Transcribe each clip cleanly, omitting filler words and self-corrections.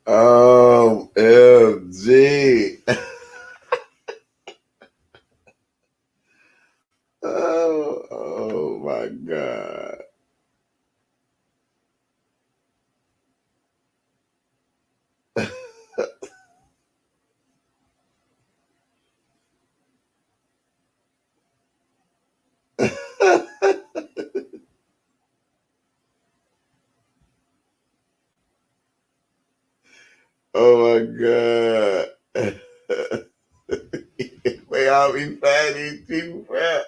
OMG. Oh my God. Oh my God. Wait, I'll be fat these people fat.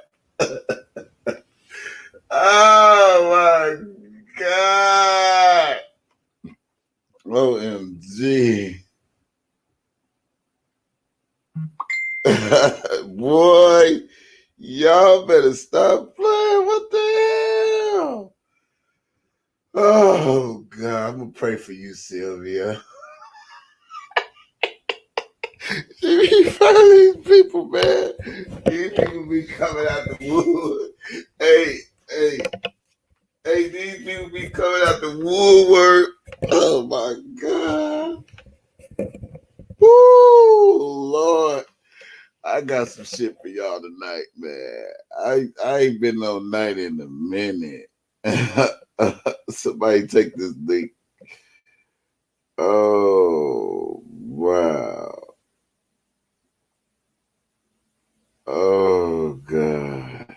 Oh my God. OMG. Boy, y'all better stop playing. What the hell? Oh God, I'm gonna pray for you, Sylvia. These people, man. These people be coming out the wood. Hey, hey, hey, these people be coming out the woodwork. Oh my God. Woo, Lord. I got some shit for y'all tonight, man. I ain't been on night in a minute. Somebody take this link. Oh wow. Oh God.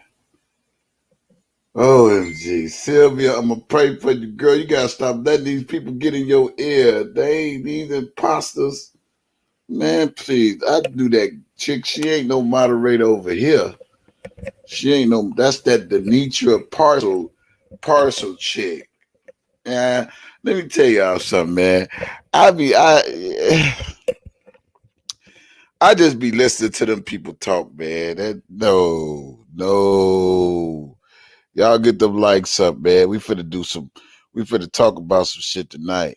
OMG. Sylvia, I'm gonna pray for you, girl. You gotta stop letting these people get in your ear. They ain't these imposters. Man, please. I do that chick. She ain't no moderator over here. She ain't no that's that Denitra parcel chick. Yeah. Let me tell y'all something, man. I just be listening to them people talk, man. No. Y'all get them likes up, man. We finna talk about some shit tonight.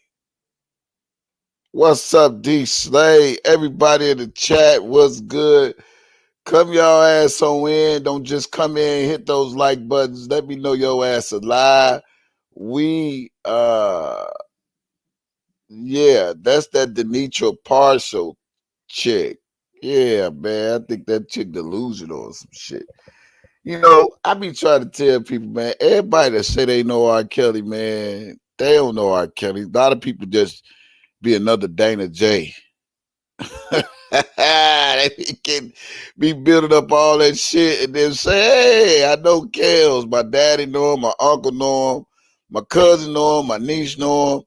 What's up, D Slay? Everybody in the chat, what's good? Come y'all ass on in. Don't just come in and hit those like buttons. Let me know your ass alive. We yeah, that's that Denitra Partial chick. Yeah, man. I think that chick delusional or some shit. You know, I be trying to tell people, man, everybody that say they know R. Kelly, man, they don't know R. Kelly. A lot of people just be another Dana J. They can be building up all that shit and then say, hey, I know Kels. My daddy know him, my uncle know him, my cousin know him, my niece know him,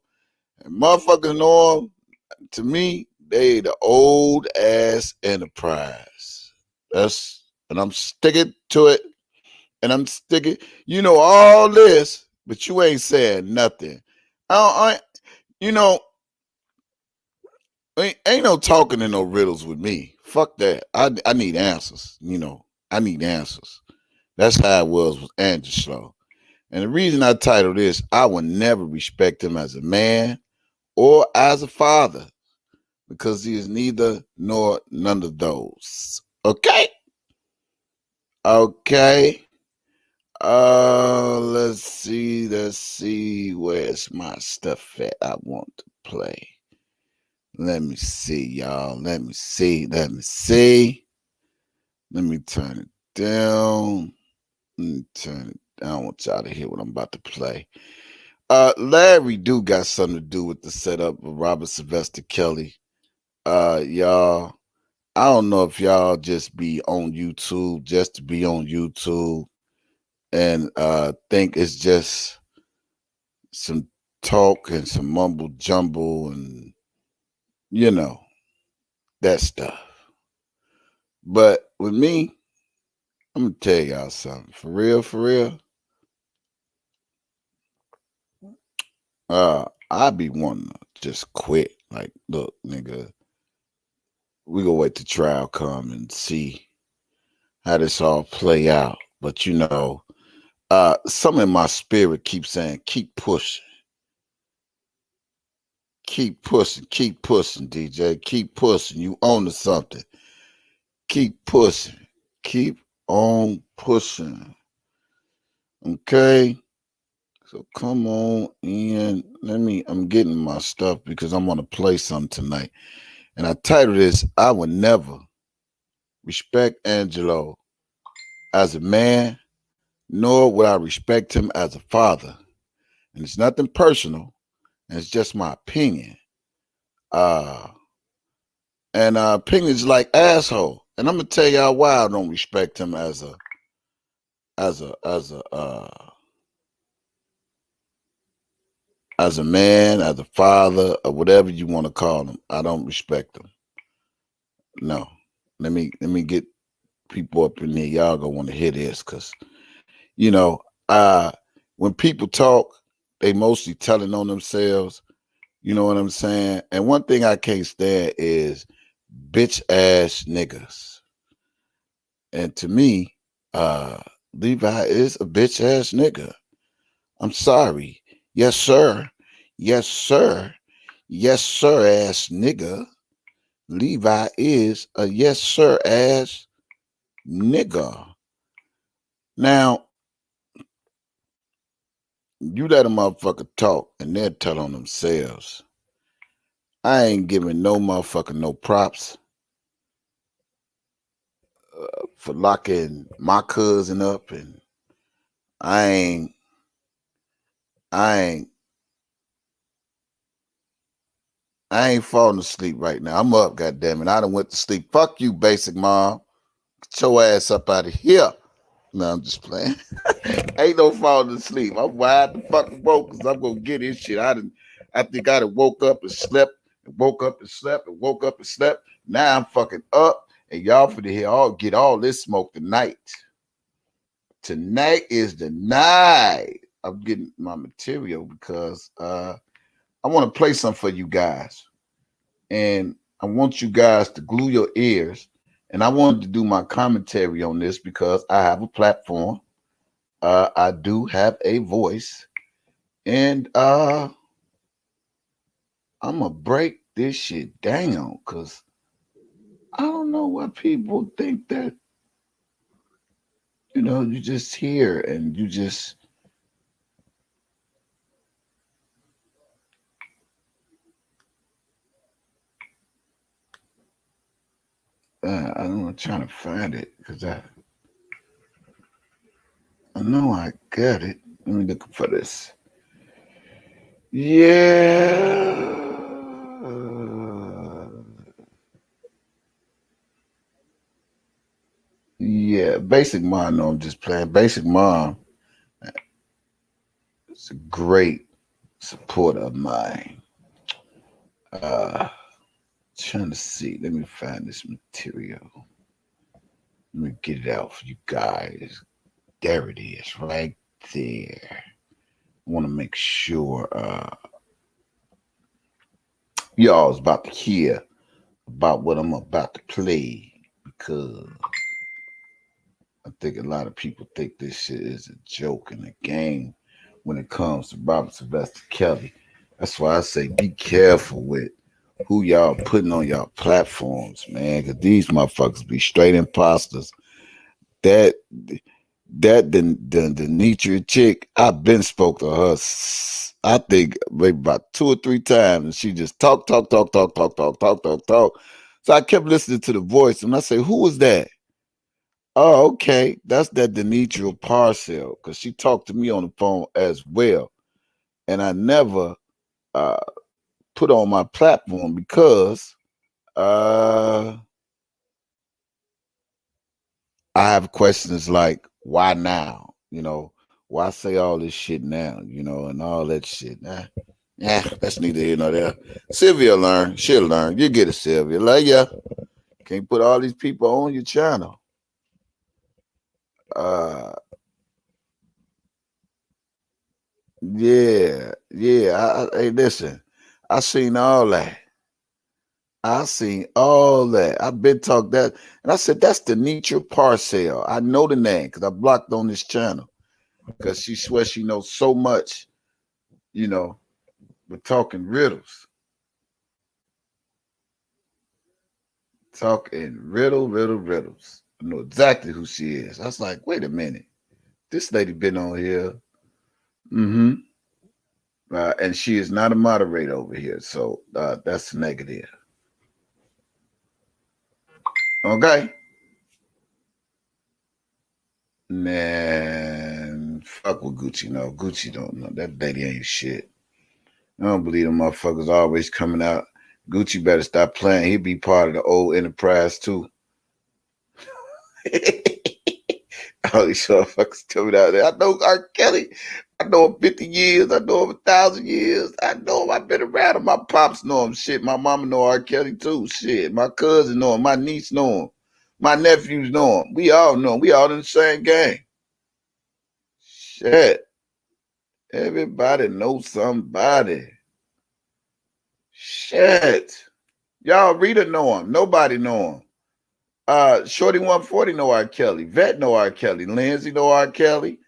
and motherfuckers know him. To me, they the old ass enterprise. And I'm sticking to it. And I'm sticking, you know, all this, but you ain't saying nothing. I you know, ain't no talking in no riddles with me. Fuck that. I need answers. You know, I need answers. That's how it was with Angelo. And the reason I titled this, I would never respect him as a man or as a father because he is neither nor none of those. Okay? Okay. Let's see. Where's my stuff at? I want to play. Let me see, y'all. Let me see. Let me turn it down. Let me turn it down. I want y'all to hear what I'm about to play. Larry do got something to do with the setup of Robert Sylvester Kelly. Y'all, I don't know if y'all just be on YouTube just to be on YouTube and think it's just some talk and some mumble jumble and you know that stuff. But with me, I'm gonna tell y'all something. For real, for real. I be wanting to just quit. Like, look, nigga, we gonna wait till trial come and see how this all play out. But you know, some in my spirit keep saying, keep pushing, DJ, keep pushing. You own to something. Keep pushing. Keep on pushing. Okay. So come on in. I'm getting my stuff because I'm gonna play some tonight. And I titled this, I would never respect Angelo as a man, nor would I respect him as a father. And it's nothing personal, and it's just my opinion. Uh and opinions like asshole. And I'm gonna tell y'all why I don't respect him as a as a man, as a father, or whatever you want to call him. I don't respect him. No. Let me get people up in here. Y'all gonna want to hear this because you know, uh when people talk, they mostly telling on themselves. You know what I'm saying? And one thing I can't stand is bitch ass niggas. And to me, uh, Levi is a bitch ass nigga. I'm sorry. Yes, sir. Yes, sir. Yes, sir ass nigga. Levi is a yes, sir ass nigga. Now, you let a motherfucker talk and they'll tell on themselves. I ain't giving no motherfucker no props for locking my cousin up, and I ain't, I ain't, I ain't falling asleep right now. I'm up, goddammit. I done went to sleep. Fuck you, basic mom. Get your ass up out of here. No, I'm just playing. Ain't no falling asleep. I'm wide the fuck woke because I'm gonna get this shit. I think I done woke up and slept and woke up and slept and woke up and slept. Now I'm fucking up and y'all for the here all get all this smoke tonight. Tonight is the night. I'm getting my material because I want to play something for you guys. And I want you guys to glue your ears. And I wanted to do my commentary on this because I have a platform. I do have a voice. And I'm going to break this shit down because I don't know why people think that, you just hear and you just, I don't know, trying to find it because I know I got it. Let me look for this. Yeah. Yeah, Basic Mom. No, I'm just playing. Basic Mom is a great supporter of mine. Uh, Trying to see. Let me find this material. Let me get it out for you guys. There it is, right there. I want to make sure y'all's about to hear about what I'm about to play because I think a lot of people think this shit is a joke and a game when it comes to Robert Sylvester Kelly. That's why I say be careful with who y'all putting on y'all platforms, man, because these motherfuckers be straight imposters. That the Nietzsche chick, I've been spoke to her. I think maybe about 2 or 3 times, and she just talk, talk, talk, talk, talk, talk, talk, talk, talk. So I kept listening to the voice, and I say, "Who was that?" Oh, okay. That's that Denitra Parcell because she talked to me on the phone as well. And I never uh, put on my platform because uh, I have questions like, why now? Why say all this shit now? And all that shit. That's neither here nor there. Sylvia learn. She'll learn. You get it, Sylvia. Like, yeah, can't put all these people on your channel. Uh, yeah, yeah. Hey, listen, I seen all that. I seen all that. I've been talked that, and I said that's the Nietzsche Parcell. I know the name because I blocked on this channel because she swears she knows so much, you know, with talking riddles, talking riddles. I know exactly who she is. I was like, wait a minute, this lady been on here. Mm-hmm. And she is not a moderator over here, so that's negative. Okay, man, fuck with Gucci. No, Gucci don't know that lady ain't shit. I don't believe them motherfuckers always coming out. Gucci better stop playing. He'd be part of the old enterprise too. All these motherfuckers coming out there. I know R. Kelly. I know him 50 years. I know him 1,000 years. I know him. I've been around him. My pops know him. Shit, my mama know R. Kelly too. Shit, my cousin know him. My niece know him. My nephews know him. We all know him. We all in the same gang. Shit. Everybody knows somebody. Shit. Y'all Rita know him. Nobody know him. Shorty 140 know R. Kelly. Vet know R. Kelly. Lindsay know R. Kelly.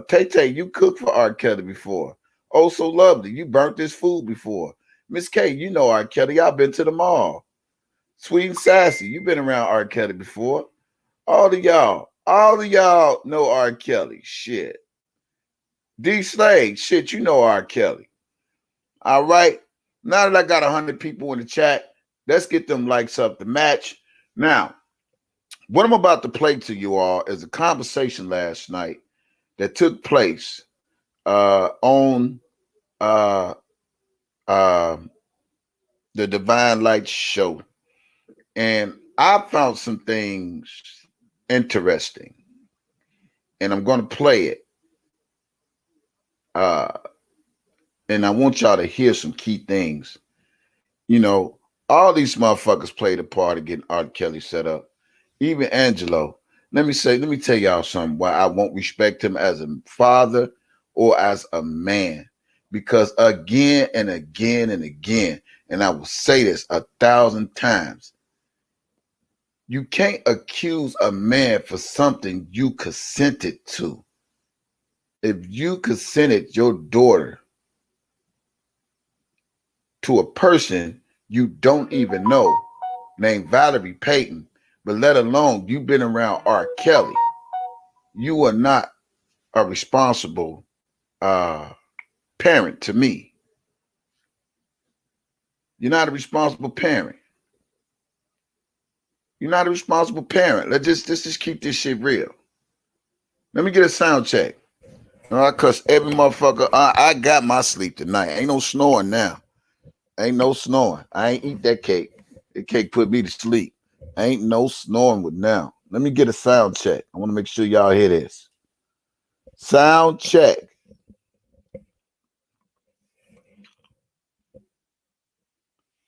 Tay, you cooked for R. Kelly before. Oh, so lovely. You burnt this food before. Miss K, you know R. Kelly. Y'all been to the mall. Sweet and Sassy, you been around R. Kelly before. All of y'all know R. Kelly. Shit. D Slade, shit, you know R. Kelly. All right. Now that I got 100 people in the chat, let's get them likes up to match. Now, what I'm about to play to you all is a conversation last night that took place on uh, uh, the Divine Light show. And I found some things interesting. And I'm going to play it. And I want y'all to hear some key things. You know, all these motherfuckers played a part of getting R. Kelly set up. Even Angelo. Let me tell y'all something why I won't respect him as a father or as a man. Because again and again and again, and I will say this 1,000 times, you can't accuse a man for something you consented to. If you consented your daughter to a person you don't even know named Valerie Payton, but let alone you've been around R. Kelly, you are not a responsible parent to me. You're not a responsible parent. You're not a responsible parent. Let's just keep this shit real. Let me get a sound check. All right, cause every motherfucker, I got my sleep tonight. Ain't no snoring now. Ain't no snoring. I ain't eat that cake. The cake put me to sleep. Ain't no snoring with now. Let me get a sound check. I want to make sure y'all hear this. Sound check.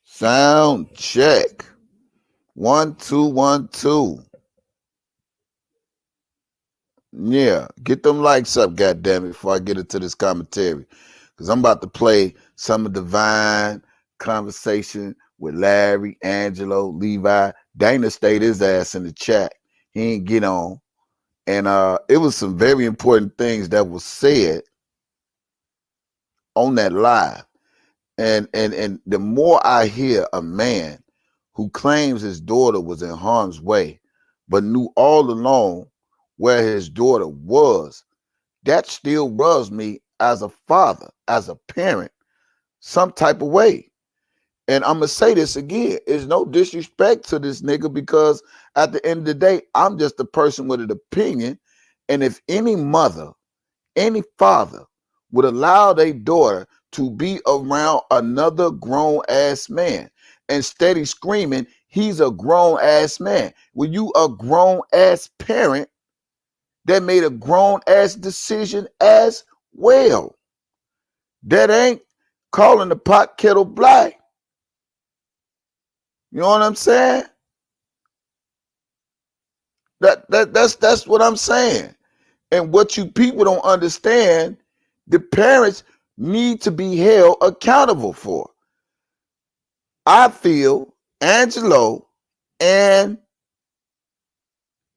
Sound check. 1 2 1 2. Yeah, get them likes up, goddammit, before I get into this commentary. Because I'm about to play some of Divine conversation with Larry, Angelo, Levi. Dana stayed his ass in the chat. He ain't get on. And it was some very important things that was said on that live. And the more I hear a man who claims his daughter was in harm's way, but knew all along where his daughter was, that still rubs me as a father, as a parent, some type of way. And I'm gonna say this again: it's no disrespect to this nigga, because at the end of the day, I'm just a person with an opinion. And if any mother, any father would allow their daughter to be around another grown ass man and steady screaming, he's a grown ass man. When you a grown ass parent that made a grown ass decision as well, that ain't calling the pot kettle black. You know what I'm saying? That's what I'm saying. And what you people don't understand, the parents need to be held accountable for. I feel Angelo and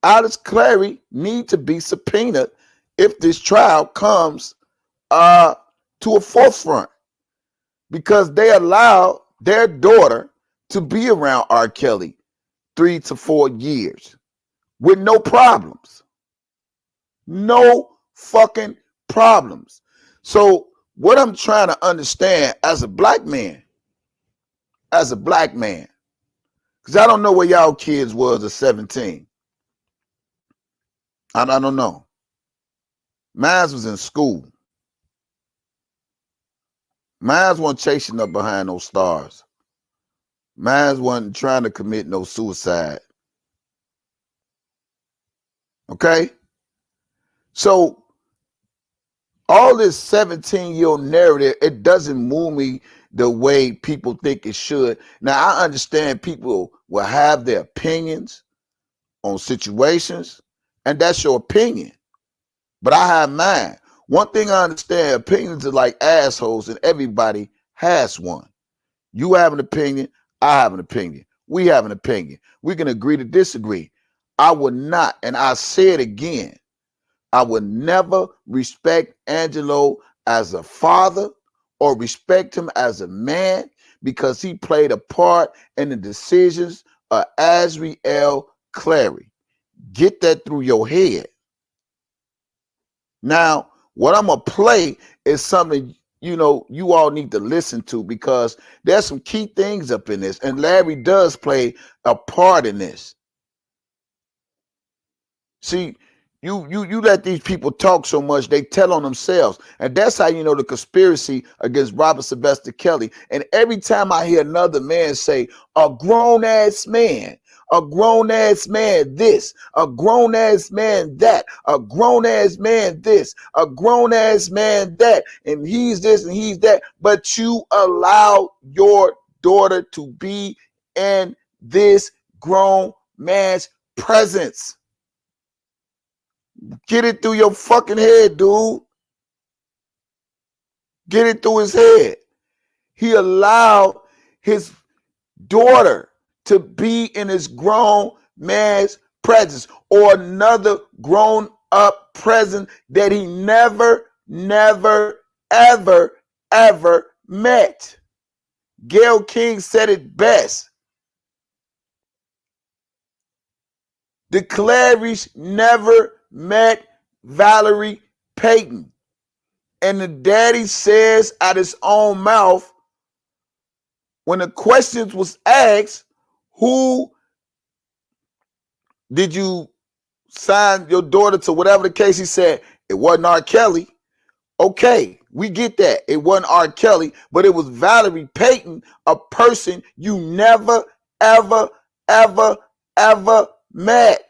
Alice Clary need to be subpoenaed if this trial comes to a forefront, because they allow their daughter to be around R. Kelly 3 to 4 years with no problems. No fucking problems. So What I'm trying to understand as a black man, because I don't know where y'all kids was at 17. I don't know. Mine was in school. Mine wasn't chasing up behind those stars. Mine wasn't trying to commit no suicide. Okay? So all this 17-year-old narrative, it doesn't move me the way people think it should. Now, I understand people will have their opinions on situations, and that's your opinion. But I have mine. One thing I understand, opinions are like assholes, and everybody has one. You have an opinion, I have an opinion. We have an opinion. We can agree to disagree. I would not, and I say it again, I would never respect Angelo as a father or respect him as a man because he played a part in the decisions of Azriel Clary. Get that through your head. Now, what I'm going to play is something, you all need to listen to because there's some key things up in this, and Larry does play a part in this. See, you let these people talk so much, they tell on themselves. And that's how you know the conspiracy against Robert Sylvester Kelly. And every time I hear another man say, a grown-ass man this, a grown-ass man that, a grown-ass man this, a grown-ass man that, and he's this and he's that, but you allow your daughter to be in this grown man's presence. Get it through your fucking head, dude. Get it through his head. He allowed his daughter to be in his grown man's presence or another grown up presence that he never, ever met. Gayle King said it best. The Clarys never met Valerie Payton. And the daddy says out his own mouth, when the questions was asked, who did you sign your daughter to, whatever the case, he said, it wasn't R. Kelly. Okay, we get that. It wasn't R. Kelly, but it was Valerie Payton, a person you never, ever met.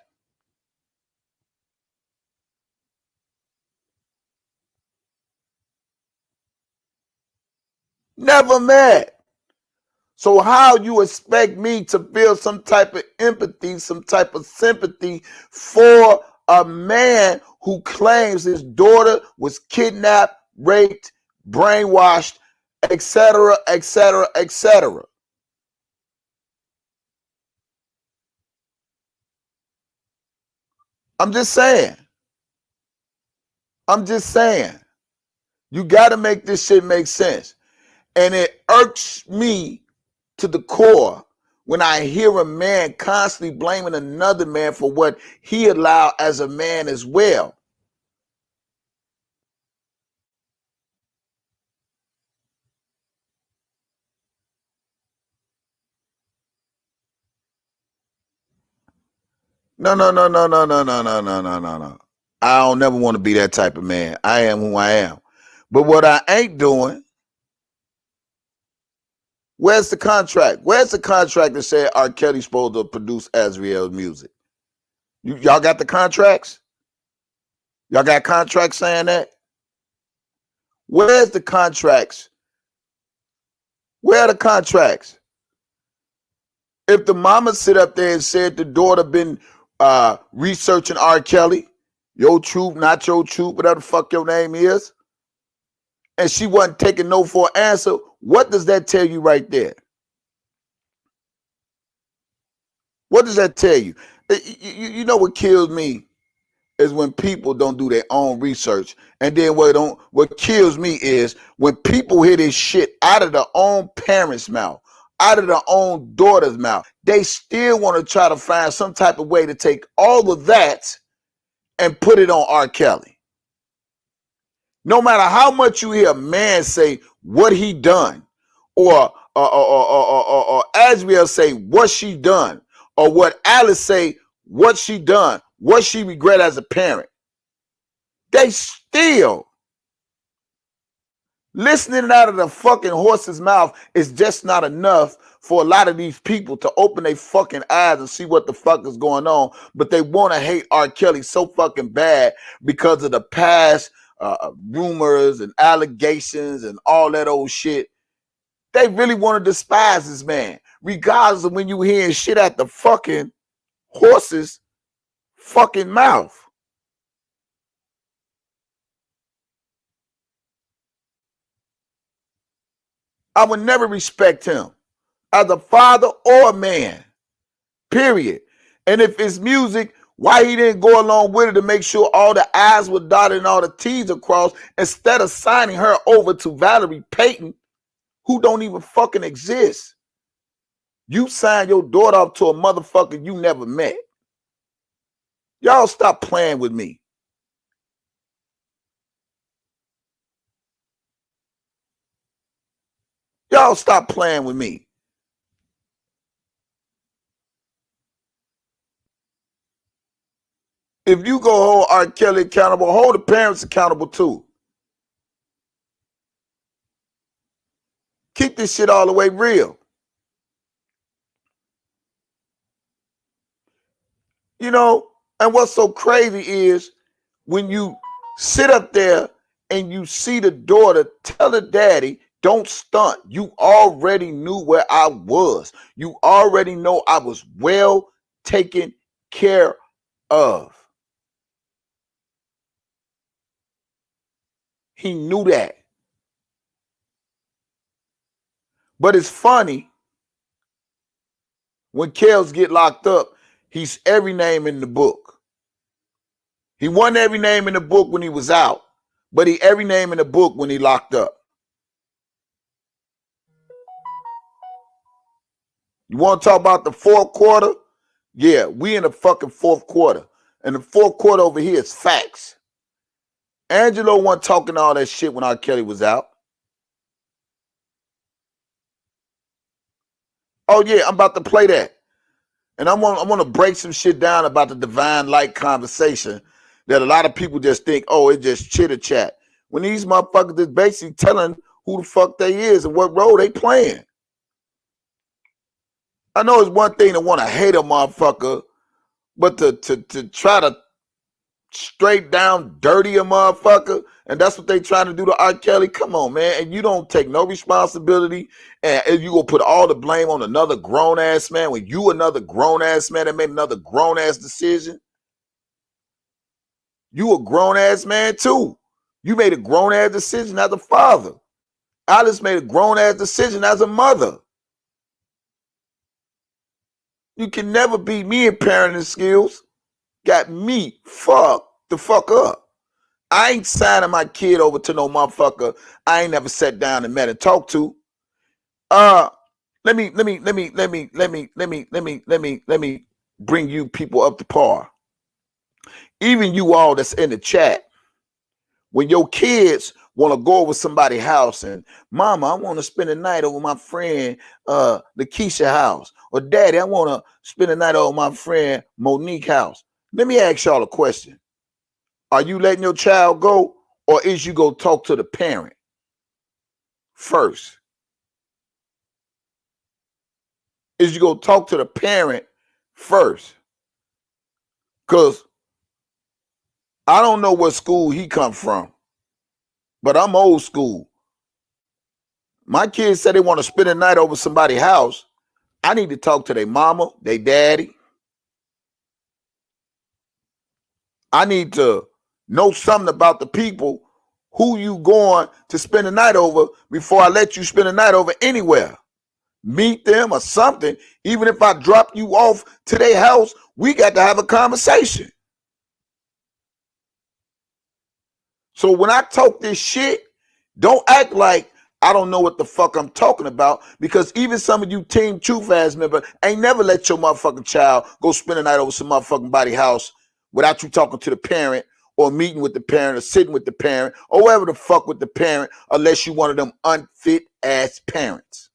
Never met. So how you expect me to feel some type of empathy, some type of sympathy for a man who claims his daughter was kidnapped, raped, brainwashed, etc., etc., etc.? I'm just saying. You got to make this shit make sense. And it irks me to the core when I hear a man constantly blaming another man for what he allowed as a man as well. No. I don't never want to be that type of man. I am who I am. But what I ain't doing, where's the contract? Where's the contract that said R. Kelly's supposed to produce Azriel's music? Y'all got the contracts? Y'all got contracts saying that? Where's the contracts? Where are the contracts? If the mama sit up there and said the daughter been researching R. Kelly, your truth, not your truth, whatever the fuck your name is, and she wasn't taking no for an answer, what does that tell you right there? What does that tell you? You know what kills me is when people don't do their own research. And then what kills me is when people hear this shit out of their own parents' mouth, out of their own daughter's mouth. They still want to try to find some type of way to take all of that and put it on R. Kelly. No matter how much you hear a man say what he done, or Asriel say what she done, or what Alice say what she done, what she regret as a parent, they still listening out of the fucking horse's mouth is just not enough for a lot of these people to open their fucking eyes and see what the fuck is going on. But they want to hate R. Kelly so fucking bad because of the past rumors and allegations and all that old shit. They really want to despise this man, regardless of when you hearing shit at the fucking horse's fucking mouth. I would never respect him as a father or a man, period. And if it's music, why he didn't go along with it to make sure all the I's were dotted and all the T's are crossed instead of signing her over to Valerie Payton, who don't even fucking exist. You signed your daughter up to a motherfucker you never met. Y'all stop playing with me. Y'all stop playing with me. If you go hold R. Kelly accountable, hold the parents accountable too. Keep this shit all the way real. You know, and what's so crazy is when you sit up there and you see the daughter tell the daddy, don't stunt. You already knew where I was. You already know I was well taken care of. He knew that. But it's funny, when Kels get locked up, he's every name in the book. He wasn't every name in the book when he was out, but he every name in the book when he locked up. You want to talk about the fourth quarter? Yeah, we in the fucking fourth quarter. And the fourth quarter over here is facts. Angelo wasn't talking all that shit when R. Kelly was out. Oh yeah, I'm about to play that. And I want to break some shit down about the divine light conversation that a lot of people just think, oh, it's just chitter chat. When these motherfuckers is basically telling who the fuck they is and what role they playing. I know it's one thing to want to hate a motherfucker, but to try to straight down dirty a motherfucker, and that's what they trying to do to R. Kelly. Come on, man. And you don't take no responsibility, and you gonna put all the blame on another grown-ass man when you another grown-ass man that made another grown-ass decision. You a grown-ass man too. You made a grown-ass decision as a father. Alice made a grown-ass decision as a mother. You can never beat me in parenting skills. Got me fucked the fuck up. I ain't signing my kid over to no motherfucker I ain't never sat down and met and talked to. Let me bring you people up to par. Even you all that's in the chat, when your kids want to go over somebody's house and, mama, I want to spend the night over my friend Lakeisha house, or daddy, I want to spend the night over my friend Monique house. Let me ask y'all a question. Are you letting your child go, or is you go talk to the parent first? Is you go talk to the parent first? Because I don't know what school he come from, but I'm old school. My kids say they want to spend the night over somebody's house. I need to talk to their mama, their daddy. I need to know something about the people who you going to spend the night over before I let you spend the night over anywhere. Meet them or something. Even if I drop you off to their house, we got to have a conversation. So when I talk this shit, don't act like I don't know what the fuck I'm talking about, because even some of you Team Truth ass members ain't never let your motherfucking child go spend the night over some motherfucking body house without you talking to the parent or meeting with the parent or sitting with the parent or whatever the fuck with the parent unless you one of them unfit ass parents.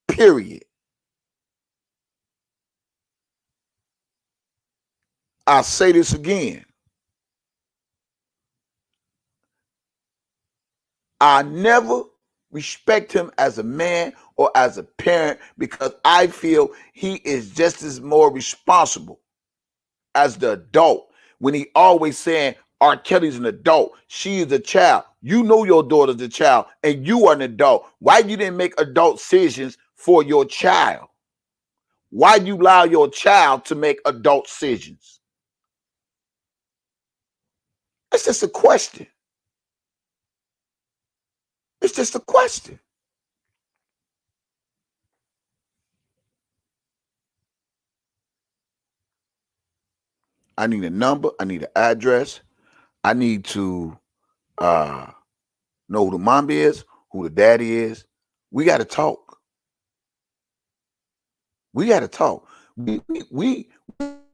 Period. I'll say this again. I never respect him as a man or as a parent because I feel he is just as more responsible as the adult when he always saying R. Kelly's an adult. She is a child. You know your daughter's a child and you are an adult. Why you didn't make adult decisions for your child? Why you allow your child to make adult decisions? It's just a question. It's just a question. I need a number. I need an address. I need to know who the mom is, who the daddy is. We got to talk. We got to talk. We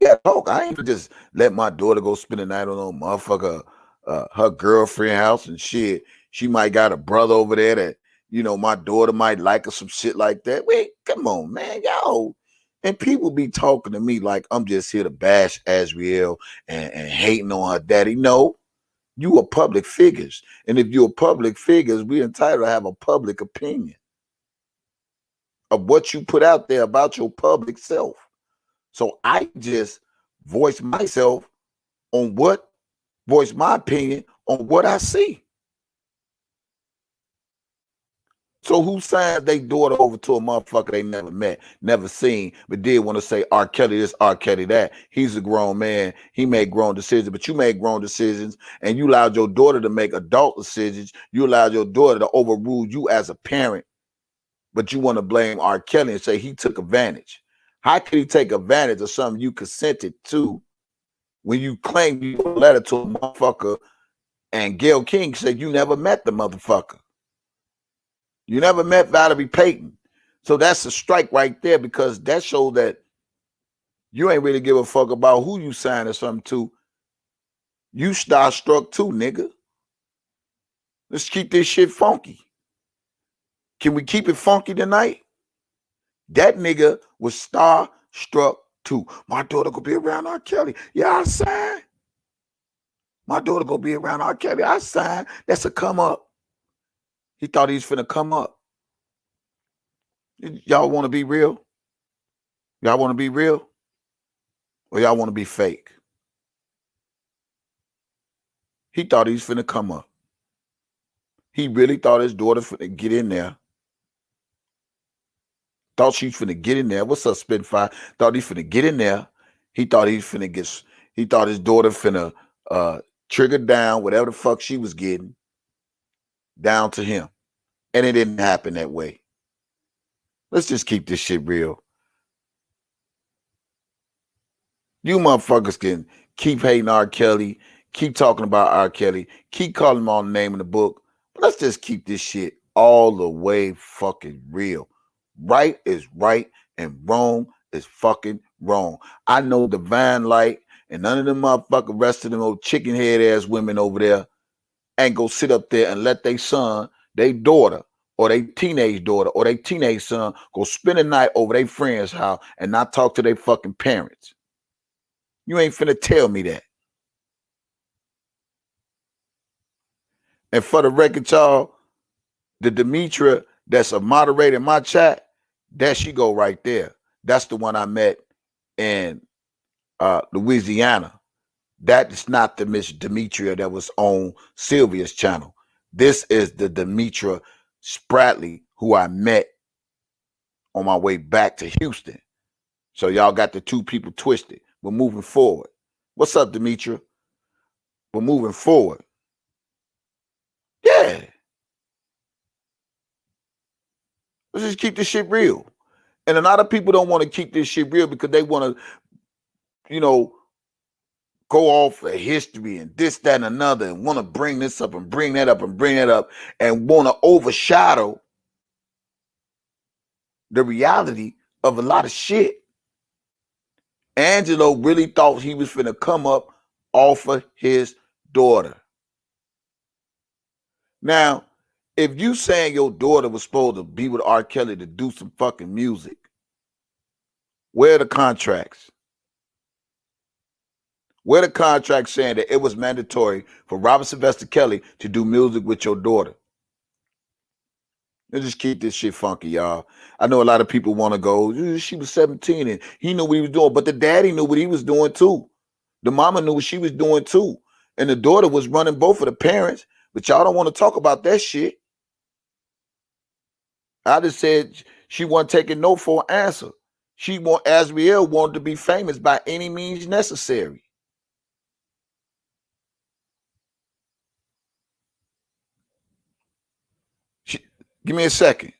got to talk. I ain't just let my daughter go spend the night on no motherfucker, her girlfriend house and shit. She might got a brother over there that, my daughter might like or some shit like that. Wait, come on, man, yo. And people be talking to me like I'm just here to bash Azriel and hating on her daddy. No, you are public figures. And if you're public figures, we're entitled to have a public opinion of what you put out there about your public self. So I just voice myself voice my opinion on what I see. So who signed their daughter over to a motherfucker they never met, never seen, but did want to say R. Kelly this, R. Kelly that? He's a grown man. He made grown decisions, but you made grown decisions and you allowed your daughter to make adult decisions. You allowed your daughter to overrule you as a parent, but you want to blame R. Kelly and say he took advantage. How could he take advantage of something you consented to when you claim you wrote a letter to a motherfucker and Gayle King said you never met the motherfucker? You never met Valerie Payton. So that's a strike right there because that shows that you ain't really give a fuck about who you signed or something to. You starstruck too, nigga. Let's keep this shit funky. Can we keep it funky tonight? That nigga was starstruck too. My daughter gonna be around R. Kelly. Yeah, I signed. My daughter gonna be around R. Kelly. I signed. That's a come up. He thought he was finna come up. Y'all want to be real? Y'all want to be real? Or y'all want to be fake? He thought he was finna come up. He really thought his daughter finna get in there. Thought she's finna get in there. What's up, Spitfire? Thought he finna get in there. He thought he thought his daughter finna trigger down whatever the fuck she was getting down to him. And it didn't happen that way. Let's just keep this shit real. You motherfuckers can keep hating R. Kelly, keep talking about R. Kelly, keep calling him all the name in the book. But let's just keep this shit all the way fucking real. Right is right and wrong is fucking wrong. I know Divine Light and none of them motherfucking rest of them old chicken head ass women over there ain't go sit up there and let their son, their daughter, or their teenage daughter, or their teenage son go spend a night over their friend's house and not talk to their fucking parents. You ain't finna tell me that. And for the record, y'all, the Demetria that's a moderator in my chat, there she go right there. That's the one I met in Louisiana. That is not the Miss Demetria that was on Sylvia's channel. This is the Demetria Spratley who I met on my way back to Houston. So y'all got the two people twisted. We're moving forward. What's up, Demetria? We're moving forward. Yeah. Let's just keep this shit real. And a lot of people don't want to keep this shit real because they want to, go off of history and this, that, and another and want to bring this up and bring that up and bring that up and want to overshadow the reality of a lot of shit. Angelo really thought he was finna come up off of his daughter. Now, if you saying your daughter was supposed to be with R. Kelly to do some fucking music, where are the contracts? Where the contract saying that it was mandatory for Robert Sylvester Kelly to do music with your daughter? Let's just keep this shit funky, y'all. I know a lot of people want to go, she was 17 and he knew what he was doing, but the daddy knew what he was doing too. The mama knew what she was doing too. And the daughter was running both of the parents, but y'all don't want to talk about that shit. I just said she wasn't taking no for an answer. Azriel wanted to be famous by any means necessary. Give me a second.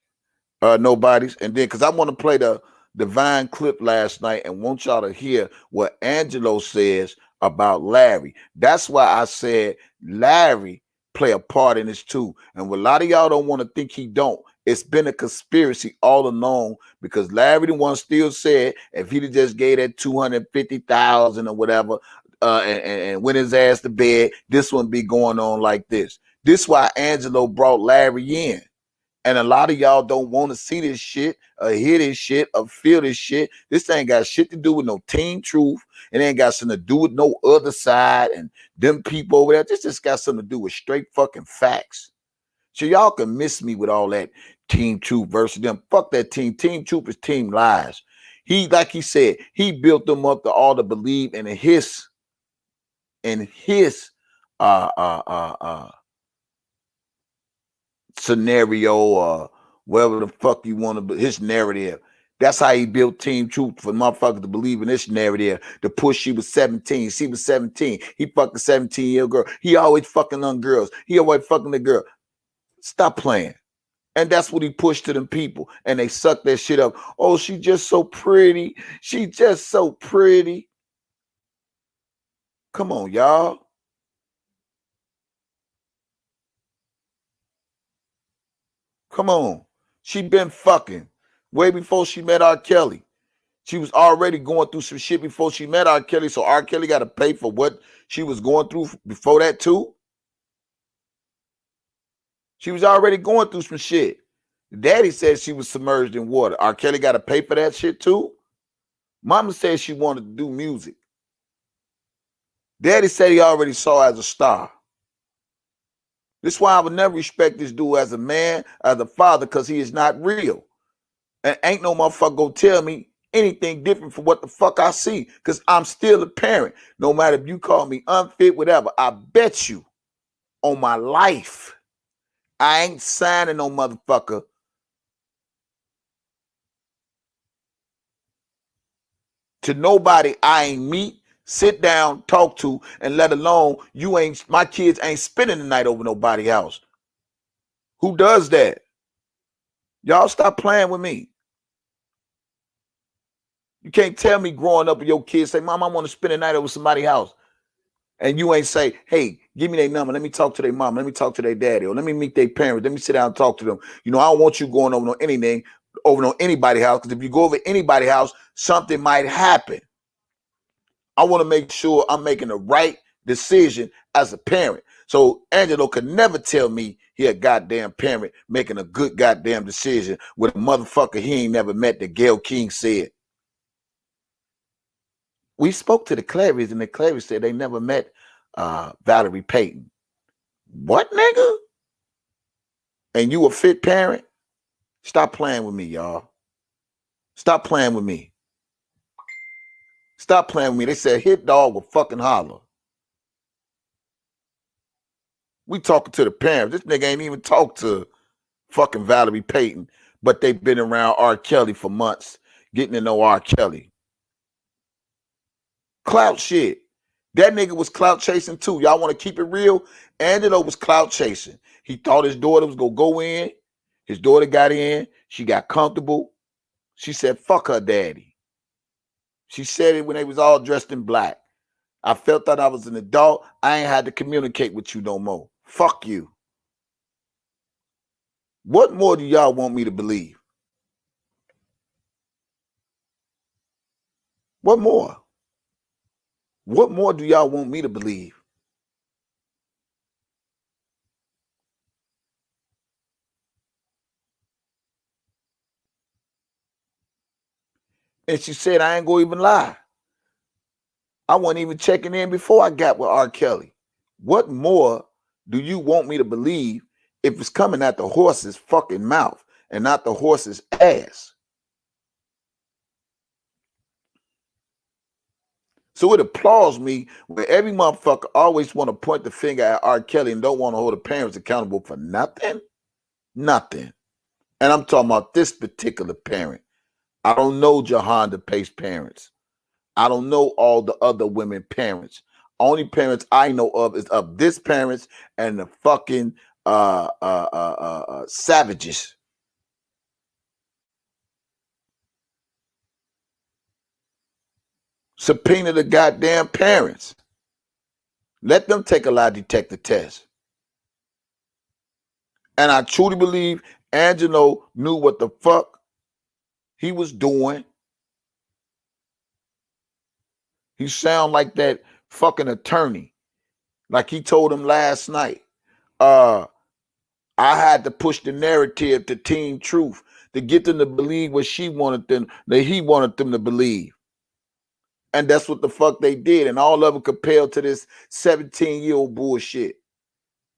Nobody's. And then, because I want to play the Divine clip last night and want y'all to hear what Angelo says about Larry. That's why I said Larry play a part in this too. And what a lot of y'all don't want to think he don't. It's been a conspiracy all along because Larry the one still said if he'd have just gave that 250,000 or whatever and went his ass to bed, this wouldn't be going on like this. This is why Angelo brought Larry in. And a lot of y'all don't want to see this shit or hear this shit or feel this shit. This ain't got shit to do with no Team Truth. It ain't got something to do with no other side and them people over there. This just got something to do with straight fucking facts. So y'all can miss me with all that Team Truth versus them. Fuck that team. Team Truth is Team Lies. He, like he said, he built them up to all to believe in his scenario or whatever the fuck you want to, his narrative. That's how he built Team Truth for motherfuckers to believe in this narrative. To push she was 17. She was 17. He fucked a 17-year-old girl. He always fucking on girls. He always fucking the girl. Stop playing. And that's what he pushed to them people. And they sucked that shit up. Oh, she just so pretty. She just so pretty. Come on, y'all. Come on. She been fucking way before she met R. Kelly. She was already going through some shit before she met R. Kelly. So R. Kelly got to pay for what she was going through before that too. She was already going through some shit. Daddy said she was submerged in water. R. Kelly got to pay for that shit too. Mama said she wanted to do music. Daddy said he already saw her as a star. This is why I would never respect this dude as a man, as a father, because he is not real. And ain't no motherfucker gonna tell me anything different from what the fuck I see, because I'm still a parent. No matter if you call me unfit, whatever, I bet you on my life, I ain't signing no motherfucker to nobody I ain't meet, sit down, talk to, and let alone my kids ain't spending the night over nobody's house. Who does that? Y'all stop playing with me. You can't tell me growing up with your kids say, Mom, I want to spend the night over somebody's house. And you ain't say, hey, give me their number. Let me talk to their mom. Let me talk to their daddy. Or let me meet their parents. Let me sit down and talk to them. You know, I don't want you going over on anybody's house. Because if you go over anybody's house, something might happen. I want to make sure I'm making the right decision as a parent. So Angelo could never tell me he a goddamn parent making a good goddamn decision with a motherfucker he ain't never met that Gayle King said. We spoke to the Clarys, and the Clarys said they never met Valerie Payton. What, nigga? And you a fit parent? Stop playing with me, y'all. Stop playing with me. Stop playing with me. They said hit dog will fucking holler. We talking to the parents. This nigga ain't even talked to fucking Valerie Payton, but they've been around R. Kelly for months, getting to know R. Kelly. Clout shit. That nigga was clout chasing too. Y'all want to keep it real? Angelo was clout chasing. He thought his daughter was going to go in. His daughter got in. She got comfortable. She said, fuck her daddy. She said it when they was all dressed in black. I felt that I was an adult. I ain't had to communicate with you no more. Fuck you. What more do y'all want me to believe? What more? What more do y'all want me to believe? And she said, I ain't gonna even lie. I wasn't even checking in before I got with R. Kelly. What more do you want me to believe if it's coming at the horse's fucking mouth and not the horse's ass? So it applauds me where every motherfucker always want to point the finger at R. Kelly and don't want to hold the parents accountable for nothing. Nothing. And I'm talking about this particular parent. I don't know Jahan DePace parents. I don't know all the other women parents. Only parents I know of is of this parents and the fucking savages. Subpoena the goddamn parents. Let them take a lie detector test. And I truly believe Angelo knew what the fuck he was doing. He sound like that fucking attorney. Like he told him last night. I had to push the narrative to Team Truth to get them to believe what she wanted them, that he wanted them to believe. And that's what the fuck they did. And all of them compelled to this 17-year-old bullshit.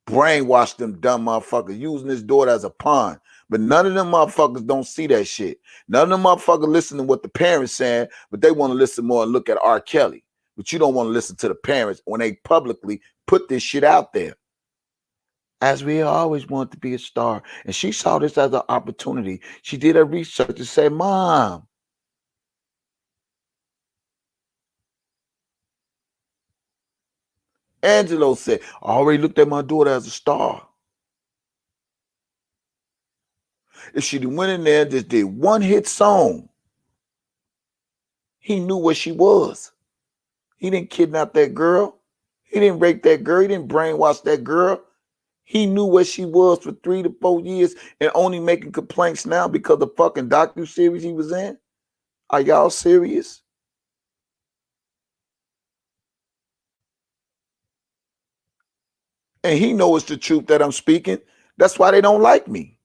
Brainwashed them dumb motherfuckers, using his daughter as a pawn. But none of them motherfuckers don't see that shit. None of them motherfuckers listen to what the parents saying, but they want to listen more and look at R. Kelly. But you don't want to listen to the parents when they publicly put this shit out there. As we always want to be a star. And she saw this as an opportunity. She did her research and said, Mom, Angelo said, I already looked at my daughter as a star. If she went in there and just did one hit song, he knew what she was. He didn't kidnap that girl. He didn't rape that girl. He didn't brainwash that girl. He knew what she was for 3 to 4 years and only making complaints now because the fucking docu-series he was in. Are y'all serious? And he knows the truth that I'm speaking. That's why they don't like me.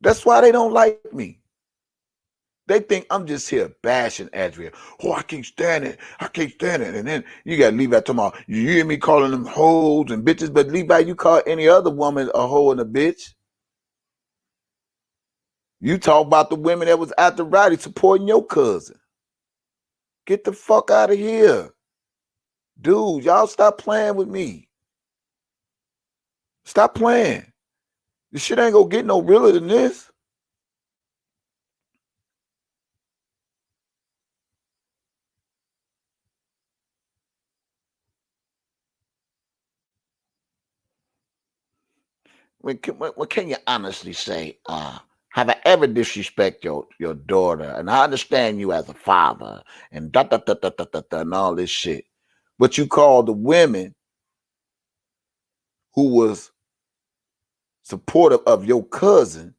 That's why they don't like me. They think I'm just here bashing Adria. Oh, I can't stand it. I can't stand it. And then you got Levi talking about, you hear me calling them hoes and bitches, but Levi, you call any other woman a hoe and a bitch. You talk about the women that was at the rally supporting your cousin. Get the fuck out of here. Dude, y'all stop playing with me. Stop playing. This shit ain't gonna get no realer than this. What can you honestly say? Have I ever disrespect your daughter? And I understand you as a father and da da da da da da, da and all this shit. But you called the women who was supportive of your cousin,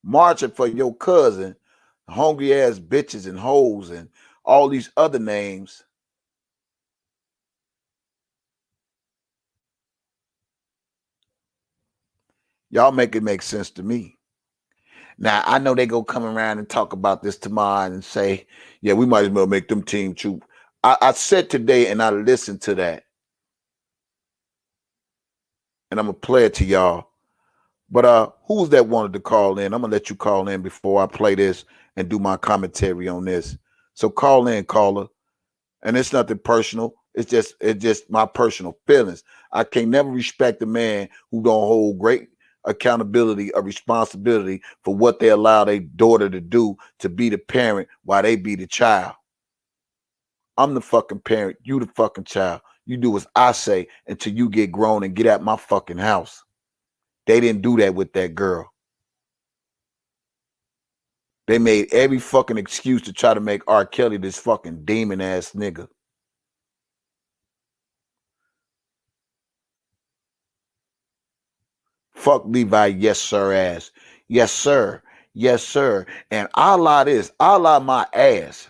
marching for your cousin, hungry ass bitches and hoes and all these other names. Y'all make it make sense to me. Now I know they go come around and talk about this tomorrow and say, yeah, we might as well make them Team Truth. I said today and I listened to that. And I'm gonna play it to y'all. But who's that wanted to call in? I'm gonna let you call in before I play this and do my commentary on this. So call in, caller. And it's nothing personal. It's just my personal feelings. I can never respect a man who don't hold great accountability or responsibility for what they allow their daughter to do to be the parent while they be the child. I'm the fucking parent. You the fucking child. You do as I say until you get grown and get out my fucking house. They didn't do that with that girl. They made every fucking excuse to try to make R. Kelly this fucking demon ass nigga. Fuck Levi, yes sir ass. Yes, sir. Yes, sir. And Allah this, Allah my ass.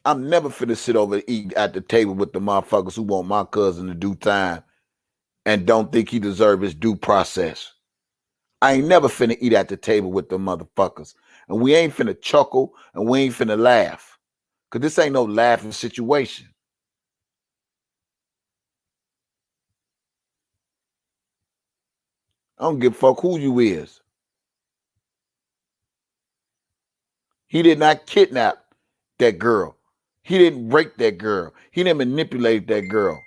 I'm never finna sit over and eat at the table with the motherfuckers who want my cousin to do time and don't think he deserve his due process. I ain't never finna eat at the table with the motherfuckers. And we ain't finna chuckle and we ain't finna laugh. Cause this ain't no laughing situation. I don't give a fuck who you is. He did not kidnap that girl. He didn't rape that girl. He didn't manipulate that girl.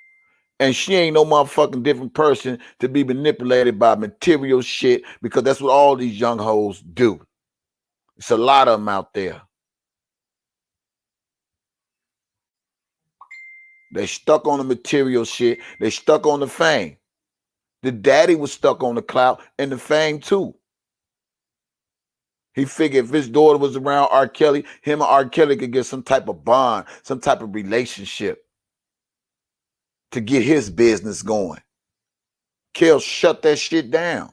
And she ain't no motherfucking different person to be manipulated by material shit because that's what all these young hoes do. It's a lot of them out there. They stuck on the material shit. They stuck on the fame. The daddy was stuck on the clout and the fame too. He figured if his daughter was around R. Kelly, him and R. Kelly could get some type of bond, some type of relationship to get his business going. Kel shut that shit down.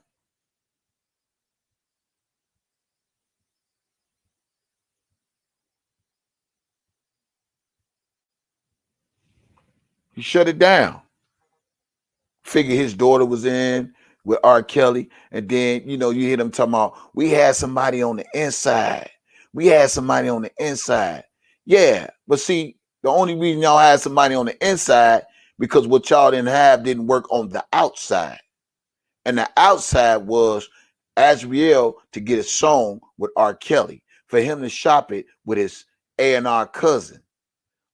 He shut it down. Figured his daughter was in with R. Kelly, and then you hear them talking about we had somebody on the inside. We had somebody on the inside. Yeah, but see, the only reason y'all had somebody on the inside because what y'all didn't have didn't work on the outside, and the outside was Azriel to get a song with R. Kelly for him to shop it with his A&R cousin,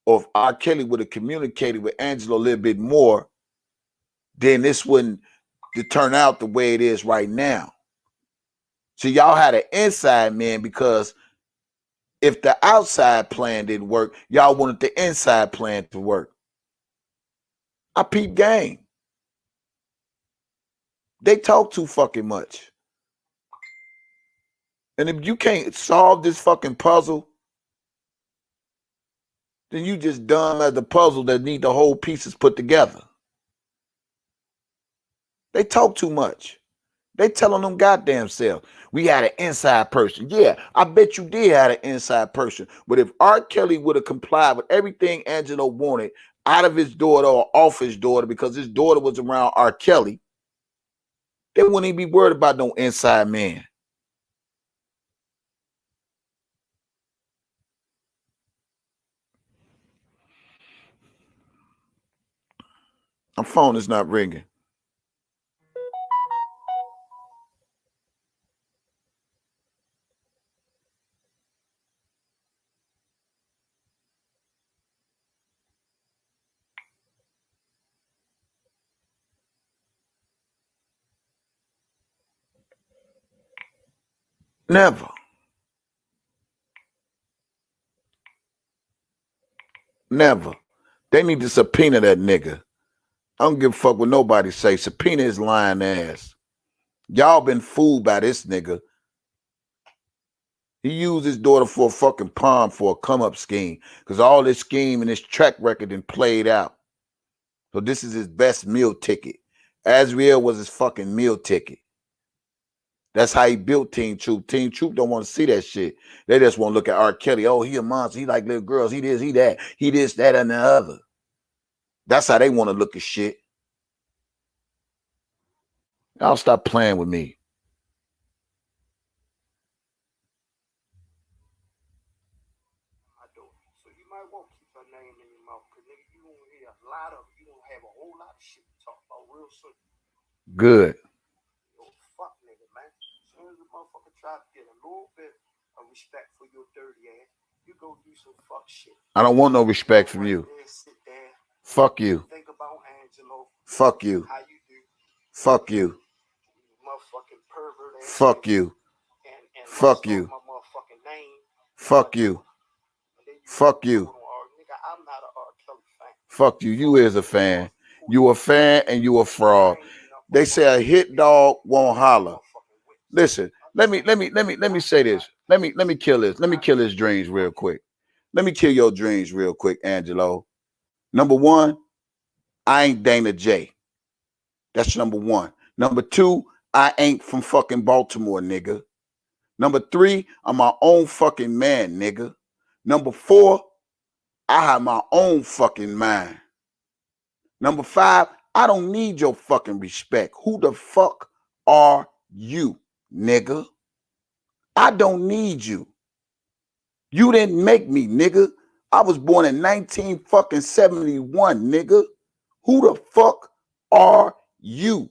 or if R. Kelly would have communicated with Angelo a little bit more, then this wouldn't to turn out the way it is right now. So y'all had an inside man because if the outside plan didn't work, y'all wanted the inside plan to work. I peep game. They talk too fucking much. And if you can't solve this fucking puzzle, then you just dumb as the puzzle that need the whole pieces put together. They talk too much. They telling them goddamn self. We had an inside person. Yeah, I bet you did have an inside person. But if R. Kelly would have complied with everything Angelo wanted out of his daughter or off his daughter because his daughter was around R. Kelly, they wouldn't even be worried about no inside man. My phone is not ringing. Never. Never. They need to subpoena that nigga. I don't give a fuck what nobody say. Subpoena his lying ass. Y'all been fooled by this nigga. He used his daughter for a fucking pawn for a come-up scheme because all this scheme and his track record and played out. So this is his best meal ticket. Azriel was his fucking meal ticket. That's how he built Team Troop. Team Troop don't want to see that shit. They just want to look at R. Kelly. Oh, he a monster. He like little girls. He this, he that. He this, that, and the other. That's how they want to look at shit. Y'all stop playing with me. So you might want to keep her name in your mouth, because nigga, you gonna hear a lot of, you gonna have a whole lot of shit to talk about real soon. Good. Yo, fuck nigga, man. As soon as the motherfucker try to get a little bit of respect for your dirty ass, you go do some fuck shit. I don't want no respect from you. Sit there. Fuck you. Think about Angelo. Fuck you. How you do. Fuck you. Motherfucking pervert ass. Fuck you. And fuck you. My motherfucking name. Fuck you. Fuck you. Nigga, I'm not an R. Kelly fan. Fuck you. You is a fan. You a fan and you a fraud. They say a hit dog won't holler. Listen, let me say this. Let me kill this. Let me kill his dreams real quick. Let me kill your dreams real quick, Angelo. Number one, I ain't Dana J. That's number one. Number two, I ain't from fucking Baltimore, nigga. Number three, I'm my own fucking man, nigga. Number four, I have my own fucking mind. Number five, I don't need your fucking respect. Who the fuck are you, nigga? I don't need you. You didn't make me, nigga. I was born in 1971, nigga. Who the fuck are you?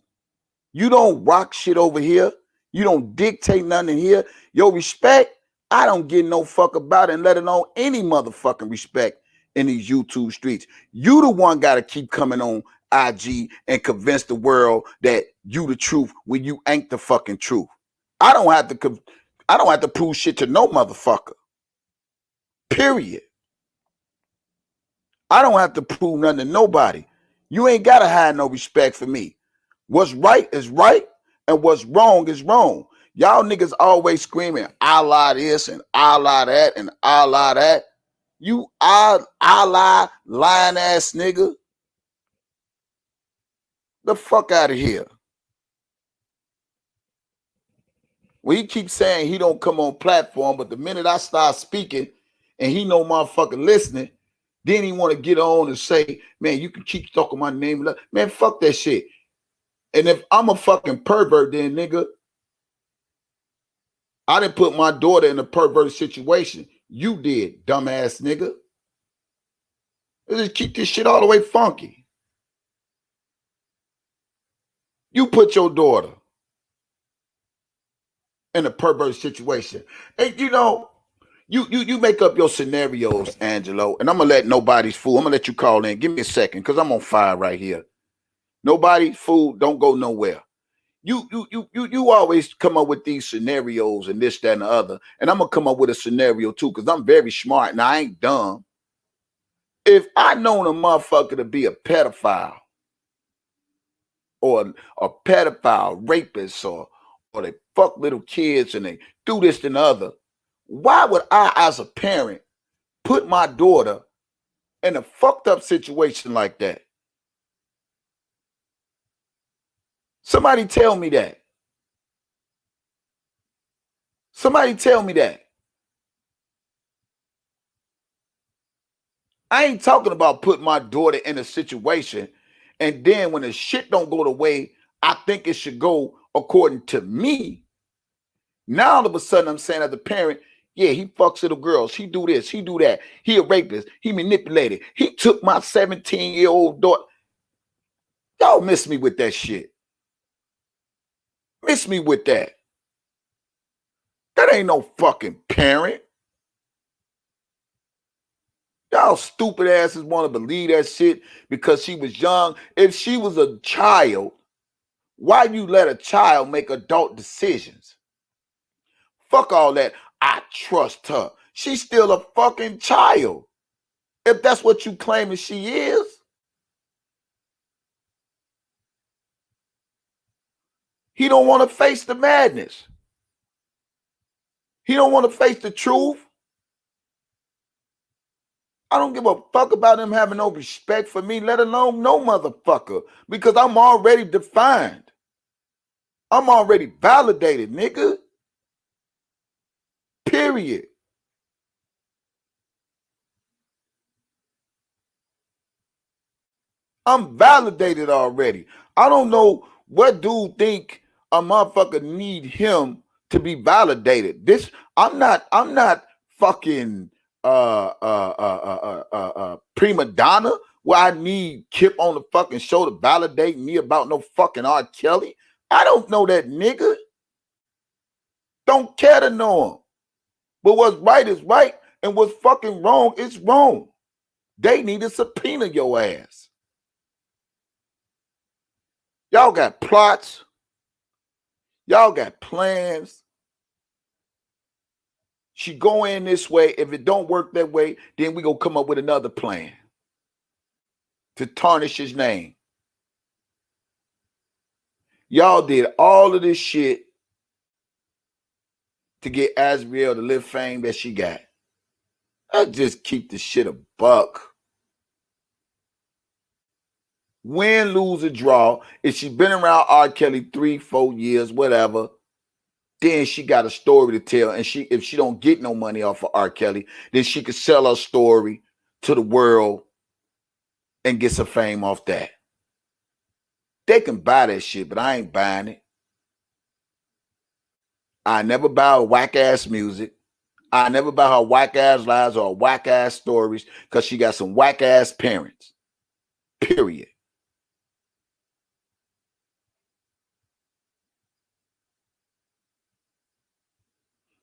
You don't rock shit over here. You don't dictate nothing here. Your respect, I don't get no fuck about it, and let alone any motherfucking respect in these YouTube streets. You the one got to keep coming on IG and convince the world that you the truth when you ain't the fucking truth. I don't have to prove shit to no motherfucker. Period. I don't have to prove nothing to nobody. You ain't got to have no respect for me. What's right is right, and what's wrong is wrong. Y'all niggas always screaming, Allah this and Allah that and Allah that. You Allah lying ass nigga. The fuck out of here. Well, he keeps saying he don't come on platform, but the minute I start speaking and he know motherfucker listening, then he want to get on and say, man, you can keep talking my name. Man, fuck that shit. And if I'm a fucking pervert, then nigga, I didn't put my daughter in a perverted situation. You did, dumbass nigga. Let's just keep this shit all the way funky. You put your daughter in a perverted situation. And you know, you make up your scenarios, Angelo, and I'm gonna let nobody's fool. I'm gonna let you call in. Give me a second, because I'm on fire right here. Nobody's fool, don't go nowhere. You always come up with these scenarios and this, that, and the other. And I'm gonna come up with a scenario too, because I'm very smart and I ain't dumb. If I known a motherfucker to be a pedophile or a pedophile rapist or they fuck little kids and they do this and the other, why would I, as a parent, put my daughter in a fucked up situation like that? Somebody tell me that. Somebody tell me that. I ain't talking about putting my daughter in a situation and then when the shit don't go the way I think it should go according to me, now all of a sudden I'm saying as a parent, yeah, he fucks little girls. He do this. He do that. He a rapist. He manipulated. He took my 17-year-old daughter. Y'all miss me with that shit. Miss me with that. That ain't no fucking parent. Y'all stupid asses want to believe that shit because she was young. If she was a child, why you let a child make adult decisions? Fuck all that. I trust her. She's still a fucking child. If that's what you claiming she is. He don't want to face the madness. He don't want to face the truth. I don't give a fuck about him having no respect for me, let alone no motherfucker, because I'm already defined. I'm already validated, nigga. Period. I'm validated already. I don't know what dude think a motherfucker need him to be validated. I'm not fucking prima donna where I need Kip on the fucking show to validate me about no fucking R. Kelly. I don't know that nigga. Don't care to know him. But what's right is right, and what's fucking wrong is wrong. They need to subpoena your ass. Y'all got plots. Y'all got plans. She go in this way. If it don't work that way, then we gonna come up with another plan to tarnish his name. Y'all did all of this shit to get Azriel the live fame that she got. I just keep the shit a buck. Win, lose, or draw. If she been around R. Kelly 3-4 years, whatever, then she got a story to tell. And if she don't get no money off of R. Kelly, then she could sell her story to the world and get some fame off that. They can buy that shit, but I ain't buying it. I never buy whack ass music. I never buy her whack ass lies or whack ass stories because she got some whack ass parents. Period.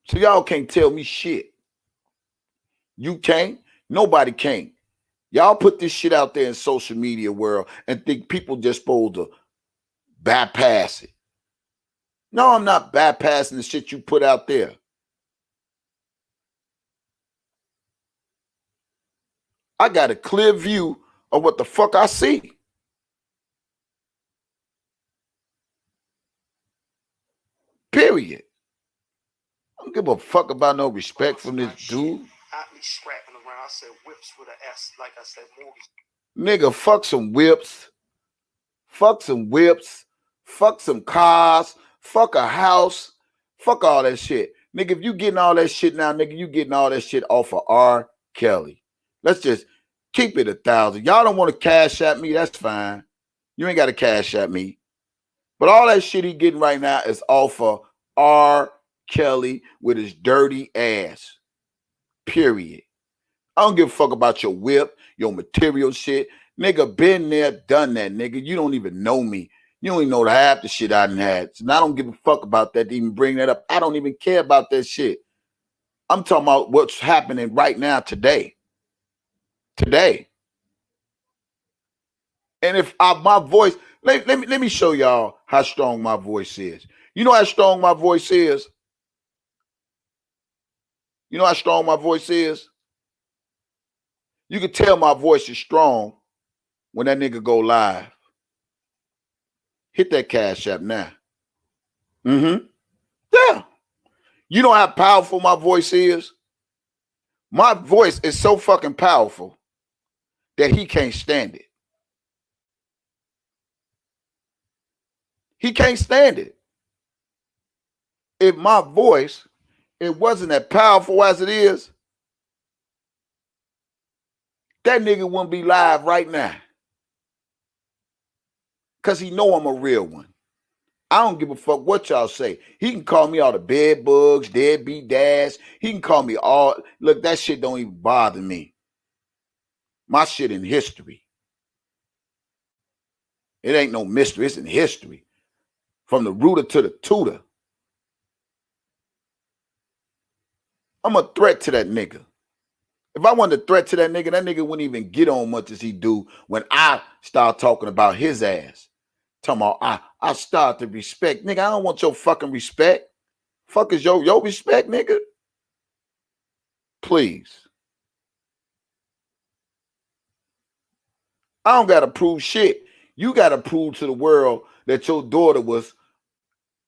So y'all can't tell me shit. You can't. Nobody can. Y'all put this shit out there in social media world and think people just supposed to bypass it. No, I'm not bypassing the shit you put out there. I got a clear view of what the fuck I see. Period. I don't give a fuck about no respect from this dude. Athlete scrapping around. I said whips with an S, like I said, mortgage. Nigga, fuck some whips. Fuck some whips. Fuck some cars. Fuck a house. Fuck all that shit. Nigga, if you getting all that shit now, nigga, you getting all that shit off of R. Kelly. Let's just keep it 1,000. Y'all don't want to cash at me, that's fine. You ain't got to cash at me. But all that shit he getting right now is off of R. Kelly with his dirty ass. Period. I don't give a fuck about your whip, your material shit. Nigga, been there, done that, nigga. You don't even know me. You don't even know the half the shit I done had. So I don't give a fuck about that to even bring that up. I don't even care about that shit. I'm talking about what's happening right now today. Today. And if my voice, let me show y'all how strong my voice is. You know how strong my voice is? You know how strong my voice is? You can tell my voice is strong when that nigga go live. Hit that cash app now. Mm-hmm. Yeah. You know how powerful my voice is? My voice is so fucking powerful that he can't stand it. He can't stand it. If my voice, it wasn't as powerful as it is, that nigga wouldn't be live right now. Because he know I'm a real one. I don't give a fuck what y'all say. He can call me all the bed bugs, deadbeat dads. He can call me all. Look, that shit don't even bother me. My shit in history. It ain't no mystery. It's in history. From the rooter to the tutor. I'm a threat to that nigga. If I wasn't a threat to that nigga wouldn't even get on much as he do when I start talking about his ass. Talking about I start to respect. Nigga, I don't want your fucking respect. Fuck is your respect, nigga? Please. I don't gotta prove shit. You gotta prove to the world that your daughter was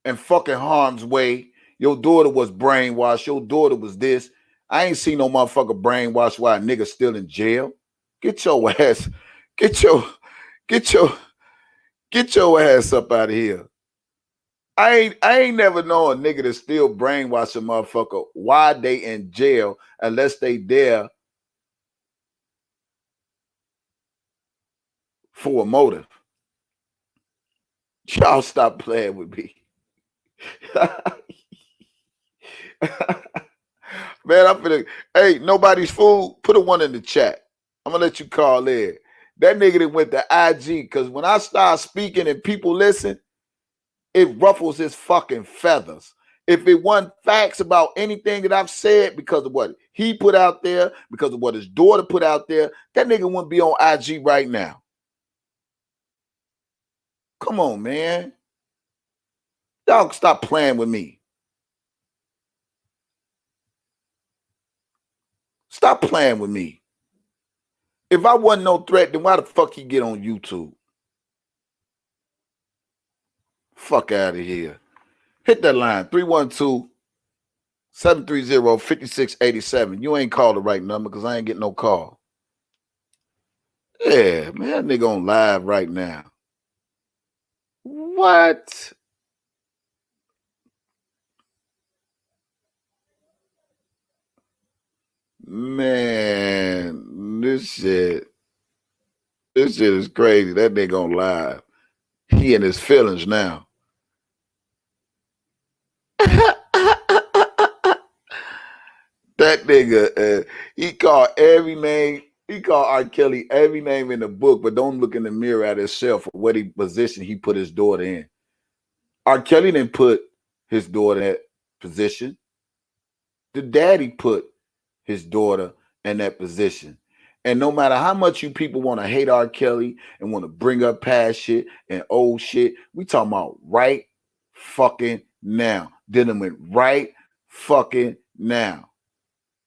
in fucking harm's way. Your daughter was brainwashed. Your daughter was this. I ain't seen no motherfucker brainwashed while a nigga still in jail. Get your ass, get your ass up out of here. I ain't never known a nigga to still brainwash a motherfucker while they in jail unless they there for a motive. Y'all stop playing with me. Man, I'm finna. Hey, nobody's fool. Put a 1 in the chat. I'm gonna let you call in. That nigga that went to IG, because when I start speaking and people listen, it ruffles his fucking feathers. If it wasn't facts about anything that I've said because of what he put out there, because of what his daughter put out there, that nigga wouldn't be on IG right now. Come on, man. Y'all stop playing with me. Stop playing with me. If I wasn't no threat, then why the fuck he get on YouTube? Fuck out of here. Hit that line, 312-730-5687. You ain't called the right number because I ain't getting no call. Yeah, man, that nigga on live right now. What? Man, this shit is crazy. That nigga on live. He in his feelings now. That nigga, he called every name. He called R. Kelly every name in the book, but don't look in the mirror at himself for what he position he put his daughter in. R. Kelly didn't put his daughter in that position. The daddy put his daughter in that position. And no matter how much you people want to hate R. Kelly and want to bring up past shit and old shit, we talking about right fucking now. Dealing with right fucking now.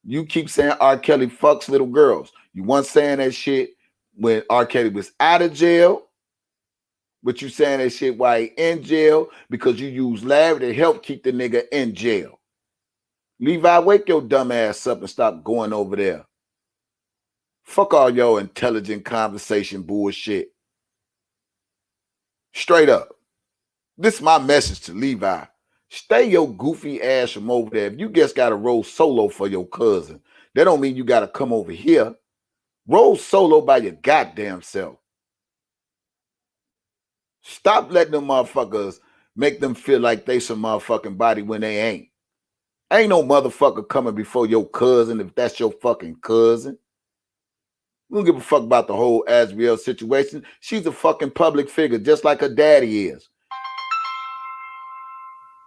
You keep saying R. Kelly fucks little girls. You weren't saying that shit when R. Kelly was out of jail, but you saying that shit while he in jail because you use Larry to help keep the nigga in jail. Levi, wake your dumb ass up and stop going over there. Fuck all your intelligent conversation bullshit. Straight up. This is my message to Levi. Stay your goofy ass from over there. If you just got to roll solo for your cousin, that don't mean you got to come over here. Roll solo by your goddamn self. Stop letting them motherfuckers make them feel like they some motherfucking body when they ain't. Ain't no motherfucker coming before your cousin if that's your fucking cousin. We don't give a fuck about the whole Asriel situation. She's a fucking public figure, just like her daddy is.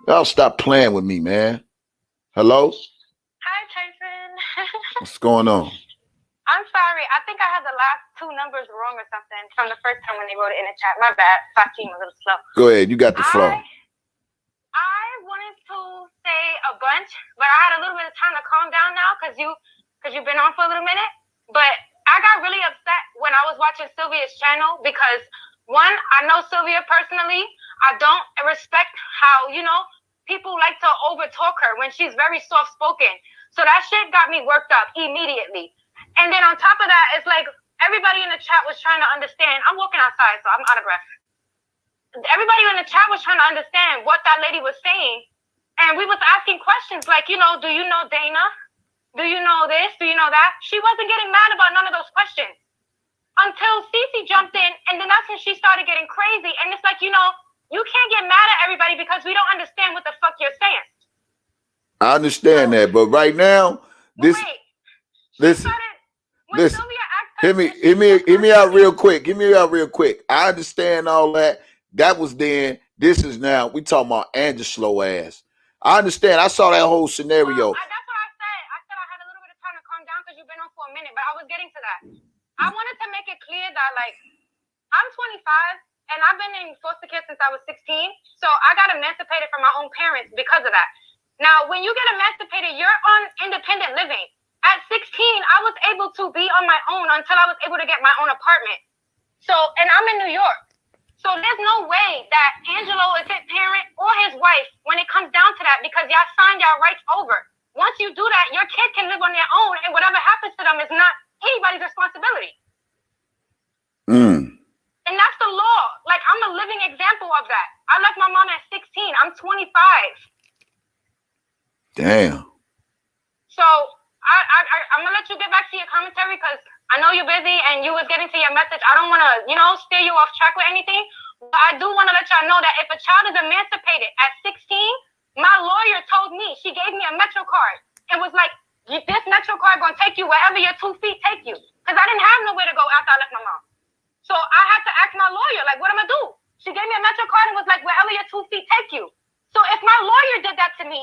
Y'all stop playing with me, man. Hello? Hi, Tyson. What's going on? I'm sorry. I think I had the last two numbers wrong or something from the first time when they wrote it in the chat. My bad. Fatima, a little slow. Go ahead. You got the flow. I wanted to say a bunch, but I had a little bit of time to calm down now because you've been on for a little minute. But I got really upset when I was watching Sylvia's channel because, one, I know Sylvia personally. I don't respect how, people like to overtalk her when she's very soft-spoken. So that shit got me worked up immediately. And then on top of that, it's like everybody in the chat was trying to understand. I'm walking outside, so I'm out of breath. Everybody in the chat was trying to understand what that lady was saying. And we was asking questions like, do you know Dana? Do you know this? Do you know that? She wasn't getting mad about none of those questions until Cece jumped in. And then that's when she started getting crazy. And it's like, you can't get mad at everybody because we don't understand what the fuck you're saying. I understand that. But right now, listen. Hear me out real quick. Hear me out real quick. I understand all that. That was then. This is now. We talking about Angelo ass. I understand. I saw that whole scenario. Well, that's what I said. I said I had a little bit of time to calm down because you've been on for a minute, but I was getting to that. I wanted to make it clear that, I'm 25 and I've been in foster care since I was 16. So I got emancipated from my own parents because of that. Now, when you get emancipated, you're on independent living. At 16, I was able to be on my own until I was able to get my own apartment. So, and I'm in New York. So there's no way that Angelo is his parent or his wife when it comes down to that because y'all signed y'all rights over. Once you do that, your kid can live on their own and whatever happens to them is not anybody's responsibility. And that's the law. I'm a living example of that. I left my mom at 16. I'm 25. Damn. So I'm going to let you get back to your commentary because I know you're busy and you was getting to your message. I don't want to, steer you off track with anything. But I do want to let y'all know that if a child is emancipated at 16, my lawyer told me, she gave me a Metro card and was like, this Metro card going to take you wherever your 2 feet take you. Because I didn't have nowhere to go after I left my mom. So I had to ask my lawyer, what am I do? She gave me a Metro card and was like, wherever your 2 feet take you. So if my lawyer did that to me,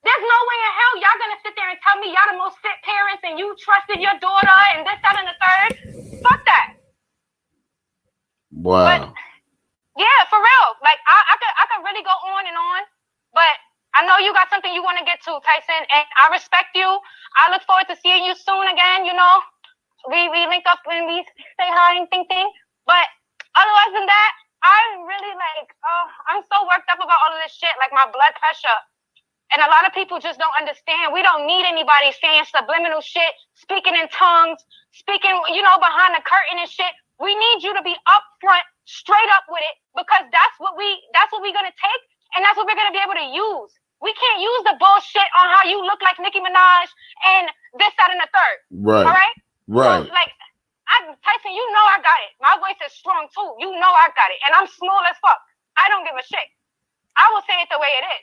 there's no way in hell y'all gonna sit there and tell me y'all the most fit parents and you trusted your daughter and this, that, and the third. Fuck that. Wow. But, yeah, for real. I could really go on and on, but I know you got something you want to get to, Tyson, and I respect you. I look forward to seeing you soon again. We link up when we say hi and ting. But otherwise than that, I'm really I'm so worked up about all of this shit, my blood pressure. And a lot of people just don't understand. We don't need anybody saying subliminal shit, speaking in tongues, speaking, behind the curtain and shit. We need you to be upfront, straight up with it, because that's what we're gonna take, and that's what we're gonna be able to use. We can't use the bullshit on how you look like Nicki Minaj and this, that, and the third. All Right. right? So, Right. like, Tyson, I got it. My voice is strong too. I got it. And I'm small as fuck. I don't give a shit. I will say it the way it is.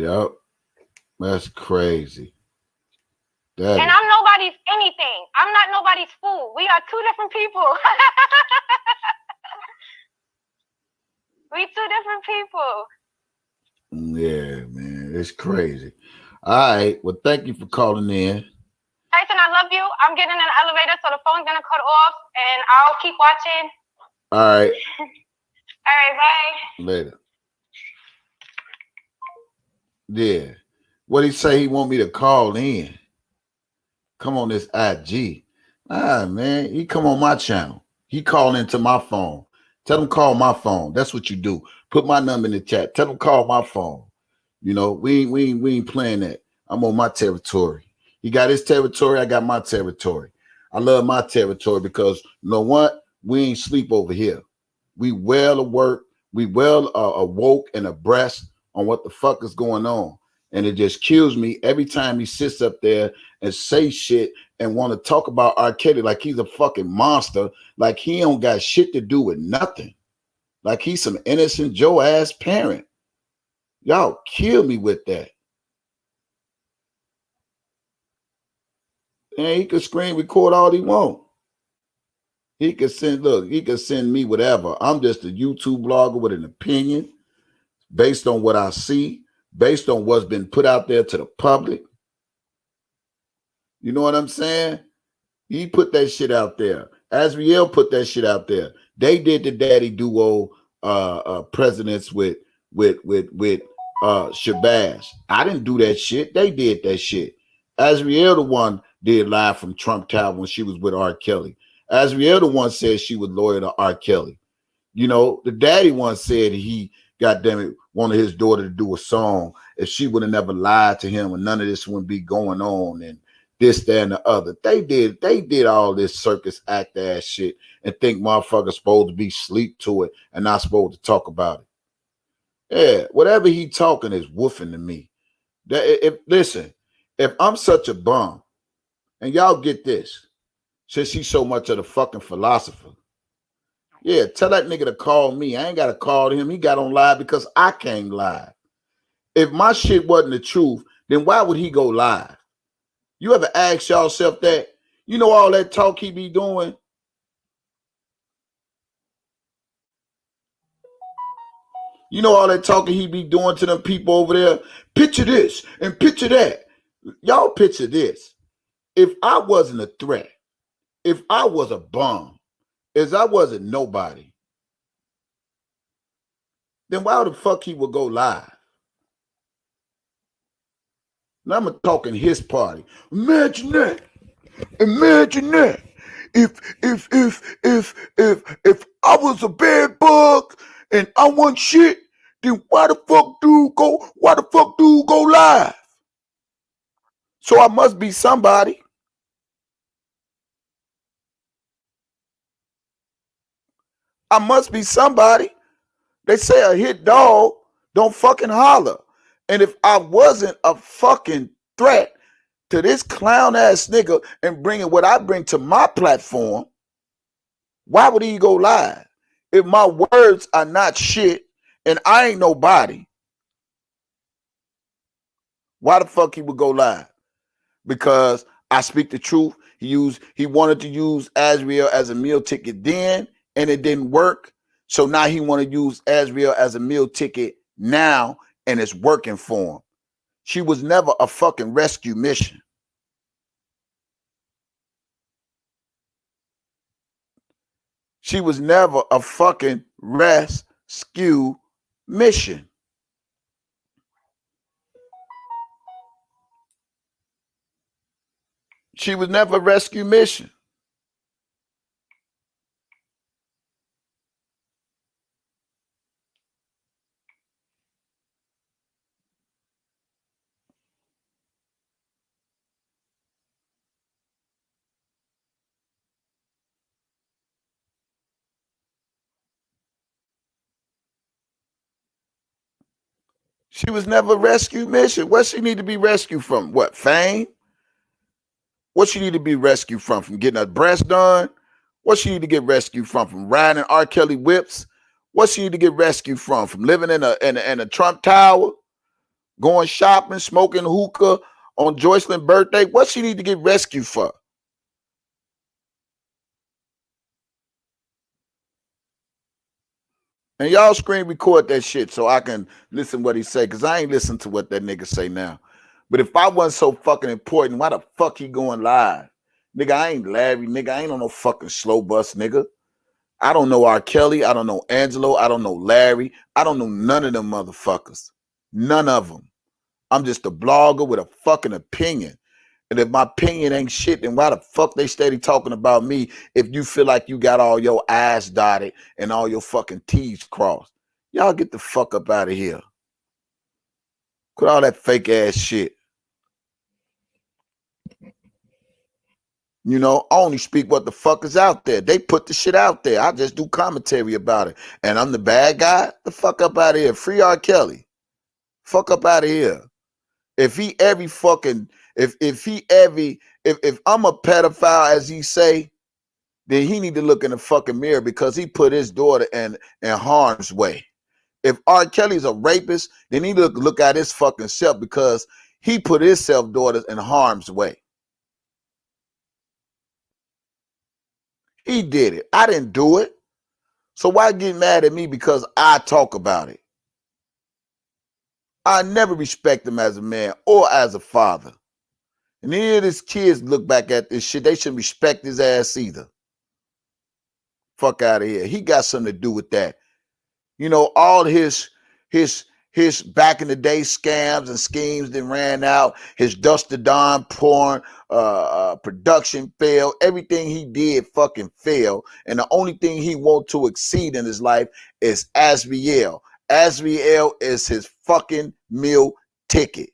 Yep. That's crazy. That And is. I'm nobody's anything. I'm not nobody's fool. We are two different people. We two different people. Yeah, man. It's crazy. All right. Well, thank you for calling in. Tyson, I love you. I'm getting in the elevator, so the phone's gonna cut off, and I'll keep watching. All right. All right, bye. Later. Yeah. What he say he want me to call in? Come on this IG. Man. He come on my channel. He call into my phone. Tell him call my phone. That's what you do. Put my number in the chat. Tell him call my phone. We ain't playing that. I'm on my territory. He got his territory. I got my territory. I love my territory because you know what? We ain't sleep over here. We well alert. We well awoke and abreast on what the fuck is going on. And it just kills me every time he sits up there and say shit and want to talk about R. Kelly like he's a fucking monster, like he don't got shit to do with nothing, like he's some innocent Joe ass parent. Y'all kill me with that. And he could screen record all he want. He could send me whatever. I'm just a YouTube blogger with an opinion based on what I see, based on what's been put out there to the public. You know what I'm saying? He put that shit out there. Azriel put that shit out there. They did the daddy duo presidents with Shabazz. I didn't do that shit. They did that shit. Azriel the one did live from Trump Tower when she was with R. Kelly. Azriel the one said she was loyal to R. Kelly. The daddy one said he, goddamn it, wanted his daughter to do a song if she would have never lied to him and none of this wouldn't be going on and this, that, and the other. They did all this circus act ass shit and think motherfuckers supposed to be sleep to it and not supposed to talk about it. Yeah, whatever he talking is woofing to me. Listen, if I'm such a bum, and y'all get this, since he's so much of the fucking philosopher, yeah, tell that nigga to call me. I ain't got to call him. He got on live because I came live. If my shit wasn't the truth, then why would he go live? You ever ask yourself that? You know all that talk he be doing? You know all that talking he be doing to them people over there? Picture this and picture that. Y'all picture this. If I wasn't a threat, if I was a bum, if I wasn't nobody, then why the fuck he would go live? Now I'm talking his party. Imagine that. Imagine that. If I was a bad bug and I want shit, then why the fuck dude go live? So I must be somebody. I must be somebody. They say a hit dog don't fucking holler. And if I wasn't a fucking threat to this clown ass nigga and bringing what I bring to my platform, why would he go live? If my words are not shit and I ain't nobody, why the fuck he would go live? Because I speak the truth. He wanted to use Azriel as a meal ticket then, and it didn't work. So now he want to use Azriel as a meal ticket now, and it's working for him. She was never a fucking rescue mission. She was never a fucking rescue mission. She was never a rescue mission. She was never a rescue mission. What she need to be rescued from? What, fame? What she need to be rescued from? From getting her breast done? What she need to get rescued from? From riding R. Kelly whips? What she need to get rescued from? From living in a Trump Tower? Going shopping, smoking hookah on Joycelyn's birthday? What she need to get rescued for? And y'all screen record that shit so I can listen what he say, because I ain't listen to what that nigga say now. But if I wasn't so fucking important, why the fuck he going live? Nigga, I ain't Larry, nigga. I ain't on no fucking slow bus, nigga. I don't know R. Kelly. I don't know Angelo. I don't know Larry. I don't know none of them motherfuckers. None of them. I'm just a blogger with a fucking opinion. And if my opinion ain't shit, then why the fuck they steady talking about me if you feel like you got all your I's dotted and all your fucking T's crossed? Y'all get the fuck up out of here. Quit all that fake ass shit. You know, I only speak what the fuck is out there. They put the shit out there. I just do commentary about it. And I'm the bad guy? The fuck up out of here. Free R. Kelly. Fuck up out of here. If he every fucking, if I'm a pedophile, as he say, then he need to look in the fucking mirror, because he put his daughter in harm's way. If R. Kelly's a rapist, then he look at his fucking self, because he put his daughters in harm's way. He did it. I didn't do it. So why get mad at me because I talk about it? I never respect him as a man or as a father. And any of his kids look back at this shit, they shouldn't respect his ass either. Fuck out of here. He got something to do with that. You know, all his back in the day scams and schemes that ran out, his Dust to Dawn porn production failed. Everything he did fucking failed. And the only thing he want to exceed in his life is Asriel. Asriel is his fucking meal ticket.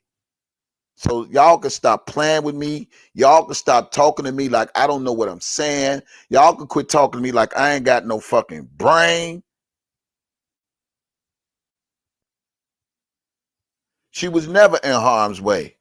So y'all can stop playing with me. Y'all can stop talking to me like I don't know what I'm saying. Y'all can quit talking to me like I ain't got no fucking brain. She was never in harm's way.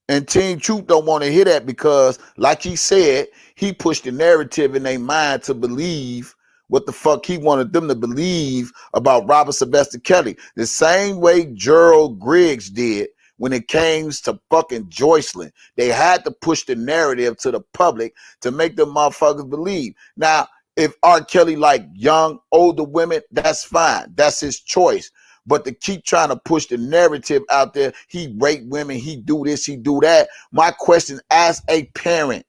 And Team Truth don't want to hear that, because, like he said, he pushed the narrative in their mind to believe what the fuck he wanted them to believe about Robert Sylvester Kelly. The same way Gerald Griggs did when it came to fucking Joycelyn. They had to push the narrative to the public to make them motherfuckers believe. Now, if R. Kelly like young, older women, that's fine. That's his choice. But to keep trying to push the narrative out there, he rape women, he do this, he do that. My question, as a parent,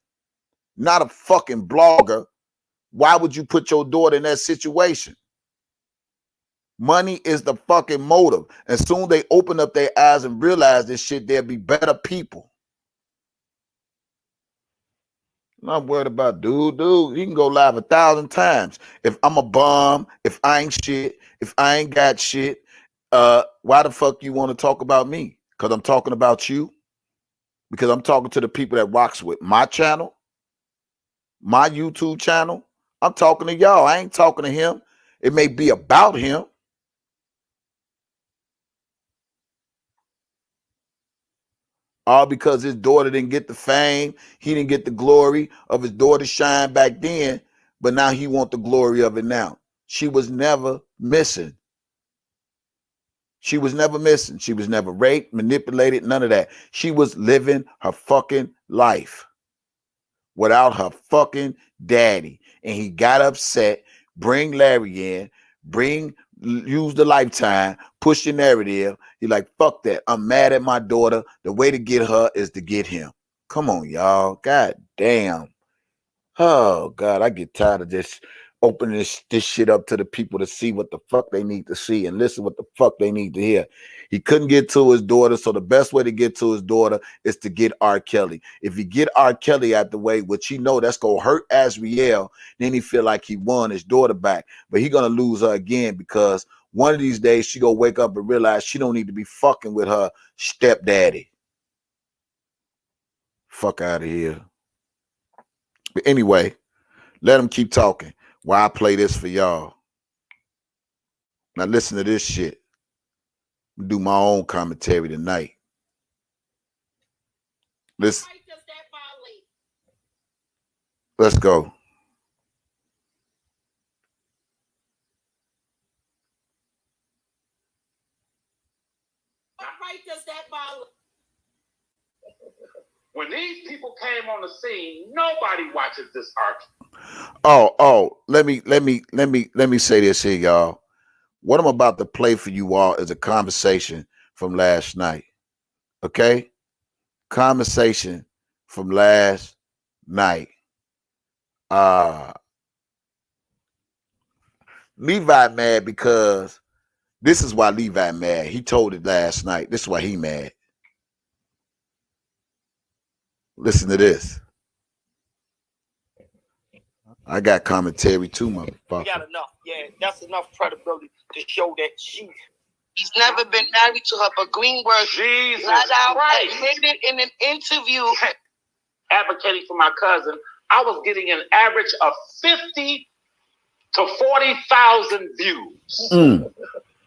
not a fucking blogger, why would you put your daughter in that situation? Money is the fucking motive. As soon as they open up their eyes and realize this shit, there'll be better people. I'm not worried about dude. He can go live 1,000 times. If I'm a bum, if I ain't shit, if I ain't got shit, why the fuck you want to talk about me? Because I'm talking about you? Because I'm talking to the people that rocks with my channel, my YouTube channel. I'm talking to y'all. I ain't talking to him. It may be about him. All because his daughter didn't get the fame. He didn't get the glory of his daughter's shine back then, but now he wants the glory of it now. She was never missing. She was never missing. She was never raped, manipulated, none of that. She was living her fucking life without her fucking daddy. And he got upset, bring Larry in, use the Lifetime, push the narrative. He like, fuck that. I'm mad at my daughter. The way to get her is to get him. Come on, y'all. God damn. Oh, God, I get tired of just opening this shit up to the people to see what the fuck they need to see and listen what the fuck they need to hear. He couldn't get to his daughter, so the best way to get to his daughter is to get R. Kelly. If he get R. Kelly out the way, which he know that's going to hurt Asriel, then he feel like he won his daughter back. But he going to lose her again, because one of these days she going to wake up and realize she don't need to be fucking with her stepdaddy. Fuck out of here. But anyway, let him keep talking while I play this for y'all. Now listen to this shit. Do my own commentary tonight. Let's go. What right does that violate? When these people came on the scene, nobody watches this argument. Oh, let me say this here, y'all. What I'm about to play for you all is a conversation from last night. Okay? Conversation from last night. Levi mad because this is why Levi mad. He told it last night. This is why he mad. Listen to this. I got commentary too, motherfucker. We got enough. Yeah, that's enough credibility to show that he's never been married to her, but Greenberg Jesus admitted in an interview advocating for my cousin, I was getting an average of 50 to 40,000 views.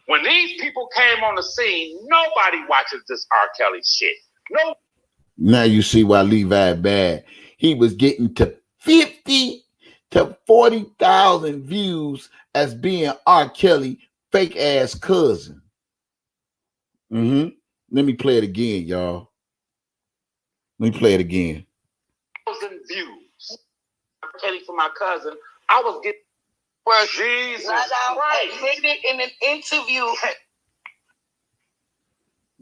When these people came on the scene, nobody watches this R. Kelly shit. No. Now you see why Levi bad. He was getting to 50 to 40,000 views as being R. Kelly fake ass cousin. Let me play it again, y'all. Let me play it again. 1,000 views. Advocating for my cousin, I was getting Jesus admitted in an interview.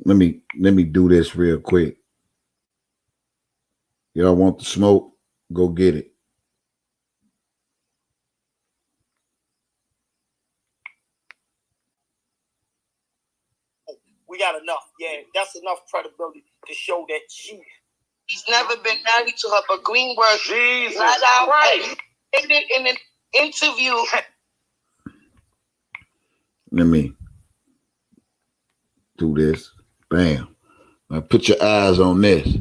Let me do this real quick. Y'all want the smoke? Go get it. We got enough. Yeah, that's enough credibility to show that he's never been married to her, but Greenberg Jesus admitted in an interview. Let me do this. Bam. Now put your eyes on this.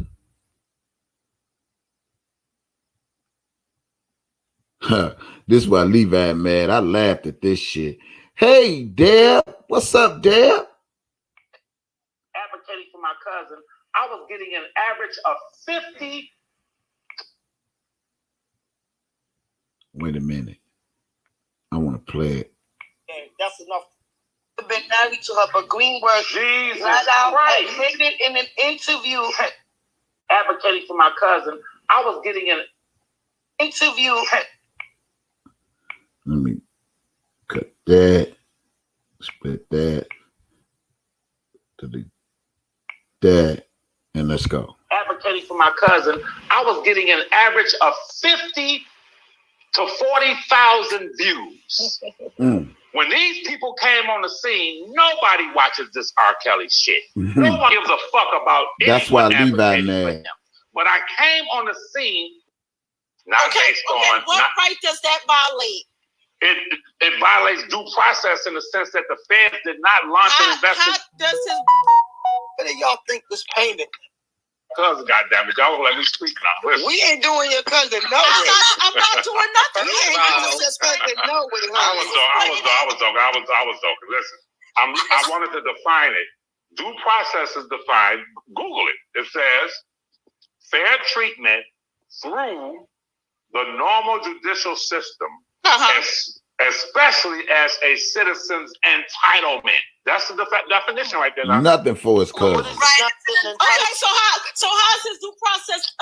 This is why Levi mad. I laughed at this shit. Hey, Deb. What's up, Deb? Advocating for my cousin, I was getting an average of 50. Wait a minute. I want to play it. Yeah, that's enough. Been married to her, but Greenberg Jesus admitted in an interview advocating for my cousin, I was getting an interview. Let me cut that, split that, delete that, and let's go. Advocating for my cousin, I was getting an average of 50 to 40,000 views. When these people came on the scene, nobody watches this R. Kelly shit. No one gives a fuck about it. That's why Levi mad. But I came on the scene. What right does that violate? It violates due process in the sense that the feds did not launch an investigation. What do y'all think was painted? Cousin, goddammit, y'all won't let me speak now. Listen. We ain't doing your cousin no way. I'm not doing nothing. We ain't doing your cousin no way. I was joking. Listen, I wanted to define it. Due process is defined. Google it. It says fair treatment through the normal judicial system, especially as a citizen's entitlement. That's the definition right there. Nothing for his cousin. Right. Okay, so how is his due process,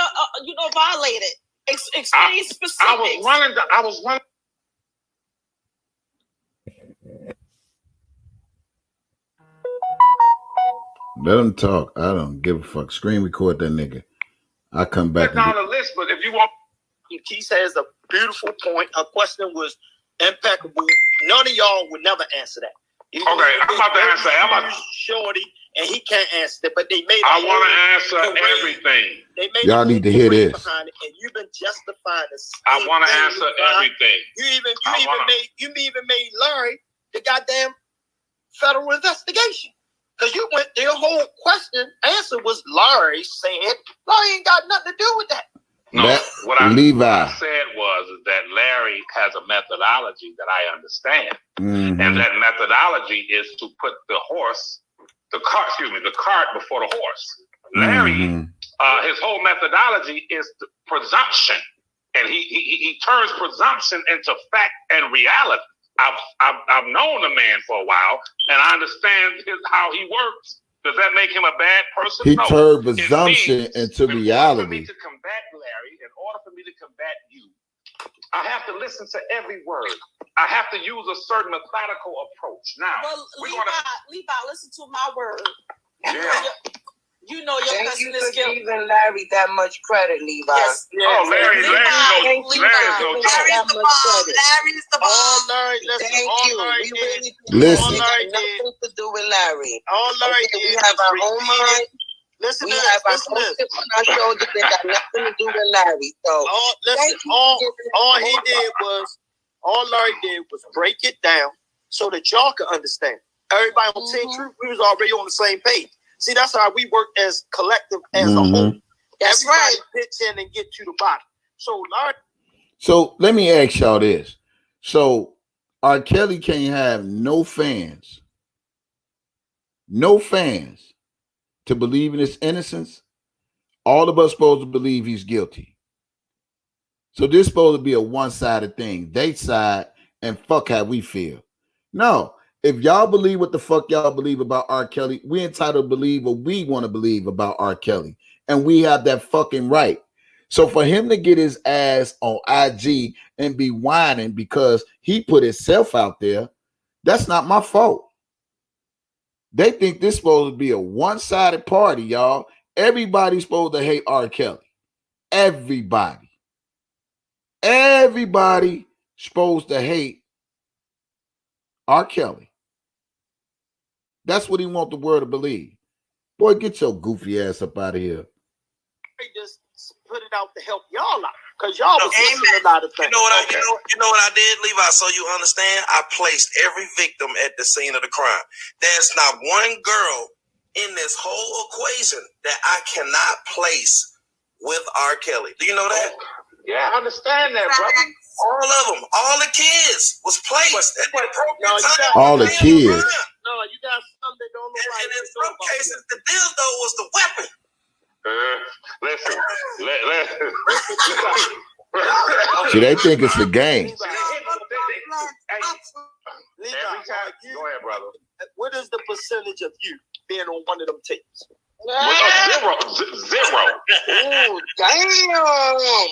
violated? Explain specifics. I was running. Let him talk. I don't give a fuck. Screen record that nigga. I come back. Down the list, but if you want, Key says a beautiful point. Her question was impeccable. None of y'all would never answer that. Okay, I'm about to answer. Shorty, and he can't answer that, but they made. I want to answer everything. They made y'all need to hear this. Behind it, and you've been justifying this. I want to answer everything. You even made Larry the goddamn federal investigation. Because you went, their whole answer was Larry said. Larry ain't got nothing to do with that. No, what I Levi said was that Larry has a methodology that I understand. And that methodology is to put the horse the cart before the horse. Larry, his whole methodology is the presumption, and he turns presumption into fact and reality. I've known the man for a while, and I understand how he works. Does that make him a bad person? He no. turned presumption into reality. In order for me to combat Larry, in order for me to combat you, I have to listen to every word. I have to use a certain methodical approach. Now, Levi, listen to my word. Yeah. You know your Thank cousin you is for guilty. giving Larry that much credit, Levi. Yes. Oh, Larry's no joke. Larry's the bomb. Larry's the bomb. All Larry, listen, Thank all you. Larry We did. really Listen. It got nothing to do with Larry. All Larry Okay, did. we have our own mind. Listen We to have this. our own chip on our shoulders. It got nothing to do with Larry. So all Larry did was break it down so that y'all could understand. Everybody on Team Truth, we was already on the same page. See, that's how we work as collective, as a whole. That's Everybody right. pitch in and get to the bottom. So Larry. So let me ask y'all this. So R. Kelly can't have no fans to believe in his innocence. All of us supposed to believe he's guilty. So this supposed to be a one-sided thing. They side and fuck how we feel. No. If y'all believe what the fuck y'all believe about R. Kelly, we entitled to believe what we want to believe about R. Kelly. And we have that fucking right. So for him to get his ass on IG and be whining because he put himself out there, that's not my fault. They think this supposed to be a one-sided party, y'all. Everybody's supposed to hate R. Kelly. Everybody supposed to hate R. Kelly. That's what he want the world to believe. Boy, get your goofy ass up out of here. Just put it out to help y'all out, because y'all was missing a lot of things. You know what I did, Levi, so you understand? I placed every victim at the scene of the crime. There's not one girl in this whole equation that I cannot place with R. Kelly. Do you know that? Yeah, I understand that, brother. All of them, all the kids was placed at the appropriate time. All the kids. No, you got some that don't know. And in some cases, the dildo was the weapon. Listen. See, they think it's a game. Every time, go ahead, brother. What is the percentage of you being on one of them tapes? Zero. Oh, damn!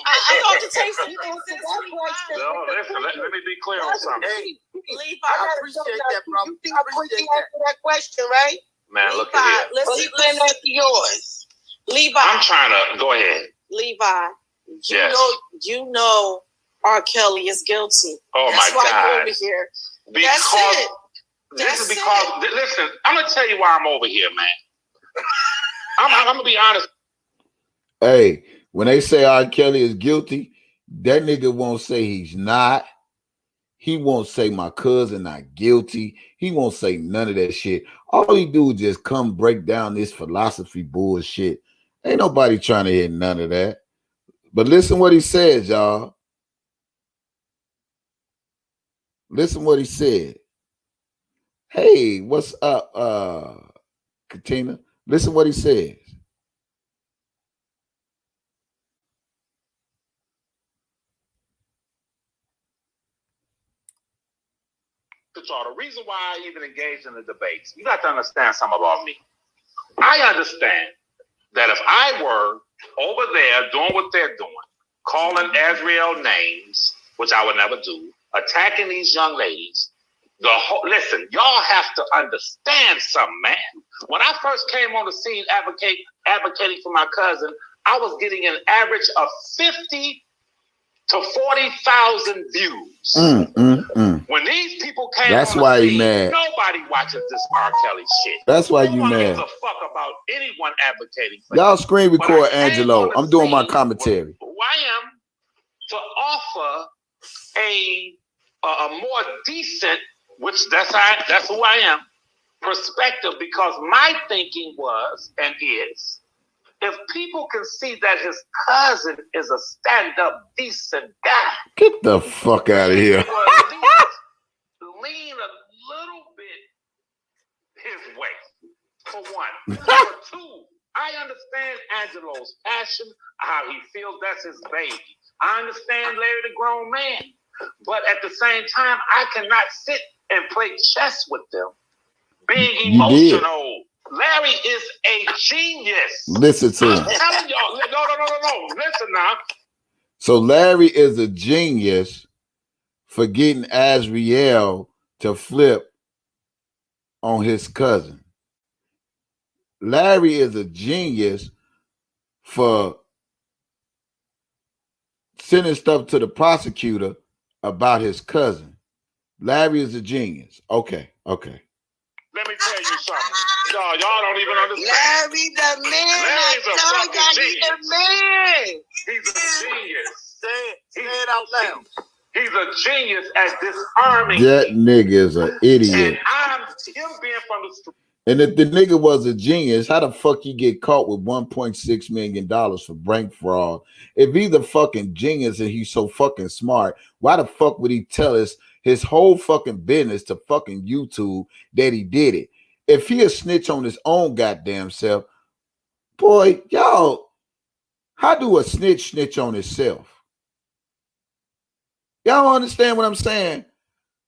I thought the taste of No, listen, let me be clear on something. Hey, Levi, I appreciate that, bro. You think I'm quick to answer that question, right? Man, look at here. Listen to yours. Levi, I'm trying to go ahead. Levi, Yes. you know R. Kelly is guilty. Oh That's my why God. you're over here. Because That's this is because listen, I'm gonna tell you why I'm over here, man. I'm gonna be honest. Hey, when they say R. Kelly is guilty, that nigga won't say he's not. He won't say my cousin not guilty. He won't say none of that shit. All he do is just come break down this philosophy bullshit. Ain't nobody trying to hear none of that. But listen what he says, y'all. Listen what he said. Hey, what's up, Katina? Listen what he says. The reason why I even engaged in the debates, you got to understand something about me. I understand that if I were over there doing what they're doing, calling Azriel names, which I would never do, attacking these young ladies, listen, y'all have to understand something, man. When I first came on the scene advocating for my cousin, I was getting an average of 50 to 40,000 views. When these people came That's on the why scene, he mad. nobody watches this R. Kelly shit. That's why no you one mad. gives a fuck about anyone advocating for Y'all you. screen When record I came Angelo. on the I'm doing my scene, commentary. who I am, to offer a more decent, which that's who I am, perspective, because my thinking was and is, if people can see that his cousin is a stand-up, decent guy, Get the fuck out of here. will at least lean a little bit his way. For one. For two, I understand Angelo's passion, how he feels that's his baby. I understand Larry the grown man. But at the same time, I cannot sit and play chess with them. Being emotional. Larry is a genius. Listen to him. I'm telling y'all. No. Listen now. So Larry is a genius for getting Azriel to flip on his cousin. Larry is a genius for sending stuff to the prosecutor about his cousin. Larry is a genius. Okay. Let me tell you something. Y'all don't even understand. Larry the man. Larry's a fucking genius. The man. He's a genius. Say it out loud. He's a genius at disarming. That nigga is an idiot. And I'm him being from the street. And if the nigga was a genius, how the fuck he get caught with $1.6 million for bank fraud? If he's a fucking genius and he's so fucking smart, why the fuck would he tell us his whole fucking business to fucking YouTube that he did it? If he a snitch on his own goddamn self, boy, y'all, how do a snitch on himself? Y'all understand what I'm saying?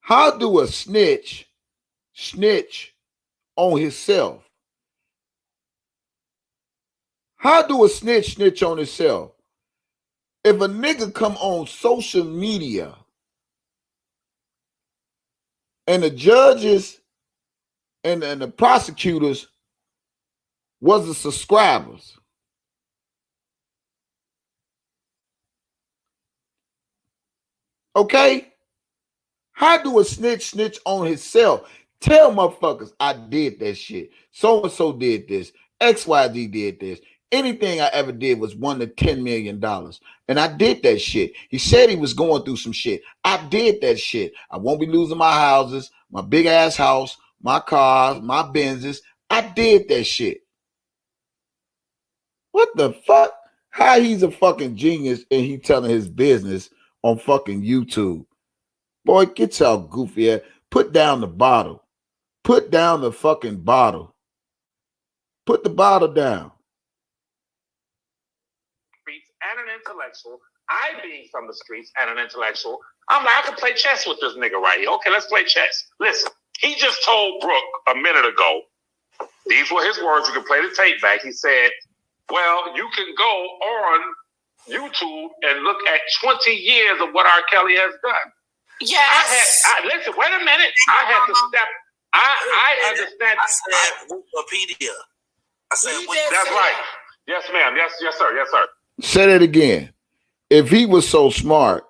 How do a snitch on himself? How do a snitch on himself? If a nigga come on social media and the judges and the prosecutors was the subscribers, okay? How do a snitch on himself? Tell motherfuckers I did that shit. So-and-so did this. XYZ did this. Anything I ever did was $1 to $10 million. And I did that shit. He said he was going through some shit. I did that shit. I won't be losing my houses, my big ass house, my cars, my Benzes. I did that shit. What the fuck? How he's a fucking genius and he telling his business on fucking YouTube? Boy, get y'all goofy ass. Put down the bottle. Put down the fucking bottle. Put the bottle down. And an intellectual. I being from the streets and an intellectual, I'm like, I can play chess with this nigga right here. Okay, let's play chess. Listen, he just told Brooke a minute ago, these were his words, you can play the tape back. He said, well, you can go on YouTube and look at 20 years of what R. Kelly has done. Yes. Listen, wait a minute. I had to step. I understand. I said Wikipedia. I said Wikipedia. That's right. Yes, ma'am. Yes, sir. Yes, sir. Say that again. If he was so smart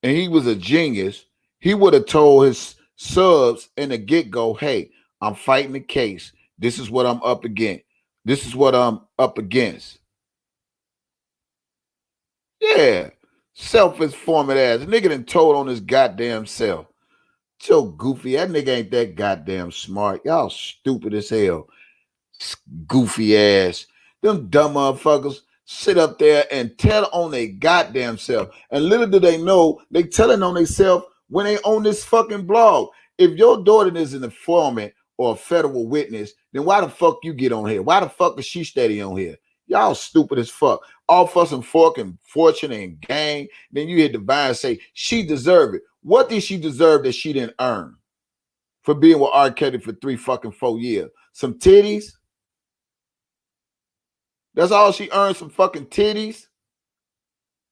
and he was a genius, he would have told his subs in the get-go, hey, I'm fighting the case. This is what I'm up against. This is what I'm up against. Yeah. Self-informed ass. Nigga done told on his goddamn self. So goofy. That nigga ain't that goddamn smart. Y'all stupid as hell. Goofy ass. Them dumb motherfuckers sit up there and tell on their goddamn self. And little do they know, they telling on themselves when they on this fucking blog. If your daughter is an informant or a federal witness, then why the fuck you get on here? Why the fuck is she steady on here? Y'all stupid as fuck. All fuss and fork and fortune and gang. Then you hit the vine and say, she deserved it. What did she deserve that she didn't earn for being with R. Kelly for 4 years? Some titties? That's all she earned, some fucking titties?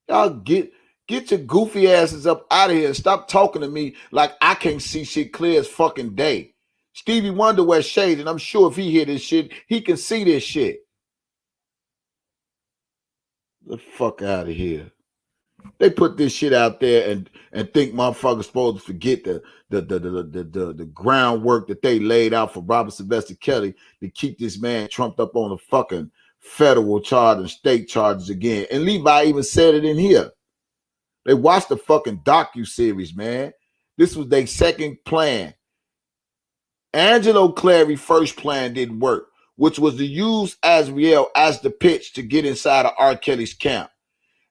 Y'all get your goofy asses up out of here and stop talking to me like I can't see shit clear as fucking day. Stevie Wonder wears shades, and I'm sure if he hear this shit, he can see this shit. The fuck out of here. They put this shit out there and think motherfuckers supposed to forget the groundwork that they laid out for Robert Sylvester Kelly to keep this man trumped up on the fucking federal charge and state charges again. And Levi even said it in here. They watched the fucking docu-series, man. This was their second plan. Angelo Clary's first plan didn't work, which was to use Azriel as the pitch to get inside of R. Kelly's camp.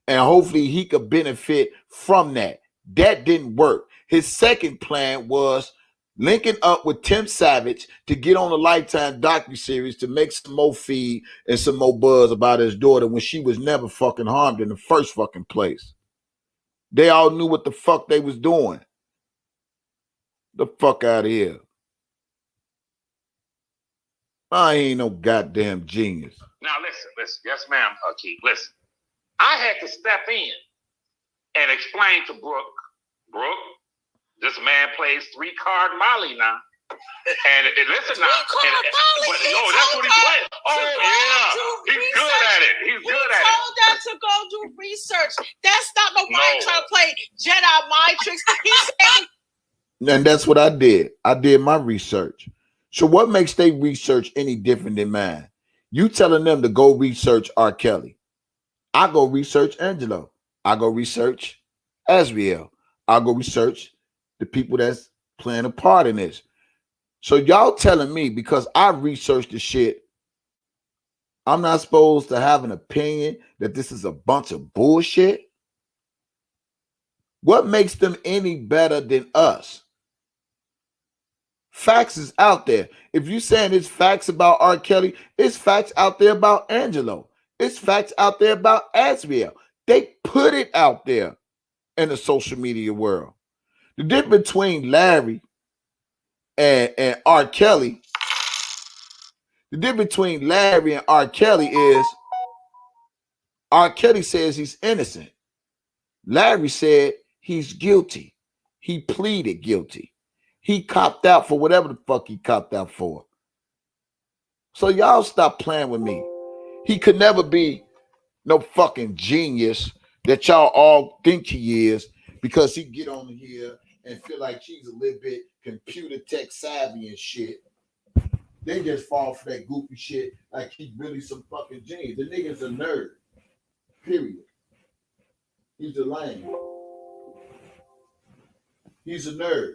And hopefully he could benefit from that. That didn't work. His second plan was linking up with Tim Savage to get on a Lifetime docuseries to make some more feed and some more buzz about his daughter when she was never fucking harmed in the first fucking place. They all knew what the fuck they was doing. The fuck out of here. I ain't no goddamn genius. Now listen. Yes, ma'am, Keith. Listen. I had to step in and explain to Brooke, this man plays 3-card Molly now. And listen now. But, that's what he plays. Oh, yeah. He's good at it. He's good at it. He told them to go do research. That's not nobody trying to play Jedi mind tricks. He said... And that's what I did. I did my research. So what makes their research any different than mine? You telling them to go research R. Kelly. I go research Angelo. I go research Azriel. I go research the people that's playing a part in this. So y'all telling me because I researched the shit, I'm not supposed to have an opinion that this is a bunch of bullshit? What makes them any better than us? Facts is out there. If you're saying it's facts about R. Kelly, it's facts out there about Angelo. It's facts out there about Azriel. They put it out there in the social media world. The difference between Larry and R. Kelly, the difference between Larry and R. Kelly is R. Kelly says he's innocent. Larry said he's guilty. He pleaded guilty. He copped out for whatever the fuck he copped out for. So y'all stop playing with me. He could never be no fucking genius that y'all all think he is because he get on here and feel like he's a little bit computer tech savvy and shit. They just fall for that goofy shit like he's really some fucking genius. The nigga's a nerd. Period. He's a lame. He's a nerd.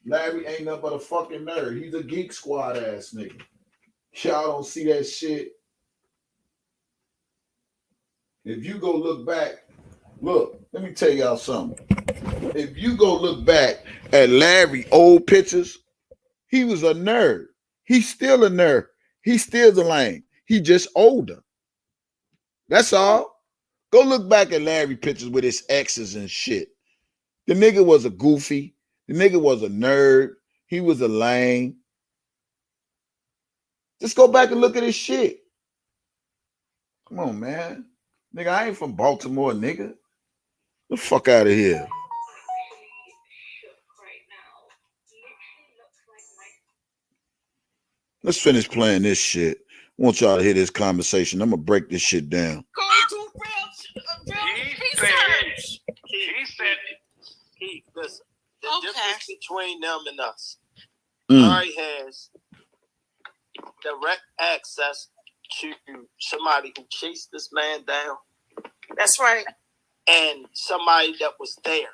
Larry ain't nothing but a fucking nerd. He's a Geek Squad ass nigga. Y'all don't see that shit. If you go look back, look, let me tell y'all something. If you go look back at Larry old pictures, he was a nerd. He's still a nerd. He's still the lame. He just older. That's all. Go look back at Larry pictures with his exes and shit. The nigga was a goofy. The nigga was a nerd. He was a lame. Just go back and look at his shit. Come on, man. Nigga, I ain't from Baltimore, nigga. Get the fuck out of here. Let's finish playing this shit. I want y'all to hear this conversation. I'm gonna break this shit down. Go do real research. He said, listen, the difference between them and us. Mm. Larry has direct access to somebody who chased this man down. That's right. And somebody that was there.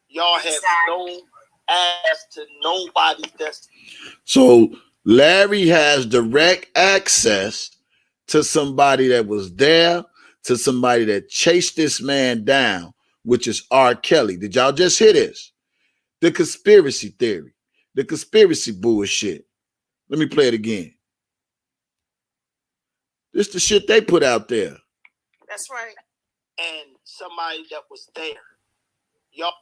Y'all have no access to nobody's destiny. So Larry has direct access to somebody that was there, to somebody that chased this man down, which is R. Kelly. Did y'all just hear this? The conspiracy theory, the conspiracy bullshit. Let me play it again. This the shit they put out there. That's right. And somebody that was there. Y'all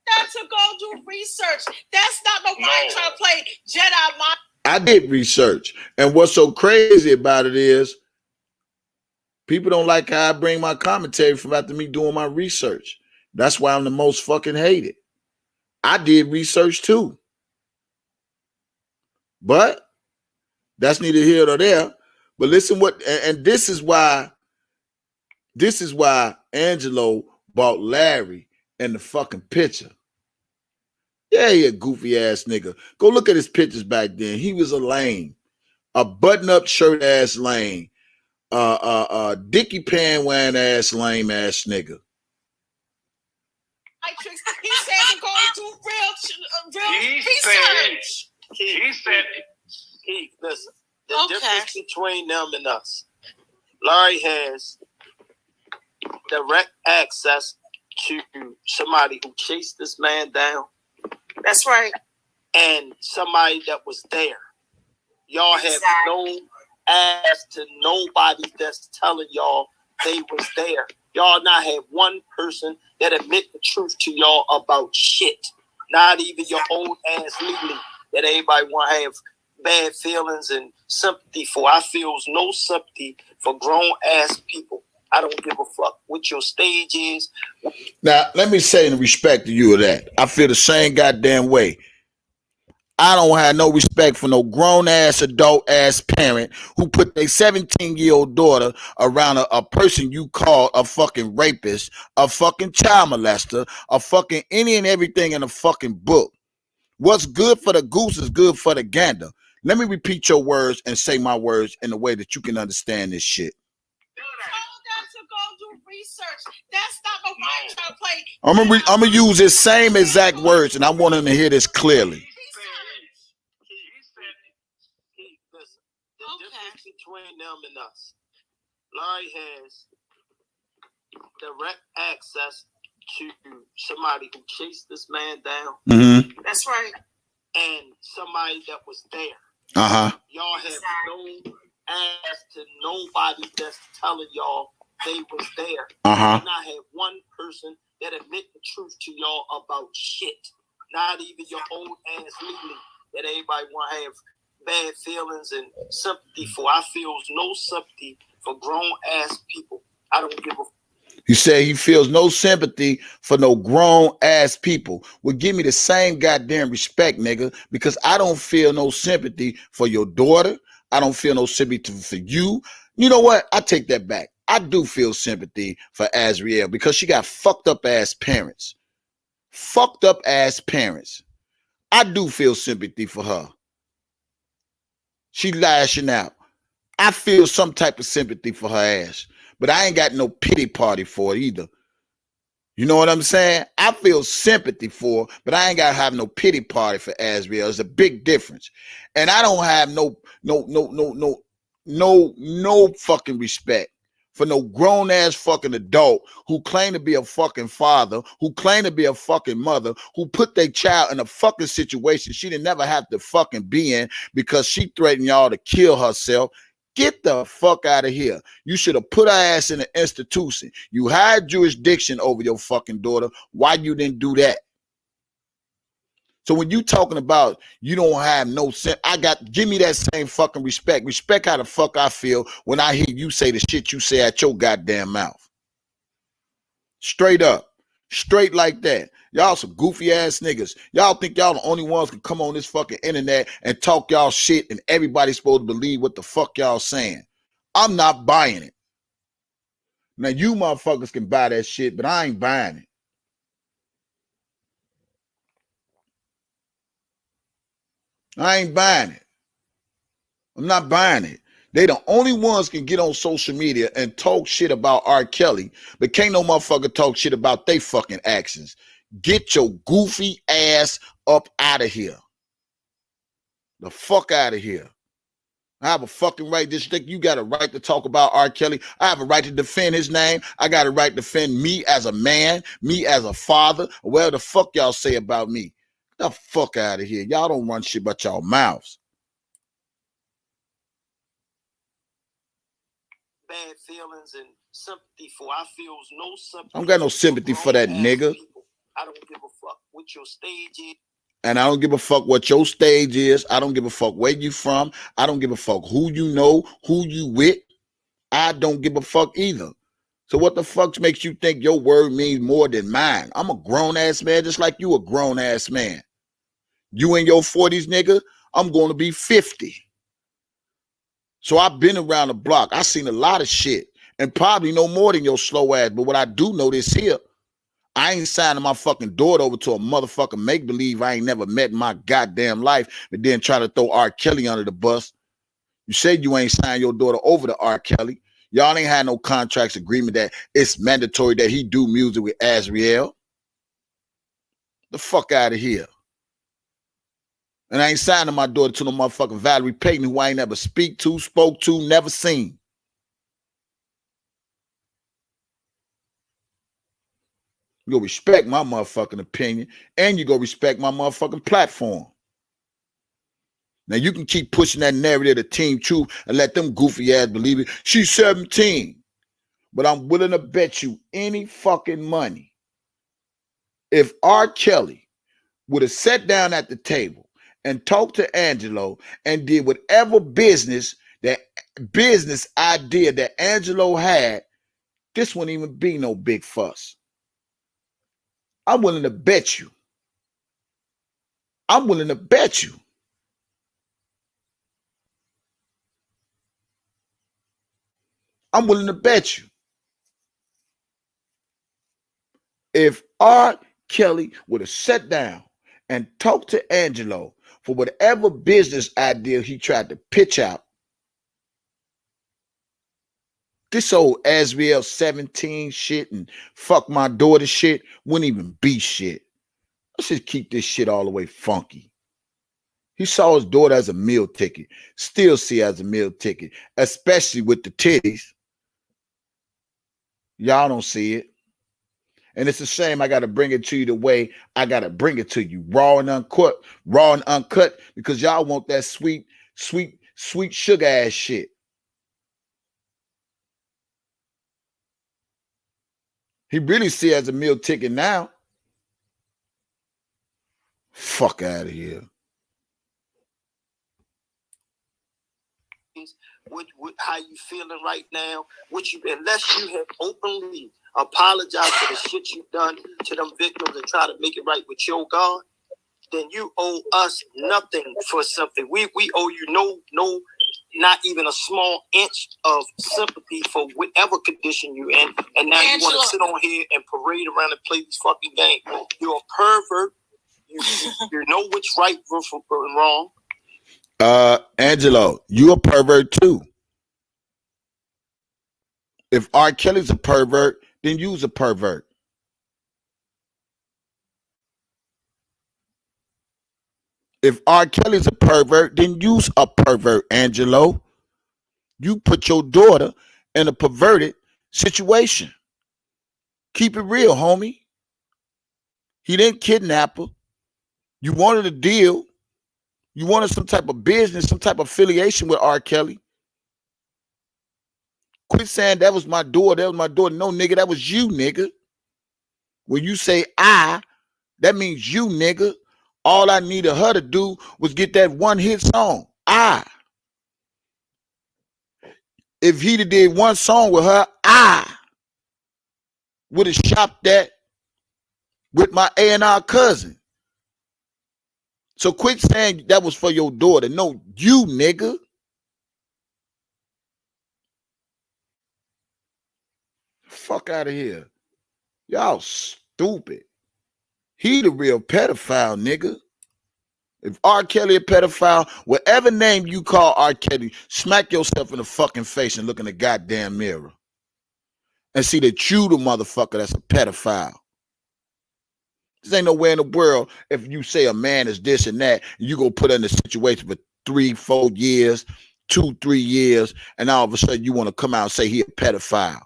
got to go do research. That's not nobody trying to play Jedi mind. I did research. And what's so crazy about it is people don't like how I bring my commentary from after me doing my research. That's why I'm the most fucking hated. I did research too. But that's neither here nor there. But listen what, and this is why Angelo bought Larry in the fucking picture. Yeah, he a goofy ass nigga. Go look at his pictures back then. He was a lame, a button-up shirt ass lame, dicky pan wearing ass lame ass nigga. He said to go do real research. He said, listen, the difference between them and us. Larry has direct access to somebody who chased this man down. That's right. And somebody that was there. Y'all have no ass to nobody that's telling y'all they was there. Y'all not have one person that admit the truth to y'all about shit. Not even your old ass Lily that everybody want to have bad feelings and sympathy for. I feels no sympathy for grown ass people. I don't give a fuck what your stage is. Now, let me say in respect to you of that, I feel the same goddamn way. I don't have no respect for no grown ass adult ass parent who put their 17-year-old daughter around a person you call a fucking rapist, a fucking child molester, a fucking any and everything in a fucking book. What's good for the goose is good for the gander. Let me repeat your words and say my words in a way that you can understand this shit. To go do research. That's not what I'm trying to play. I'm gonna use his same exact words, and I want him to hear this clearly. Listen, the difference between them and us. Larry has direct access to somebody who chased this man down. Mm-hmm. That's right. And somebody that was there. Uh-huh. Y'all have no ass to nobody that's telling y'all they was there. Uh-huh. And I have one person that admit the truth to y'all about shit. Not even your old ass Lily that everybody want to have bad feelings and sympathy for. I feels no sympathy for grown ass people. I don't give a. He said he feels no sympathy for no grown ass people. Well, give me the same goddamn respect, nigga, because I don't feel no sympathy for your daughter. I don't feel no sympathy for you. You know what? I take that back. I do feel sympathy for Azriel because she got fucked up ass parents. Fucked up ass parents. I do feel sympathy for her. She lashing out. I feel some type of sympathy for her ass, but I ain't got no pity party for it either. You know what I'm saying? I feel sympathy for, but I ain't got to have no pity party for Azriel. There's a big difference. And I don't have no fucking respect for no grown ass fucking adult who claim to be a fucking father, who claim to be a fucking mother, who put their child in a fucking situation she didn't never have to fucking be in because she threatened y'all to kill herself. Get the fuck out of here. You should have put her ass in an institution. You had jurisdiction over your fucking daughter. Why you didn't do that? So when you talking about you don't have no sense, give me that same fucking respect. Respect how the fuck I feel when I hear you say the shit you say at your goddamn mouth. Straight up. Straight like that. Y'all some goofy ass niggas. Y'all think y'all the only ones can come on this fucking internet and talk y'all shit and everybody's supposed to believe what the fuck y'all saying. I'm not buying it. Now you motherfuckers can buy that shit, but I ain't buying it. I ain't buying it. I'm not buying it. They the only ones can get on social media and talk shit about R. Kelly, but can't no motherfucker talk shit about they fucking actions. Get your goofy ass up out of here. The fuck out of here. I have a fucking right. Just think you got a right to talk about R. Kelly. I have a right to defend his name. I got a right to defend me as a man, me as a father, or whatever the fuck y'all say about me. Get the fuck out of here. Y'all don't run shit but y'all mouths. Bad feelings and sympathy for. I feels no sympathy. I don't got no sympathy for that nigga. People. I don't give a fuck what your stage is. And I don't give a fuck what your stage is. I don't give a fuck where you from. I don't give a fuck who you know, who you with. I don't give a fuck either. So what the fuck makes you think your word means more than mine? I'm a grown-ass man just like you a grown-ass man. You in your 40s, nigga, I'm going to be 50. So I've been around the block. I seen a lot of shit and probably no more than your slow ass. But what I do know this here, I ain't signing my fucking daughter over to a motherfucking make-believe I ain't never met in my goddamn life, but then try to throw R. Kelly under the bus. You said you ain't signed your daughter over to R. Kelly. Y'all ain't had no contracts agreement that it's mandatory that he do music with Azriel. The fuck out of here. And I ain't signing my daughter to no motherfucking Valerie Payton who I ain't never spoke to, never seen. You go respect my motherfucking opinion, and you go respect my motherfucking platform. Now you can keep pushing that narrative of Team Truth and let them goofy ass believe it. She's 17. But I'm willing to bet you any fucking money. If R. Kelly would have sat down at the table and talked to Angelo and did whatever business idea that Angelo had, this wouldn't even be no big fuss. I'm willing to bet you. I'm willing to bet you. I'm willing to bet you. If R. Kelly would have sat down and talked to Angelo for whatever business idea he tried to pitch out, this old Azriel 17 shit and fuck my daughter shit wouldn't even be shit. Let's just keep this shit all the way funky. He saw his daughter as a meal ticket, still see her as a meal ticket, especially with the titties. Y'all don't see it. And it's a shame I got to bring it to you the way I got to bring it to you, raw and uncut, because y'all want that sweet sugar ass shit. He really see it as a meal ticket now. Fuck out of here. How you feeling right now? Unless you have openly apologized for the shit you've done to them victims and try to make it right with your God, then you owe us nothing for something. We owe you no, not even a small inch of sympathy for whatever condition you're in. And now you want to sit on here and parade around and play these fucking games. You're a pervert. You know what's right from wrong. Angelo, you a pervert too. If R. Kelly's a pervert, then you's a pervert. If R. Kelly's a pervert, then you's a pervert, Angelo. You put your daughter in a perverted situation. Keep it real, homie. He didn't kidnap her. You wanted a deal. You wanted some type of business, some type of affiliation with R. Kelly. Quit saying that was my daughter, that was my daughter. No, nigga, that was you, nigga. When you say I, that means you, nigga. All I needed her to do was get that one hit song. If he'd have did one song with her, I would have shopped that with my A&R cousin. So quit saying that was for your daughter. No, you, nigga. Fuck out of here. Y'all stupid. He the real pedophile, nigga. If R. Kelly a pedophile, whatever name you call R. Kelly, smack yourself in the fucking face and look in the goddamn mirror. And see that you the motherfucker that's a pedophile. This ain't nowhere in the world if you say a man is this and that, you go put her in a situation for 3-4 years, 2-3 years, and all of a sudden you want to come out and say he a pedophile.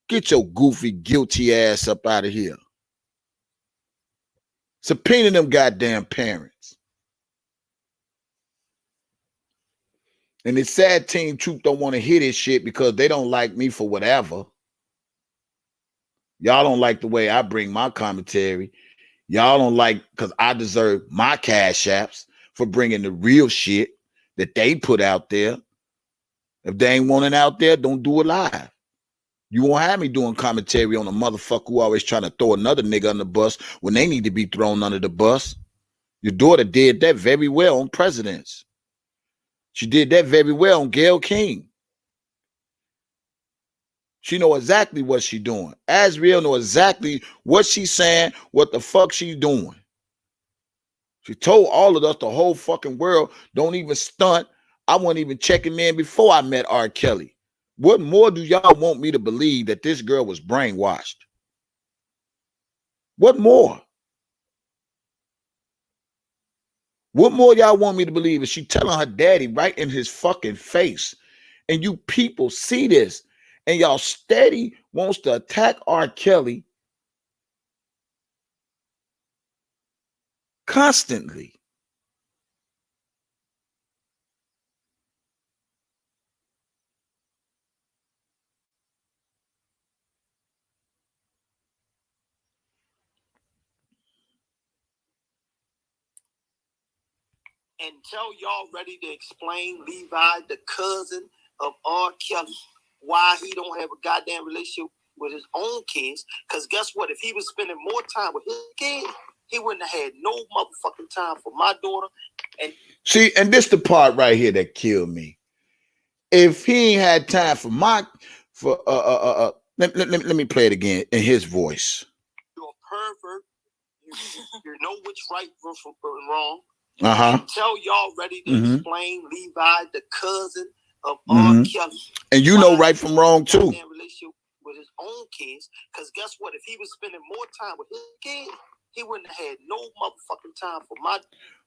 Get your goofy, guilty ass up out of here. Subpoena them goddamn parents. And it's sad Team Truth don't want to hear this shit because they don't like me for whatever. Y'all don't like the way I bring my commentary. Y'all don't like because I deserve my cash apps for bringing the real shit that they put out there. If they ain't want it out there, don't do it live. You won't have me doing commentary on a motherfucker who always trying to throw another nigga on the bus when they need to be thrown under the bus. Your daughter did that very well on Presidents. She did that very well on Gayle King. She know exactly what she doing. Azriel know exactly what she's saying, what the fuck she's doing. She told all of us, the whole fucking world, don't even stunt. I wasn't even checking in before I met R. Kelly. What more do y'all want me to believe that this girl was brainwashed? What more? What more y'all want me to believe? Is she telling her daddy right in his fucking face? And you people see this, and y'all steady wants to attack R. Kelly constantly. Until y'all ready to explain Levi, the cousin of R. Kelly, why he don't have a goddamn relationship with his own kids. Because guess what? If he was spending more time with his kids, he wouldn't have had no motherfucking time for my daughter. And see, and this the part right here that killed me. If he ain't had time for let me play it again in his voice. You're a pervert. You know what's right from wrong. Until y'all ready to explain Levi, the cousin of R. Kelly. And you know right from wrong too. Relationship with his own kids. Because guess what? If he was spending more time with his kids, he wouldn't have had no motherfucking time for my.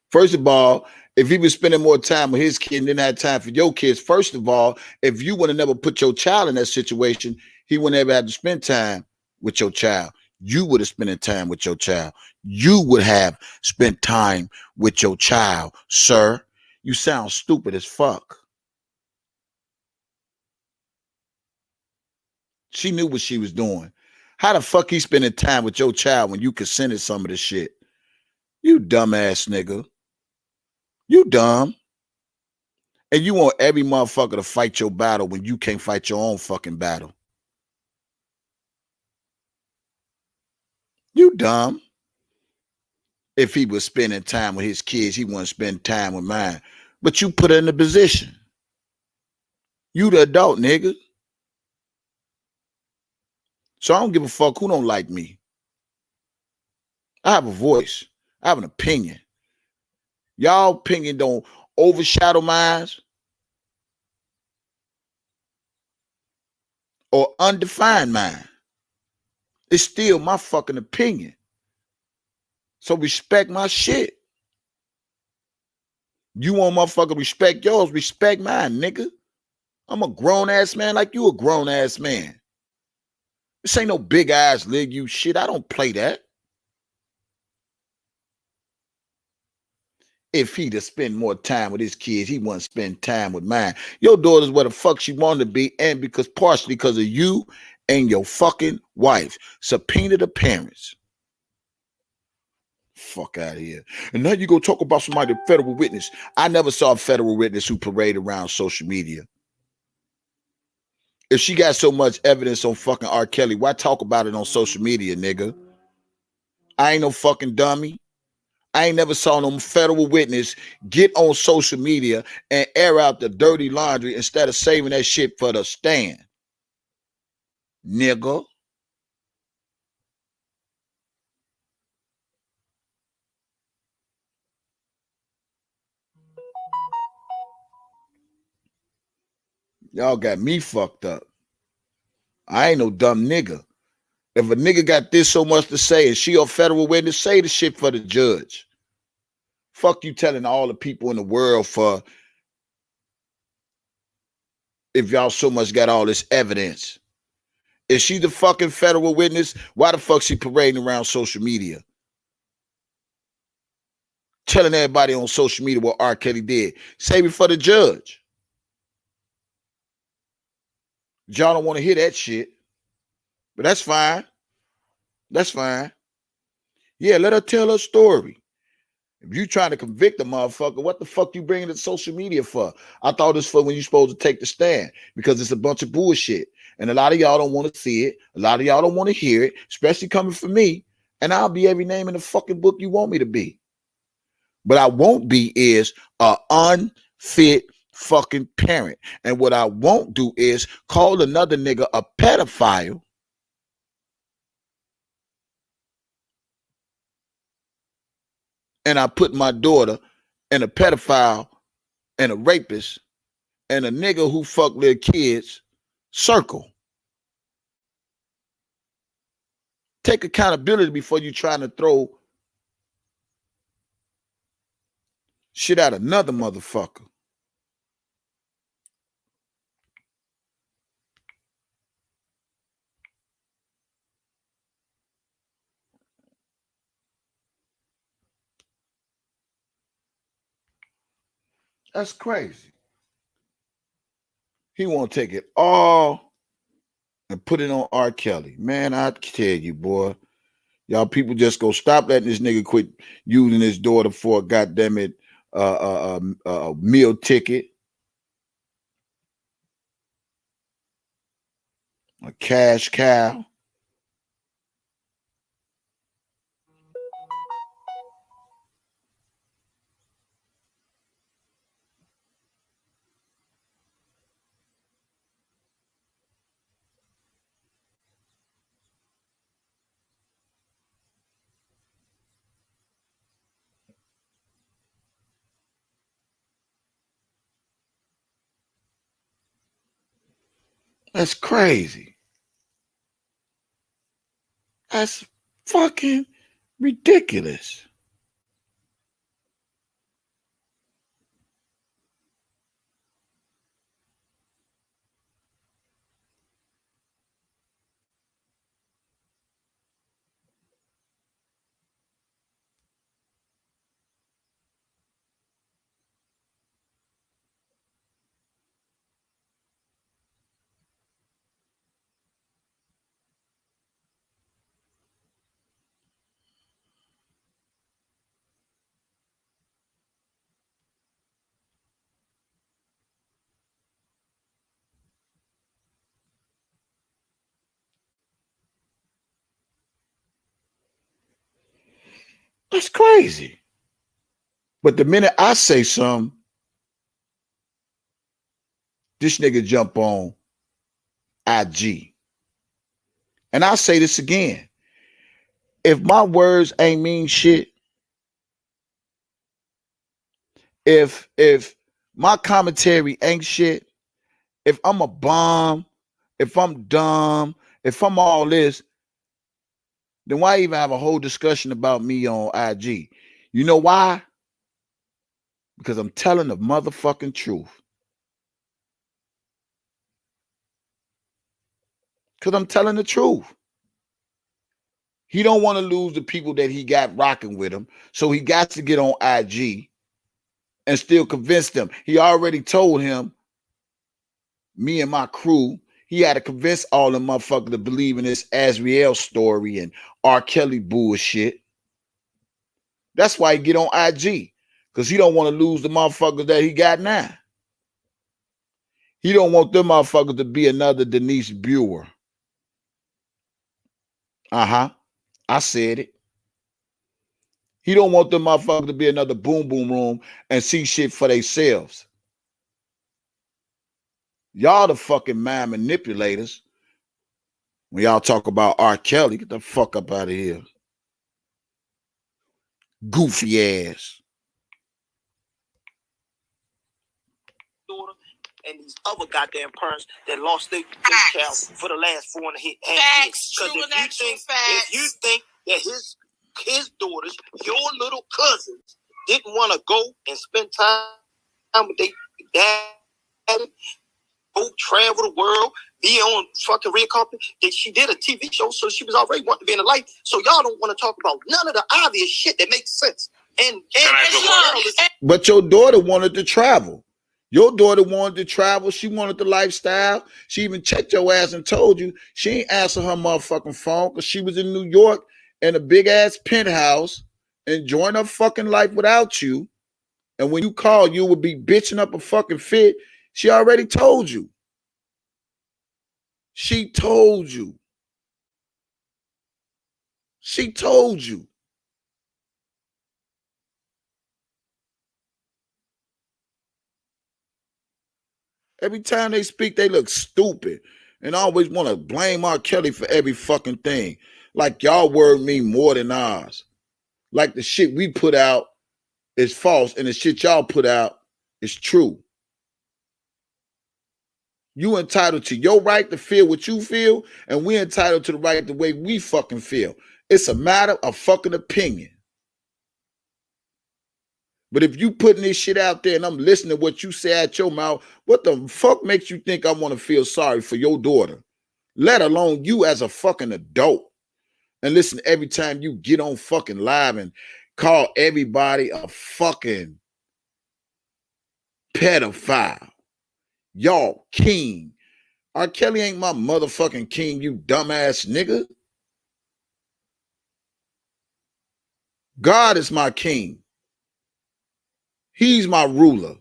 First of all, if he was spending more time with his kid and didn't have time for your kids, first of all, if you would have never put your child in that situation, he wouldn't ever have to spend time with your child. You would have spent time with your child. You would have spent time with your child, sir. You sound stupid as fuck. She knew what she was doing. How the fuck he spending time with your child when you consented some of this shit? You dumbass nigga. You dumb. And you want every motherfucker to fight your battle when you can't fight your own fucking battle. You dumb. If he was spending time with his kids, he wouldn't spend time with mine. But you put her in the position. You the adult, nigga. So I don't give a fuck who don't like me. I have a voice. I have an opinion. Y'all opinion don't overshadow mine or undefine mine. It's still my fucking opinion. So respect my shit. You want motherfucker respect yours, respect mine, nigga. I'm a grown-ass man like you a grown-ass man. This ain't no big ass leg you shit. I don't play that. If he'd have spent more time with his kids, he wouldn't spend time with mine. Your daughter's where the fuck she wanted to be, and partially because of you and your fucking wife. Subpoena the parents. Fuck out of here. And now you go talk about somebody, federal witness. I never saw a federal witness who paraded around social media. If she got so much evidence on fucking R. Kelly, why talk about it on social media, nigga? I ain't no fucking dummy. I ain't never saw no federal witness get on social media and air out the dirty laundry instead of saving that shit for the stand. Nigga. Y'all got me fucked up. I ain't no dumb nigga. If a nigga got this so much to say and she a federal witness, say the shit for the judge. Fuck you telling all the people in the world for if y'all so much got all this evidence. Is she the fucking federal witness? Why the fuck she parading around social media? Telling everybody on social media what R. Kelly did. Save it for the judge. Y'all don't want to hear that shit. But that's fine. That's fine. Yeah, let her tell her story. If you trying to convict a motherfucker, what the fuck you bringing to social media for? I thought it's for when you supposed to take the stand because it's a bunch of bullshit. And a lot of y'all don't want to see it. A lot of y'all don't want to hear it, especially coming from me. And I'll be every name in the fucking book you want me to be. But I won't be is a unfit fucking parent. And what I won't do is call another nigga a pedophile and I put my daughter and a pedophile and a rapist and a nigga who fuck little kids circle. Take accountability before you trying to throw shit at another motherfucker. That's crazy. He want to take it all and put it on R. Kelly. Man, I tell you, boy, y'all people just go stop letting this nigga quit using his daughter for a goddamn it meal ticket, a cash cow. That's crazy. That's fucking ridiculous. That's crazy. But the minute I say something, this nigga jump on IG. And I'll say this again. If my words ain't mean shit, if my commentary ain't shit, if I'm a bomb, if I'm dumb, if I'm all this, then why even have a whole discussion about me on IG? You know why? Because I'm telling the motherfucking truth. Because I'm telling the truth. He don't want to lose the people that he got rocking with him, so he got to get on IG and still convince them. He already told him, me and my crew, he had to convince all the motherfuckers to believe in this Azriel story and R. Kelly bullshit. That's why he get on IG, because he don't want to lose the motherfuckers that he got now. He don't want them motherfuckers to be another Denise Brewer. Uh-huh. I said it. He don't want them motherfuckers to be another boom boom room and see shit for themselves. Y'all the fucking mind manipulators. When y'all talk about R. Kelly, get the fuck up out of here. Goofy ass. And these other goddamn parents that lost their child for the last 4.5 years. Facts, true Because and actual facts. if you think that his daughters, your little cousins, didn't want to go and spend time with their dad, go travel the world, be on fucking red carpet, that she did a TV show, so she was already wanting to be in the light. So y'all don't want to talk about none of the obvious shit that makes sense. But your daughter wanted to travel. Your daughter wanted to travel. She wanted the lifestyle. She even checked your ass and told you she ain't answer her motherfucking phone because she was in New York in a big ass penthouse enjoying her fucking life without you. And when you called, you would be bitching up a fucking fit. She already told you. She told you. She told you. Every time they speak, they look stupid and always want to blame R. Kelly for every fucking thing. Like y'all word mean more than ours. Like the shit we put out is false and the shit y'all put out is true. You entitled to your right to feel what you feel, and we entitled to the right the way we fucking feel. It's a matter of fucking opinion. But if you putting this shit out there and I'm listening to what you say out your mouth, what the fuck makes you think I want to feel sorry for your daughter? Let alone you as a fucking adult. And listen, every time you get on fucking live and call everybody a fucking pedophile. Y'all king. R. Kelly ain't my motherfucking king, you dumbass nigga. God is my king. He's my ruler.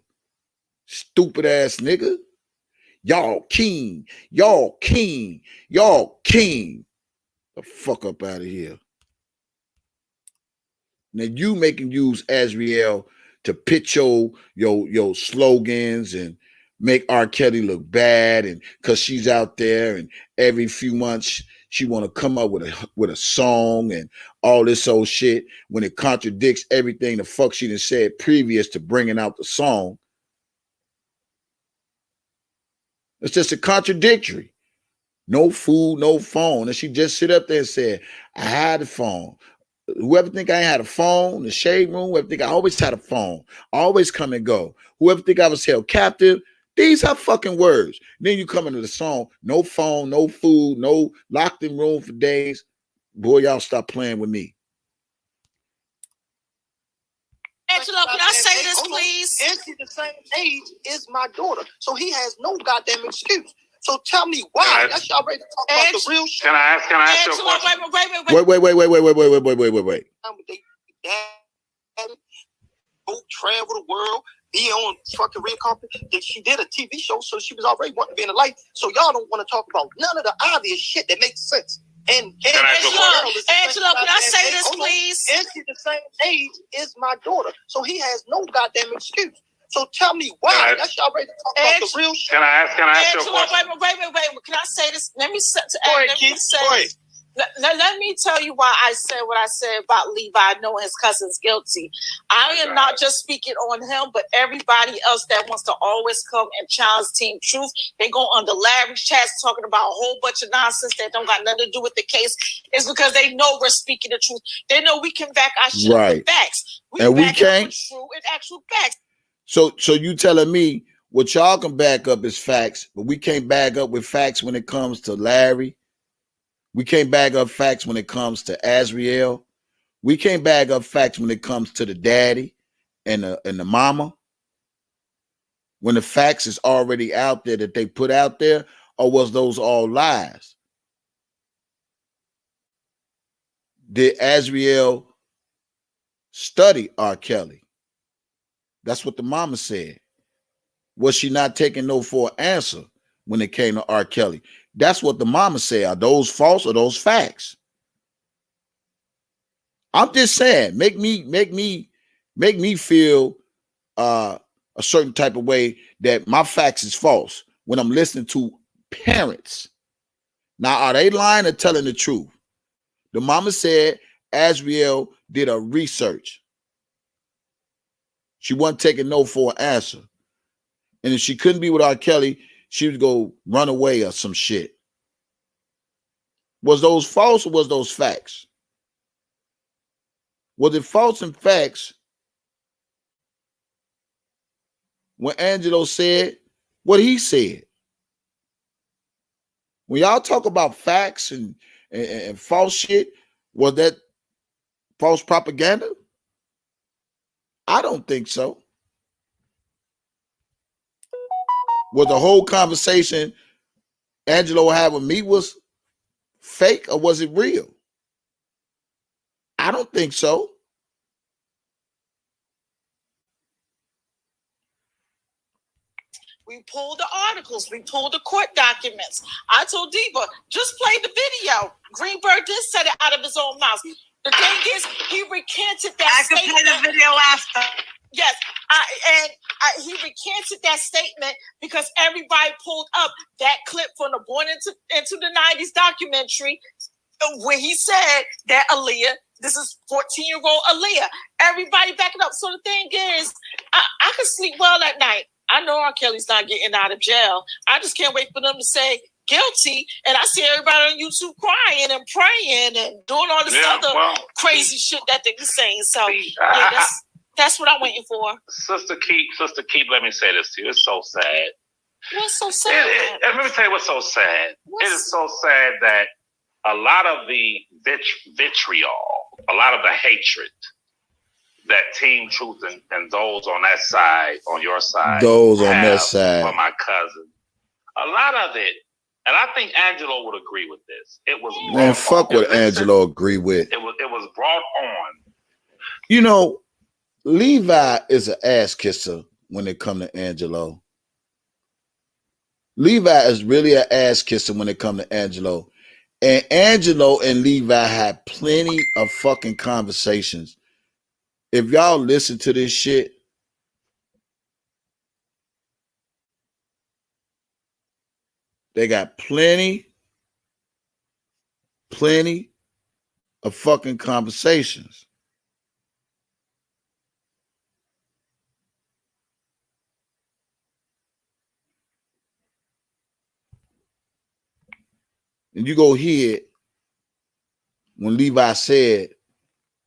Stupid ass nigga. Y'all king. Y'all king. Y'all king. The fuck up out of here. Now you making use Azriel to pitch your slogans and make R. Kelly look bad, and because she's out there and every few months she want to come up with a song and all this old shit when it contradicts everything the fuck she done said previous to bringing out the song. It's just a contradictory. No food, no phone. And she just sit up there and said, I had a phone. Whoever think I ain't had a phone, the shade room, whoever think I always had a phone, always come and go. Whoever think I was held captive, these are fucking words. Then you come into the song, no phone, no food, no locked in room for days. Boy, y'all stop playing with me. Angelo, can I say this, please? And she's the same age as my daughter, so he has no goddamn excuse. So tell me why. That's y'all ready to talk about the real shit. Can I ask you a question? Wait. Go travel the world, be on fucking red carpet. She did a TV show, so she was already wanting to be in the light. So y'all don't want to talk about none of the obvious shit that makes sense. And Angelo, can I say this, please? And she's the same age as my daughter, so he has no goddamn excuse. So tell me why. That's y'all ready to talk about the real shit. Can I ask you a question? Wait. Can I say this? Let me say let me tell you why I said what I said about Levi knowing his cousin's guilty. I am not just speaking on him, but everybody else that wants to always come and challenge Team Truth. They go under Larry's chats talking about a whole bunch of nonsense that don't got nothing to do with the case. It's because they know we're speaking the truth. They know we can back our shit up with facts. And we can't. True and actual facts. So you telling me what y'all can back up is facts, but we can't back up with facts when it comes to Larry. We can't back up facts when it comes to Azriel. We can't back up facts when it comes to the daddy and the mama. When the facts is already out there that they put out there, or was those all lies? Did Azriel study R. Kelly? That's what the mama said. Was she not taking no for an answer when it came to R. Kelly? That's what the mama said. Are those false or those facts? I'm just saying, make me feel a certain type of way that my facts is false when I'm listening to parents. Now, are they lying or telling the truth? The mama said Azriel did a research. She wasn't taking no for an answer. And if she couldn't be with R. Kelly, she would go run away or some shit. Was those false or was those facts? Was it false and facts when Angelo said what he said? When y'all talk about facts and false shit, was that false propaganda? I don't think so. Was the whole conversation Angelo had with me was fake or was it real? I don't think so. We pulled the articles. We pulled the court documents. I told Diva, just play the video. Greenberg did say it out of his own mouth. The thing is, he recanted that statement. I can play the video after. Yes, he recanted that statement because everybody pulled up that clip from the Born into the 90s documentary where he said that Aaliyah, this is 14-year-old Aaliyah. Everybody backing up. So the thing is, I can sleep well at night. I know R. Kelly's not getting out of jail. I just can't wait for them to say guilty. And I see everybody on YouTube crying and praying and doing all this crazy shit that they're saying. So that's what I'm waiting for. Sister Keep, let me say this to you. It's so sad. What's so sad? Let me tell you what's so sad. It is so sad that a lot of the vitriol, a lot of the hatred that Team Truth and those on that side, on your side, those on that side, for my cousin. A lot of it, and I think Angelo would agree with this. It was man, fuck what Angelo agree with. It was brought on. You know, Levi is an ass kisser when it come to Angelo. Levi is really an ass kisser when it come to Angelo. And Angelo and Levi had plenty of fucking conversations. If y'all listen to this shit, they got plenty of fucking conversations. And you go hear it when Levi said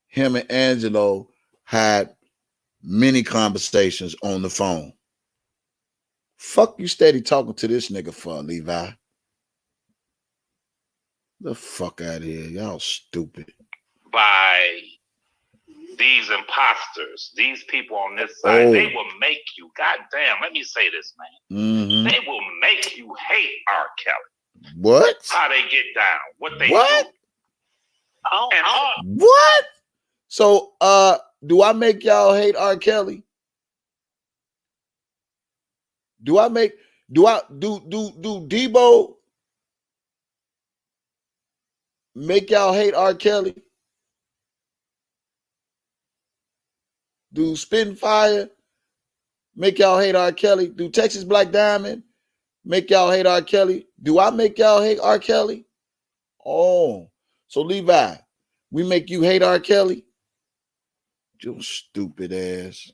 him and Angelo had many conversations on the phone. Fuck you steady talking to this nigga for, Levi. The fuck out of here. Y'all stupid. By these imposters, these people on this side, they will make you, goddamn, let me say this, man. Mm-hmm. They will make you hate R. Kelly. What? How they get down. What they do. What? So, do I make y'all hate R. Kelly? Do Debo make y'all hate R. Kelly? Do Spitfire make y'all hate R. Kelly? Do Texas Black Diamond make y'all hate R. Kelly? Do I make y'all hate R. Kelly? Oh, so Levi, we make you hate R. Kelly? You stupid ass.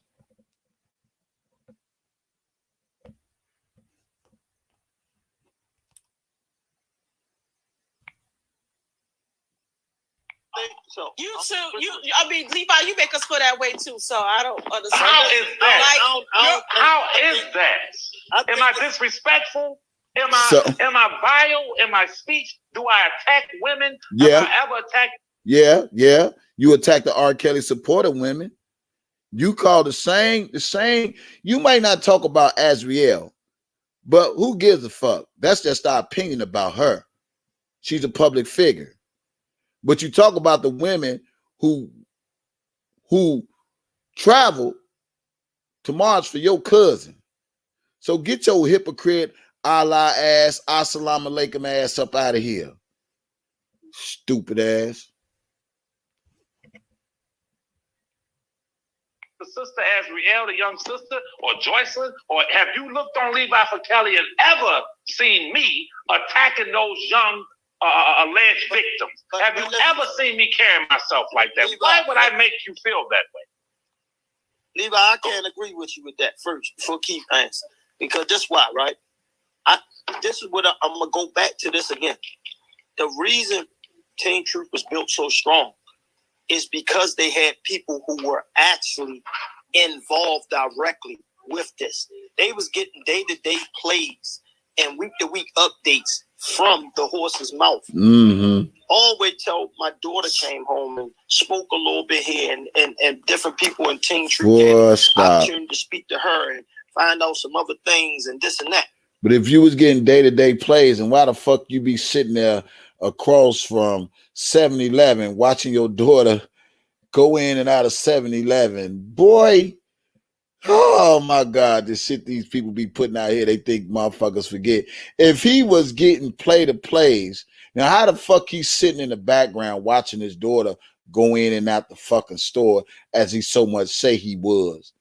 So I mean, Levi, you make us feel that way too. So I don't understand. How is that? How is that? Am I disrespectful? Am I vile in my speech? Do I attack women? Yeah. Have I ever attacked? Yeah. You attack the R. Kelly supporter women. You call the same. You might not talk about Azriel, but who gives a fuck? That's just our opinion about her. She's a public figure. But you talk about the women who travel to march for your cousin. So get your hypocrite, Allah ass, assalamu alaikum ass up out of here. Stupid ass. The sister Azriel, the young sister, or Joycelyn, or have you looked on Levi for Kelly and ever seen me attacking those young alleged victims? Have you ever seen me carry myself like that? Levi, why would I make you feel that way? Levi, I can't agree with you with that first before Keith answers. Because this why, right? This is what I'm going to go back to this again. The reason Team Truth was built so strong is because they had people who were actually involved directly with this. They was getting day-to-day plays and week-to-week updates from the horse's mouth. Mm-hmm. Always till my daughter came home and spoke a little bit here, and different people in Team Truth had opportunity to speak to her and find out some other things and this and that. But if you was getting day-to-day plays, and why the fuck you be sitting there across from 7-Eleven watching your daughter go in and out of 7-Eleven? Boy, oh my God, the shit these people be putting out here, they think motherfuckers forget. If he was getting play-to-plays, now how the fuck he's sitting in the background watching his daughter go in and out the fucking store as he so much say he was?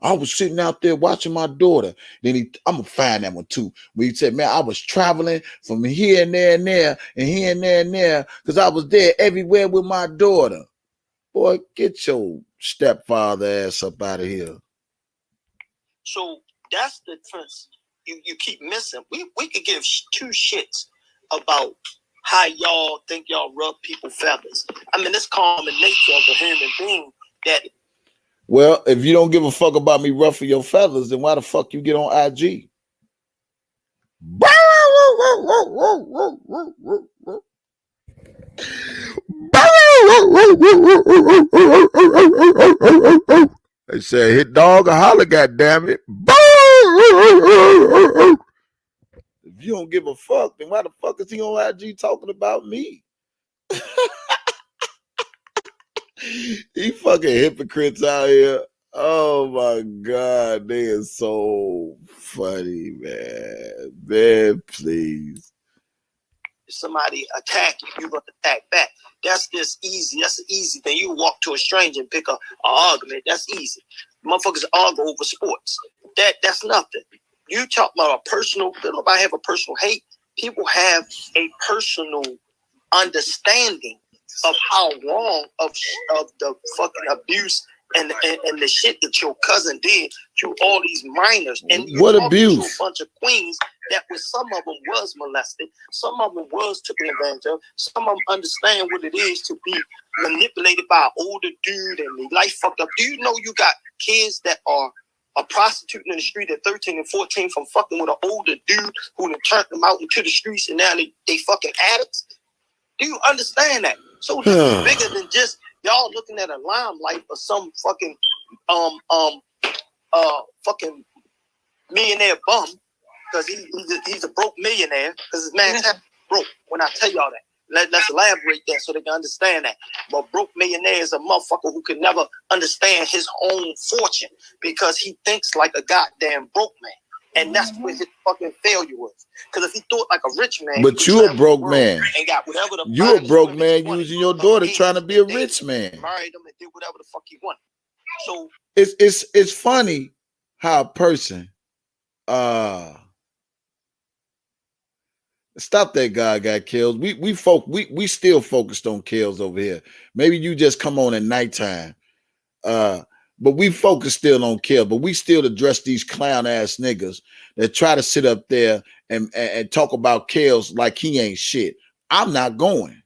I was sitting out there watching my daughter. Then I'm gonna find that one too. Where he said, man, I was traveling from here and there and there and here and there and there because I was there everywhere with my daughter. Boy, get your stepfather ass up out of here. So that's the difference. You keep missing. We could give two shits about how y'all think y'all rub people's feathers. I mean, it's common nature of a human being that. Well, if you don't give a fuck about me ruffling your feathers, then why the fuck you get on IG? They said, hit dog or holler, goddammit. If you don't give a fuck, then why the fuck is he on IG talking about me? He fucking hypocrites out here. Oh my God, they are so funny, man. Man, please. If somebody attack you, you gonna attack back. That's just easy. That's an easy thing. You walk to a stranger and pick an argument. That's easy. Motherfuckers argue over sports. That's nothing. You talk about a personal. Nobody have a personal hate. People have a personal understanding of how wrong of the fucking abuse and the shit that your cousin did to all these minors. And what abuse? To a bunch of queens that was, some of them was molested, some of them was taken advantage of, some of them understand what it is to be manipulated by an older dude and their life fucked up. Do you know you got kids that are a prostitute in the street at 13 and 14 from fucking with an older dude who then turned them out into the streets and now they fucking addicts? Do you understand that? So this is bigger than just y'all looking at a limelight or some fucking fucking millionaire bum, because he's a broke millionaire, because his man's broke. When I tell y'all that, let's elaborate that so they can understand that. But broke millionaire is a motherfucker who can never understand his own fortune because he thinks like a goddamn broke man. And that's where his fucking failure was. Because if he thought like a rich man, but you a broke man. And got whatever the you a broke man using your daughter trying to be a rich man. Married him and did whatever the fuck he wanted. So it's funny how a person stop that guy got killed. We still focused on kills over here. Maybe you just come on at nighttime. But we focus still on kill, but we still address these clown ass niggas that try to sit up there and talk about kills like he ain't shit. I'm not going.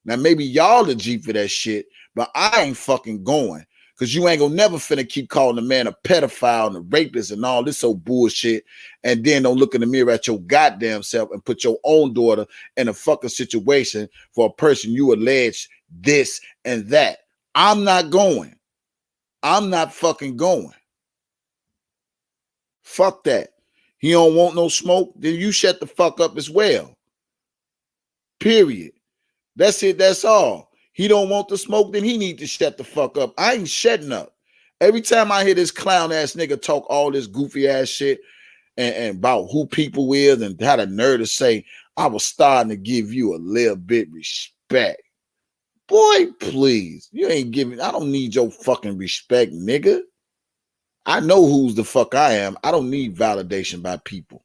Now, maybe y'all the G for that shit, but I ain't fucking going. Because you ain't gonna never finna keep calling the man a pedophile and a rapist and all this old bullshit, and then don't look in the mirror at your goddamn self and put your own daughter in a fucking situation for a person you allege this and that. I'm not going. I'm not fucking going. Fuck that. He don't want no smoke, then you shut the fuck up as well. Period. That's it. That's all. He don't want the smoke, then he need to shut the fuck up. I ain't shutting up. Every time I hear this clown ass nigga talk all this goofy ass shit and about who people is and how the nerve to say, I was starting to give you a little bit respect. Boy, please. You ain't giving, I don't need your fucking respect, nigga. I know who's the fuck I am. I don't need validation by people.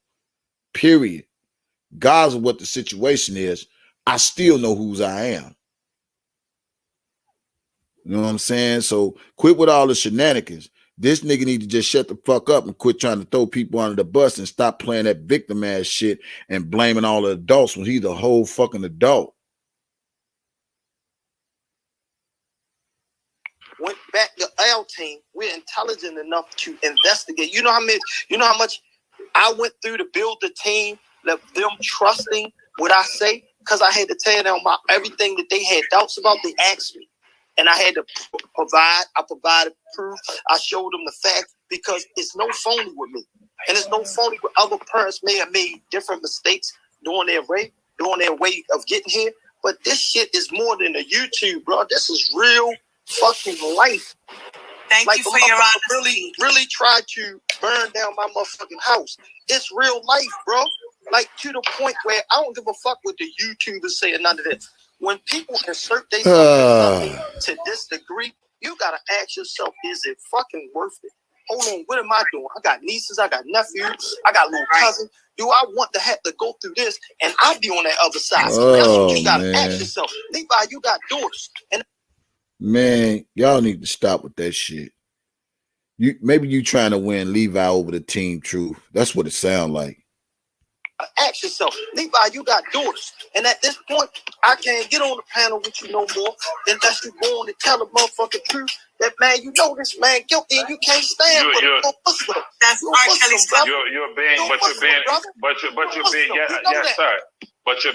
Period. Regardless of what the situation is, I still know whose I am. You know what I'm saying? So quit with all the shenanigans. This nigga need to just shut the fuck up and quit trying to throw people under the bus and stop playing that victim ass shit and blaming all the adults when he's the whole fucking adult. Went back to L team. We're intelligent enough to investigate. You know how much I went through to build the team, them trusting what I say, because I had to tell them about everything that they had doubts about. They asked me, and I had to provide. I provided proof. I showed them the facts, because it's no phony with me, and it's no phony with other parents may have made different mistakes during their way of getting here. But this shit is more than a YouTube, bro. This is real fucking life. Thank you for your honesty. Really tried to burn down my motherfucking house. It's real life, bro. Like, to the point where I don't give a fuck what the YouTubers say or none of this. When people insert themselves to this degree, you gotta ask yourself, is it fucking worth it? Hold on, what am I doing? I got nieces, I got nephews, I got little cousins. Do I want to have to go through this and I be on that other side? That's what you gotta ask yourself. Levi, you got daughters. And man, y'all need to stop with that shit. Maybe you trying to win Levi over the Team Truth. That's what it sounds like. Ask yourself, Levi, you got daughters. And at this point, I can't get on the panel with you no more unless you go on to tell the motherfucking truth that, man, you know this man guilty and you can't stand with him. That's R. Kelly's brother. You're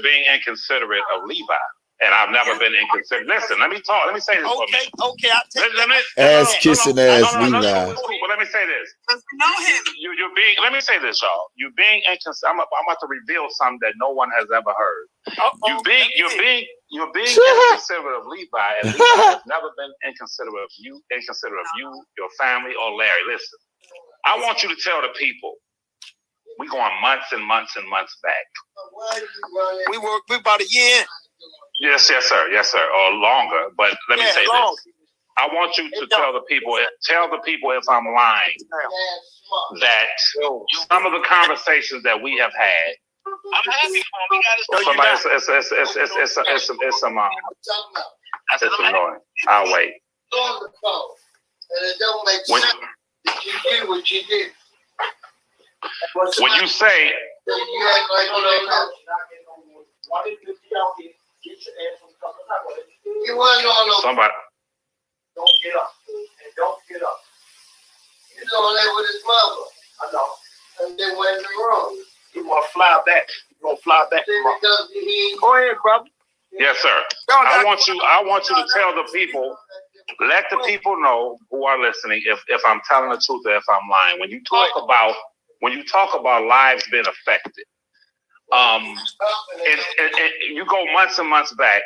being inconsiderate of Levi. And I've never been inconsiderate. Listen, let me talk. Let me say this for me. Okay, I'll take ass kissing ass Levi. But let me say this. You're being. Let me say this, y'all. You're being inconsiderate. I'm about to reveal something that no one has ever heard. You're being inconsiderate of Levi, and Levi has never been inconsiderate of you, your family, or Larry. Listen, I want you to tell the people. We going months and months and months back. We about a year. Yes, sir, or longer. But let me say this. I want you to tell the people if I'm lying that some of the conversations that we have had. I'm happy. It's annoying. I'll wait. And it don't make sense that you did what you did. When you say you act like you wasn't on no. somebody. Don't get up. And don't get up. He's on there with his mother. I know. And then went in the room. You want to fly back. You want to fly back. Go ahead, brother. Yes, sir. I want you to tell the people, let the people know who are listening if I'm telling the truth or if I'm lying. When you talk about lives being affected, and you go months and months back.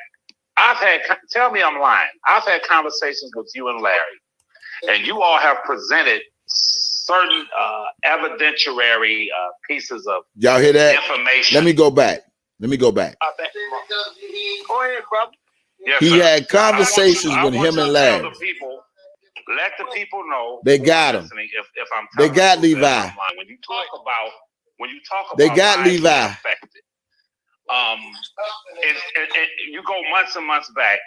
Tell me I'm lying. I've had conversations with you and Larry, and you all have presented certain evidentiary pieces of y'all hear that? Information. Let me go back. Go ahead, brother. Yes, he sir. had conversations with him and Larry. Let the people know they got him. If I'm they got Levi. When you talk about they got Levi. Affected, and you go months and months back.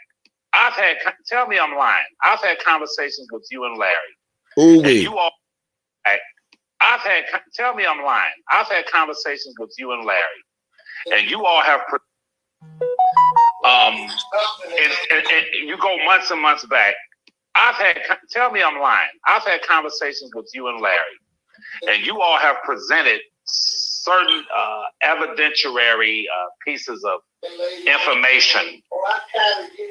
Tell me I'm lying. I've had conversations with you and Larry. Ooh, and you all. Tell me I'm lying. I've had conversations with you and Larry, and you all have. And you go months and months back. Tell me I'm lying. I've had conversations with you and Larry, and you all have presented certain evidentiary pieces of information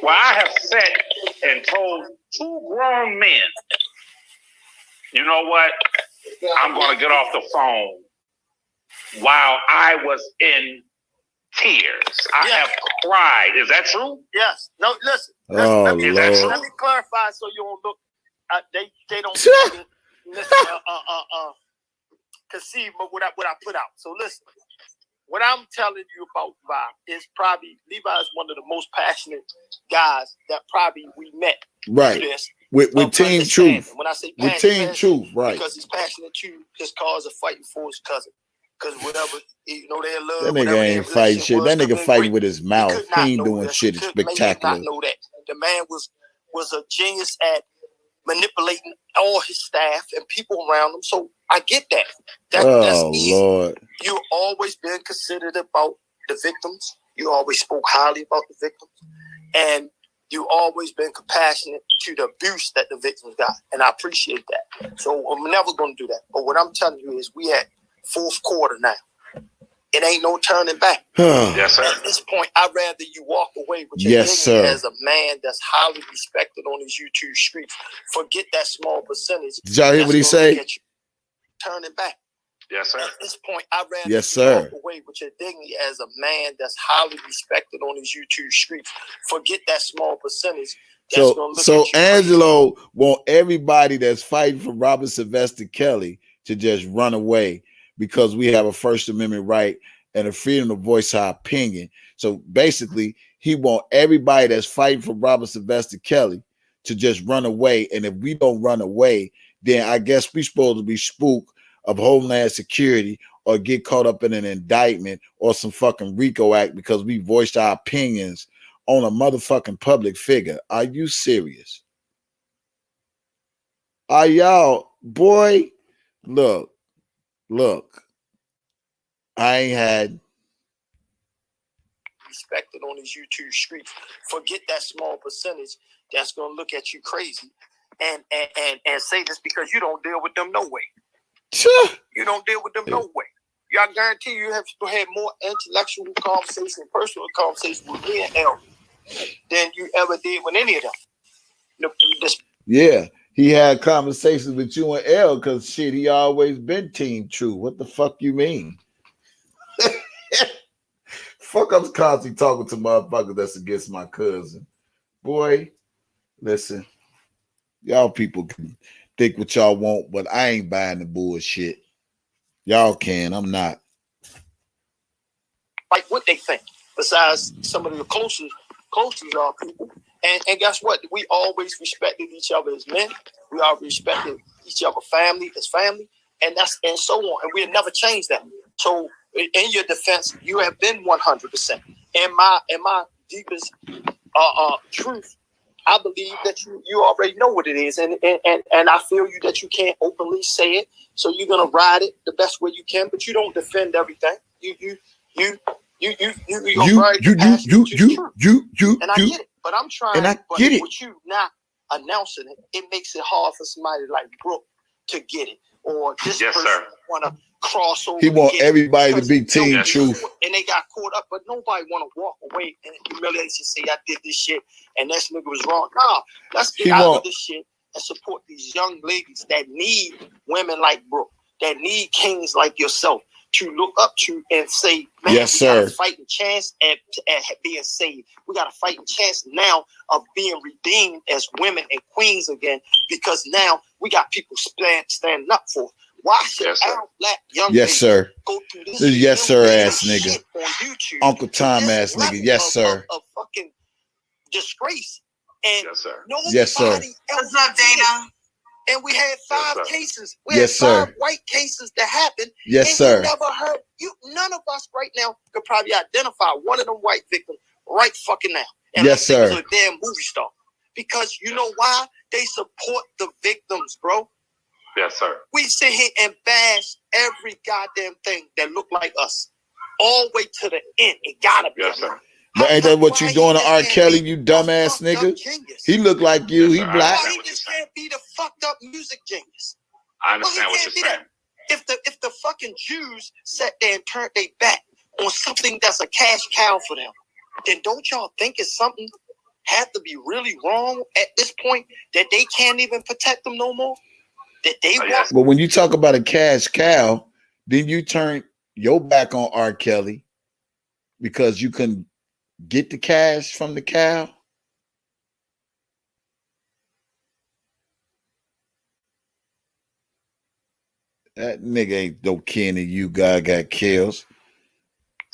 where I have sat and told two grown men, you know what? I'm going to get off the phone while I was in tears. I have cried. Is that true? Yes. No, listen. Let me clarify so you don't look. They don't conceive of what I put out. So listen. What I'm telling you about Levi is probably Levi is one of the most passionate guys that probably we met. Right. With Team Truth. When I say with Team Truth, right? Because he's passionate to his cause of fighting for his cousin. Because whatever, they love. That nigga ain't fighting shit. That nigga fighting with his mouth. He ain't doing shit spectacular. Not know that the man was a genius at manipulating all his staff and people around him. So I get that. That's easy. Lord. You always been considerate about the victims. You always spoke highly about the victims, and you always been compassionate to the abuse that the victims got, and I appreciate that. So I'm never going to do that. But what I'm telling you is we at fourth quarter now. It ain't no turning back. Yes, sir. At this point, I'd rather you walk away with your dignity as a man that's highly respected on these YouTube streets. Forget that small percentage. Did y'all hear what he say? Turning back. Yes, sir. At this point, I'd rather you walk away with your dignity as a man that's highly respected on these YouTube streets. Forget that small percentage. So Angelo want everybody that's fighting for Robert Sylvester Kelly to just run away because we have a First Amendment right and a freedom to voice our opinion. So basically, he want everybody that's fighting for Robert Sylvester Kelly to just run away. And if we don't run away, then I guess we supposed to be spooked of Homeland Security or get caught up in an indictment or some fucking RICO Act because we voiced our opinions on a motherfucking public figure. Are you serious? Are y'all, boy, look, I ain't had respected on these YouTube streets. Forget that small percentage that's gonna look at you crazy and say this because you don't deal with them no way. You don't deal with them no way. I guarantee you have had more intellectual conversation, personal conversation with me and Elmer than you ever did with any of them. Yeah, he had conversations with you and L because shit, he always been team true. What the fuck you mean? Fuck, I'm constantly talking to motherfuckers that's against my cousin. Boy, listen, y'all people can think what y'all want, but I ain't buying the bullshit. Y'all can, I'm not. Like what they think, besides some of the closest people. And guess what? We always respected each other as men. We all respected each other family as family, and so on. And we'll never change that. So in your defense, you have been 100%. In my deepest truth, I believe that you already know what it is, and I feel you that you can't openly say it. So you're gonna ride it the best way you can, but you don't defend everything. You and I get it, but I'm trying. And I get it. With you not announcing it, it makes it hard for somebody like Brooke to get it, or this person want to cross over. He want everybody to be team truth, and they got caught up, but nobody want to walk away and humiliate and say I did this shit and this nigga was wrong. Nah, let's get out of this shit and support these young ladies that need women like Brooke, that need kings like yourself to look up to and say, man, yes, sir. We got a fighting chance at being saved. We got a fighting chance now of being redeemed as women and queens again, because now we got people standing up for us. Why should our black young ladies go through this yes, sir, ass nigga, on YouTube, Uncle Tom ass nigga, yes, sir, of fucking disgrace, and nobody else. What's up, Dana? And we had 5 cases. We had 5 white cases that happened. Yes, and sir. You never heard. None of us right now could probably identify one of them white victims right fucking now. Yes, sir. A damn movie star. Because you know why? They support the victims, bro. Yes, sir. We sit here and bash every goddamn thing that look like us, all the way to the end. It gotta be. Yes, sir. But ain't that what you doing to R. Kelly, you dumbass nigga? He look like you. He black. He just can't be the fucked up music genius. I understand what you're saying. If the fucking Jews sat there and turned their back on something that's a cash cow for them, then don't y'all think it's something have to be really wrong at this point that they can't even protect them no more? That they want. But when you talk about a cash cow, then you turn your back on R. Kelly because you couldn't get the cash from the cow. That nigga ain't no kin of you. God got kills.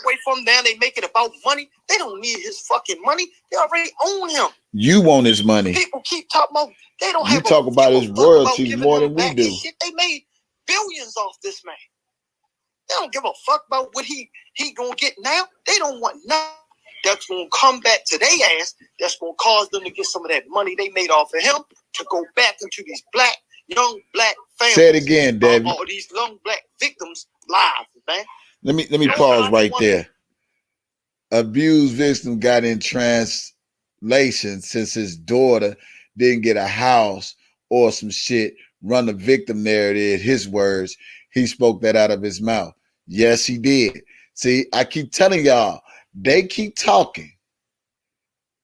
Away from there, they make it about money. They don't need his fucking money. They already own him. You want his money. People keep talking about they don't. You have talk about his royalties more than we do. They made billions off this man. They don't give a fuck about what he gonna get now. They don't want nothing that's gonna come back to their ass. That's gonna cause them to get some of that money they made off of him to go back into these young black families. Say it again, Debbie. All these young black victims' lives, man. Let me pause right there. Abused victim got in translation since his daughter didn't get a house or some shit. Run the victim narrative. His words. He spoke that out of his mouth. Yes, he did. See, I keep telling y'all, they keep talking.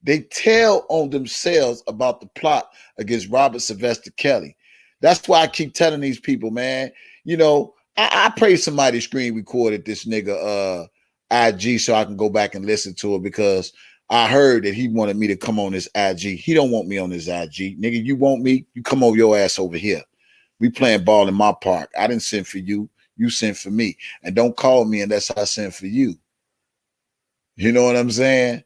They tell on themselves about the plot against Robert Sylvester Kelly. That's why I keep telling these people, man, you know, I pray somebody screen recorded this nigga IG so I can go back and listen to it, because I heard that he wanted me to come on his IG. He don't want me on his IG. Nigga, you want me? You come over your ass over here. We playing ball in my park. I didn't send for you. You sent for me. And don't call me unless I send for you. You know what I'm saying?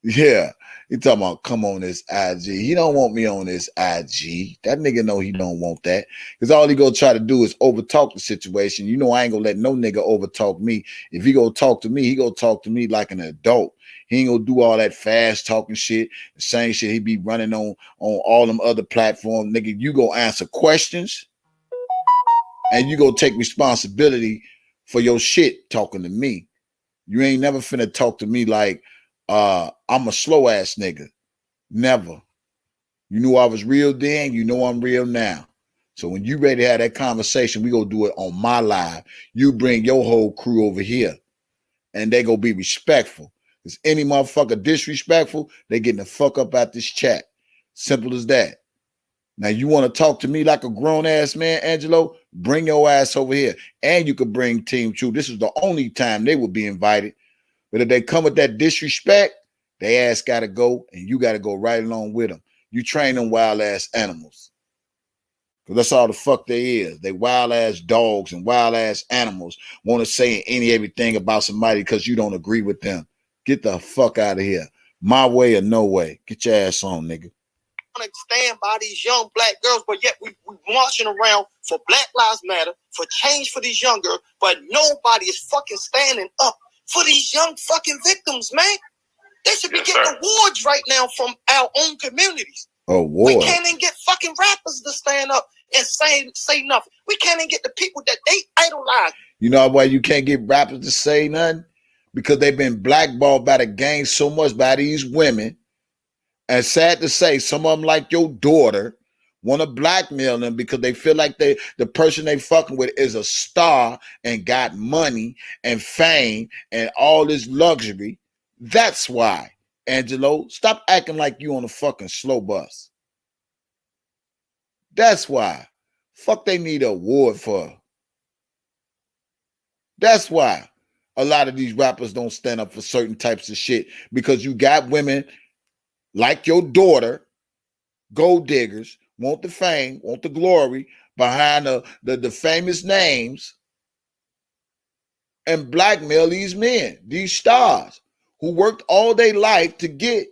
Yeah. He talking about come on this IG. He don't want me on this IG. That nigga know he don't want that. Because all he gonna try to do is overtalk the situation. You know I ain't gonna let no nigga overtalk me. If he gonna talk to me, he gonna talk to me like an adult. He ain't gonna do all that fast talking shit. The same shit he be running on all them other platforms. Nigga, you gonna answer questions and you gonna take responsibility for your shit talking to me. You ain't never finna talk to me like I'm a slow ass nigga. Never. You knew I was real then, you know I'm real now. So when you ready to have that conversation, we gonna do it on my live. You bring your whole crew over here and they gonna be respectful. Is any motherfucker disrespectful, they getting the fuck up out this chat. Simple as that. Now you want to talk to me like a grown-ass man, Angelo? Bring your ass over here. And you could bring Team True. This is the only time they will be invited. But if they come with that disrespect, they ass got to go, and you got to go right along with them. You train them wild-ass animals. Because that's all the fuck they is. They wild-ass dogs and wild-ass animals want to say everything about somebody because you don't agree with them. Get the fuck out of here. My way or no way. Get your ass on, nigga. To stand by these young black girls, but yet we marching around for Black Lives Matter, for change for these young girls, but nobody is fucking standing up for these young fucking victims, man. They should be getting awards right now from our own communities. Award. We can't even get fucking rappers to stand up and say nothing. We can't even get the people that they idolize. You know why you can't get rappers to say nothing? Because they've been blackballed by the gang so much by these women. And sad to say, some of them, like your daughter, want to blackmail them because they feel like the person they fucking with is a star and got money and fame and all this luxury. That's why, Angelo, stop acting like you on a fucking slow bus. That's why. Fuck they need an award for. That's why a lot of these rappers don't stand up for certain types of shit, because you got women like your daughter, gold diggers, want the fame, want the glory behind the famous names, and blackmail these men, these stars who worked all their life to get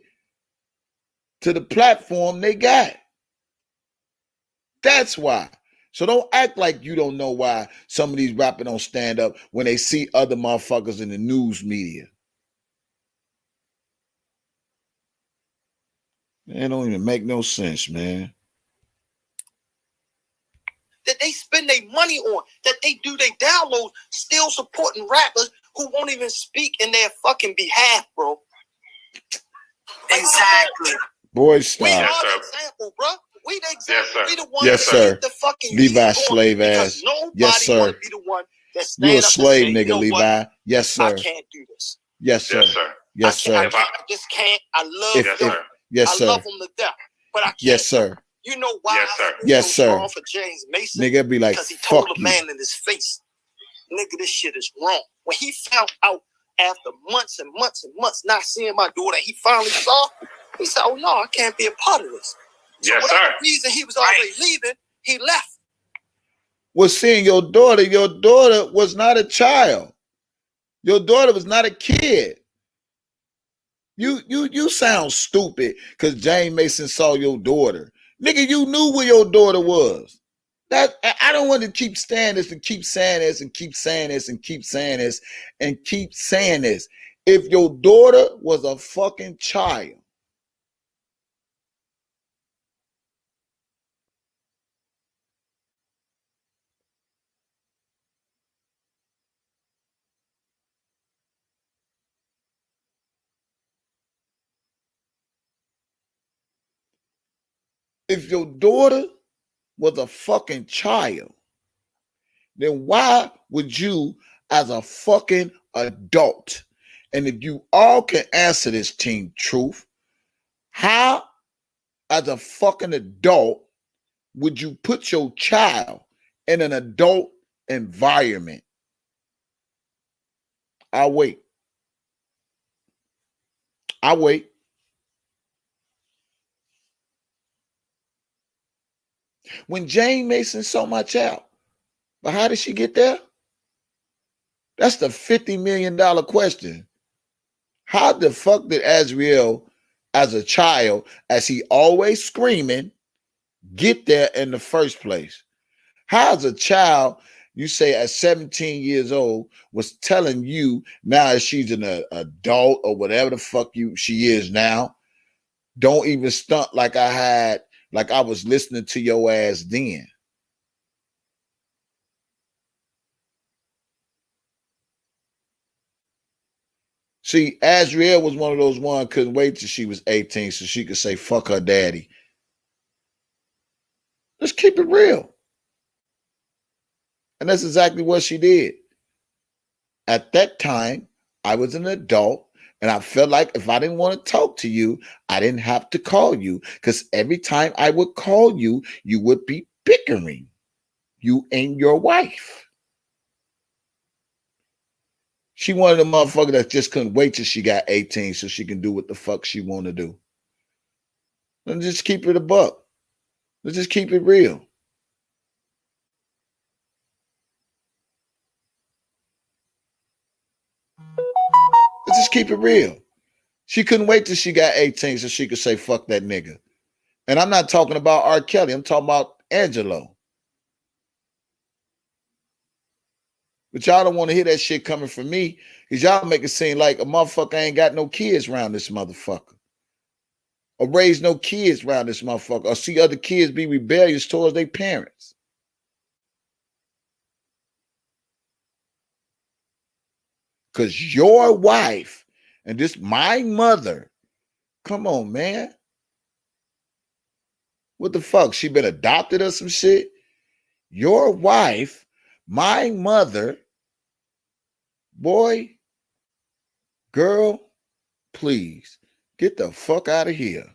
to the platform they got. That's why. So don't act like you don't know why some of these rappers don't stand up when they see other motherfuckers in the news media. It don't even make no sense, man. That they spend their money on, that they do their downloads, still supporting rappers who won't even speak in their fucking behalf, bro. Exactly. Boy, stop. We are the example, bro. We the example. We the one yes, that sir. keep the fucking Levi slave ass. Yes, sir. Want to be the one that stand you a up slave and say, nigga, you know Levi. What? Yes, sir. I can't do this. Yes, sir. Yes, sir. Yes, sir. I just can't. I love them. Yes, I sir. love them to death. But I can't. Yes, sir. You know why? Yes, sir. I feel Yes, so sir. strong for James Mason? Nigga be like, because he told fuck a you. man in his face, nigga, this shit is wrong. When he found out after months and months and months not seeing my daughter, he finally saw, he said, oh no, I can't be a part of this. So yes, whatever sir. reason he was already leaving, he left. Was seeing your daughter was not a child. Your daughter was not a kid. You sound stupid because James Mason saw your daughter. Nigga, you knew where your daughter was. That I don't want to keep saying this and keep saying this and keep saying this and keep saying this and keep saying this. If your daughter was a fucking child, if your daughter was a fucking child, then why would you, as a fucking adult, and if you all can answer this, Team Truth, how, as a fucking adult, would you put your child in an adult environment? I'll wait. I'll wait. When Jane Mason saw my child, but how did she get there? That's the $50 million question. How the fuck did Azriel, as a child, as he always screaming, get there in the first place? How, as a child, you say at 17 years old, was telling you now that she's an adult or whatever the fuck she is now, don't even stunt like I was listening to your ass then. See, Azriel was one of those ones couldn't wait till she was 18 so she could say, fuck her daddy. Let's keep it real. And that's exactly what she did. At that time, I was an adult And I felt like if I didn't want to talk to you, I didn't have to call you. Because every time I would call you, you would be bickering. You and your wife. She wanted a motherfucker that just couldn't wait till she got 18 so she can do what the fuck she want to do. Let's just keep it a buck. Let's just keep it real. Let's just keep it real. She couldn't wait till she got 18 so she could say, fuck that nigga. And I'm not talking about R. Kelly. I'm talking about Angelo. But y'all don't want to hear that shit coming from me because y'all make it seem like a motherfucker ain't got no kids around this motherfucker. Or raise no kids around this motherfucker. Or see other kids be rebellious towards their parents. Because your wife and this my mother, come on, man. What the fuck? She been adopted or some shit? Your wife, my mother, boy, girl, please get the fuck out of here.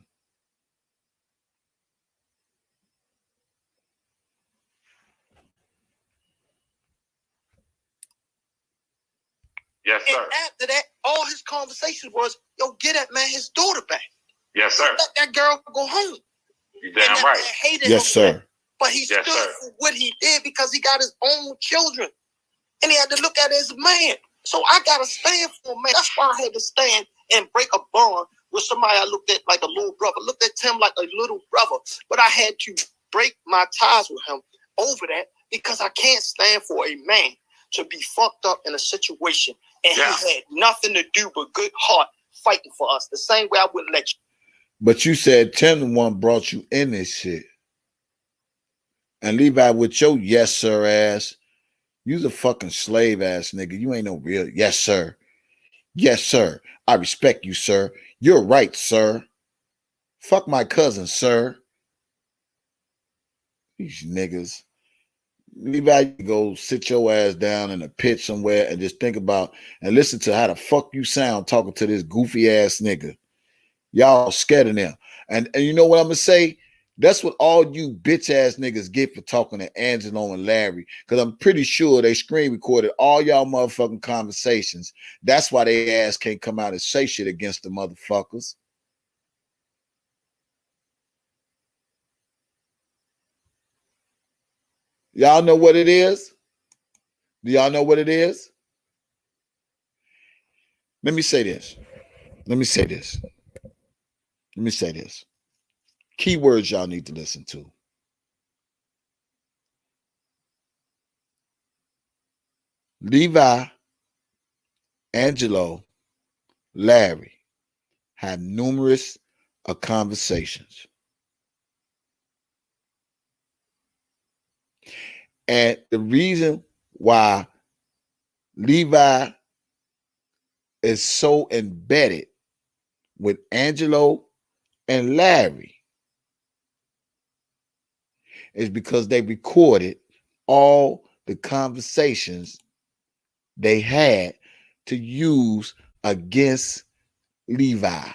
Yes, sir. And after that, all his conversation was, yo, get that man his daughter back. Yes, sir. Let that girl go home. You damn right. Man hated Yes, him, sir. But he stood for what he did because he got his own children. And he had to look at it as a man. So I got to stand for him, man. That's why I had to stand and break a bond with somebody I looked at like a little brother. Looked at him like a little brother. But I had to break my ties with him over that because I can't stand for a man to be fucked up in a situation. And he had nothing to do but good heart fighting for us. The same way I wouldn't let you. But you said Tim the one brought you in this shit. And Levi with your yes sir ass, you's a fucking slave ass nigga. You ain't no real yes sir. Yes sir. I respect you, sir. You're right, sir. Fuck my cousin, sir. These niggas. Levi, you go sit your ass down in a pit somewhere and just think about and listen to how the fuck you sound talking to this goofy ass nigga. Y'all scared of them. And you know what I'm gonna say? That's what all you bitch ass niggas get for talking to Angelo and Larry. Because I'm pretty sure they screen recorded all y'all motherfucking conversations. That's why they ass can't come out and say shit against the motherfuckers. Y'all know what it is? Do y'all know what it is? Let me say this. Let me say this. Let me say this. Keywords y'all need to listen to. Levi, Angelo, Larry had numerous conversations. And the reason why Levi is so embedded with Angelo and Larry is because they recorded all the conversations they had to use against Levi.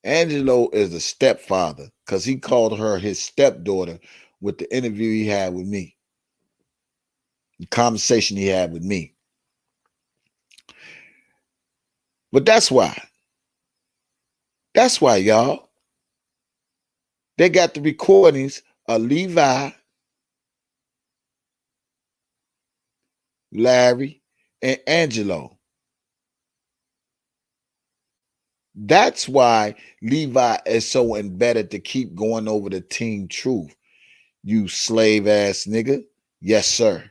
Angelo is a stepfather because he called her his stepdaughter with the interview he had with me, the conversation he had with me. But that's why. That's why, y'all. They got the recordings of Levi, Larry, and Angelo. That's why Levi is so embedded to keep going over the team truth. You slave ass nigga. Yes, sir.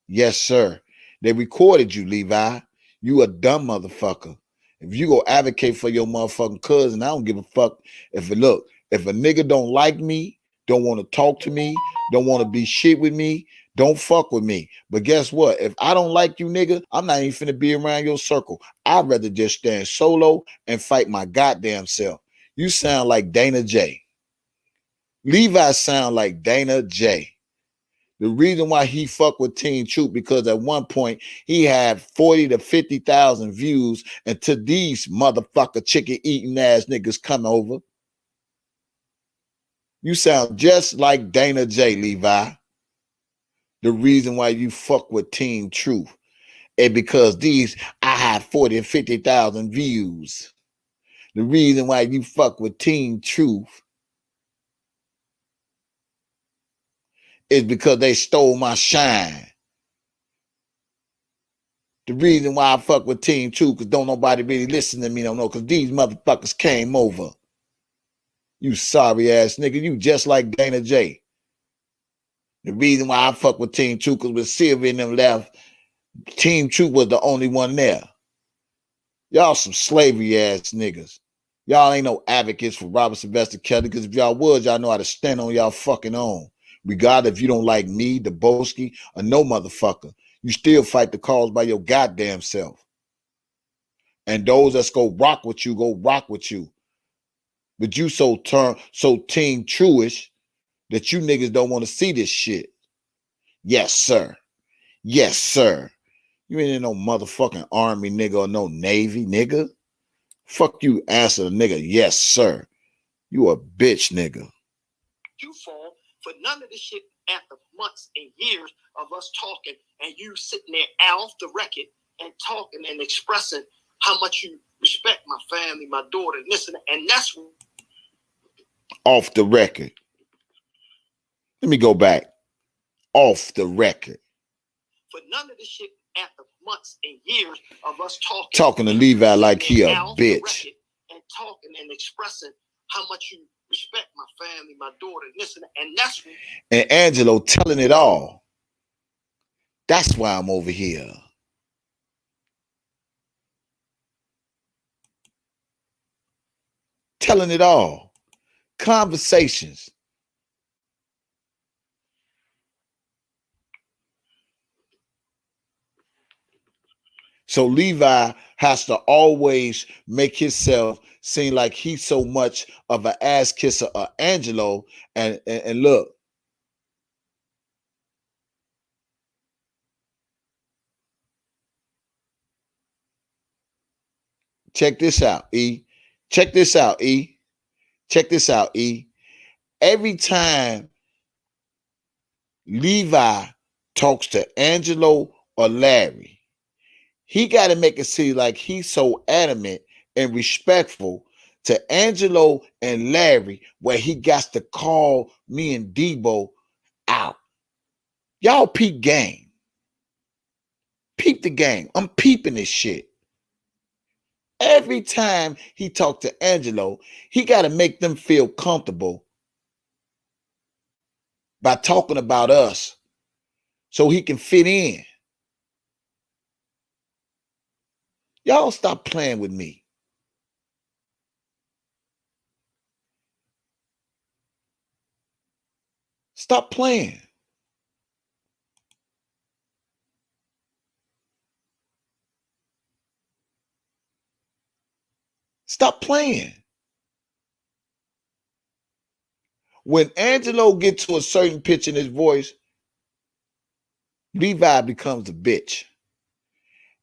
Yes, sir. They recorded you, Levi. You a dumb motherfucker. If you go advocate for your motherfucking cousin, I don't give a fuck if if a nigga don't like me, don't want to talk to me, don't want to be shit with me, don't fuck with me. But guess what? If I don't like you, nigga, I'm not even finna be around your circle. I'd rather just stand solo and fight my goddamn self. You sound like Dana J. Levi sound like Dana J. The reason why he fuck with Team Troop because at one point he had 40 to 50,000 views, and to these motherfucker chicken eating ass niggas come over. You sound just like Dana J, Levi. The reason why you fuck with Team Truth is because I had 40 and 50,000 views. The reason why you fuck with Team Truth is because they stole my shine. The reason why I fuck with Team Truth because don't nobody really listen to me no more because these motherfuckers came over. You sorry ass nigga, you just like Dana J. The reason why I fuck with Team Truth because with Sylvia and them left, Team Truth was the only one there. Y'all some slavery ass niggas. Y'all ain't no advocates for Robert Sylvester Kelly because if y'all was, y'all know how to stand on y'all fucking own. Regardless if you don't like me, Deboski, or no motherfucker, you still fight the cause by your goddamn self. And those that's go rock with you. But you so Team Truish that you niggas don't want to see this shit. Yes, sir. Yes, sir. You ain't in no motherfucking army nigga or no Navy nigga. Fuck you, answer the nigga. Yes, sir. You a bitch nigga. You fall for none of this shit after months and years of us talking and you sitting there off the record and talking and expressing how much you respect my family, my daughter, and that's off the record. Let me go back. Off the record. For none of this shit after months and years of us talking to Levi like he a bitch. And talking and expressing how much you respect my family, my daughter, and that's and Angelo telling it all. That's why I'm over here. Telling it all. Conversations. So Levi has to always make himself seem like he's so much of an ass kisser of Angelo. And look. Check this out, E. Check this out, E. Check this out, E. Every time Levi talks to Angelo or Larry, he got to make it seem like he's so adamant and respectful to Angelo and Larry where he got to call me and Debo out. Y'all peep game. Peep the game. I'm peeping this shit. Every time he talked to Angelo, he got to make them feel comfortable by talking about us so he can fit in. Y'all stop playing with me. Stop playing. Stop playing. When Angelo gets to a certain pitch in his voice, Levi becomes a bitch.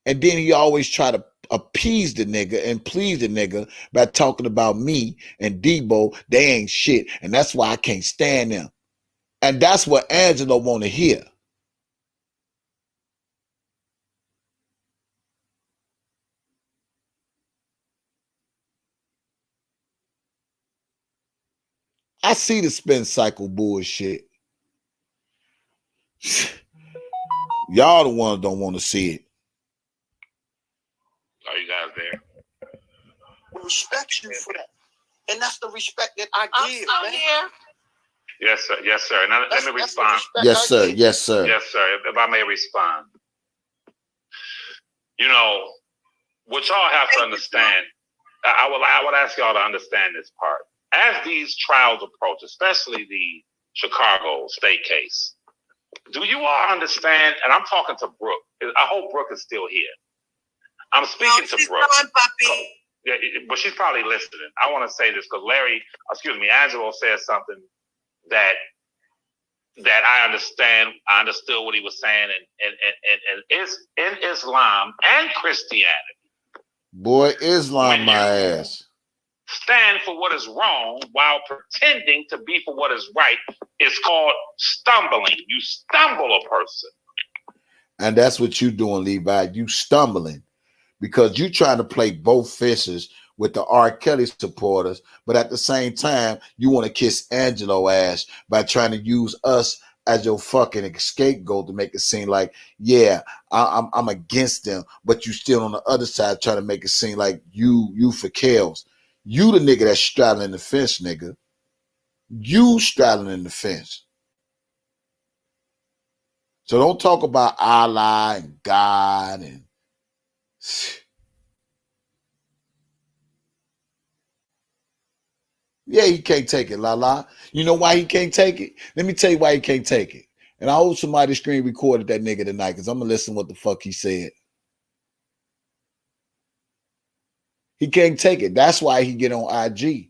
And then he always try to appease the nigga and please the nigga by talking about me and Debo. They ain't shit. And that's why I can't stand them. And that's what Angelo want to hear. I see the spin cycle bullshit. Y'all the ones don't want to see it. Are you guys there? We respect you for that. And that's the respect that I give. I'm still here. Yes, sir. Yes, sir. And let me respond. Yes, sir. Yes, sir. Yes, sir. If I may respond. You know, what y'all have to understand, I would ask y'all to understand this part. As these trials approach, especially the Chicago state case, do you all understand? And I'm talking to Brooke. I hope Brooke is still here. I'm speaking to Brooke. Gone, puppy. Yeah, but she's probably listening. I want to say this because Angelo said something that I understand. I understood what he was saying, and it's in Islam and Christianity. Boy, Islam my ass. Stand for what is wrong while pretending to be for what is right is called stumbling. You stumble a person. And that's what you doing, Levi. You stumbling because you trying to play both fishes with the R. Kelly supporters, but at the same time, you want to kiss Angelo ass by trying to use us as your fucking scapegoat to make it seem like, yeah, I'm against them, but you still on the other side trying to make it seem like you for Kels. You the nigga that's straddling the fence, nigga. You straddling the fence. So don't talk about Allah and God and yeah, he can't take it, la. You know why he can't take it? Let me tell you why he can't take it. And I hope somebody screen recorded that nigga tonight because I'm gonna listen to what the fuck he said. He can't take it. That's why he get on IG.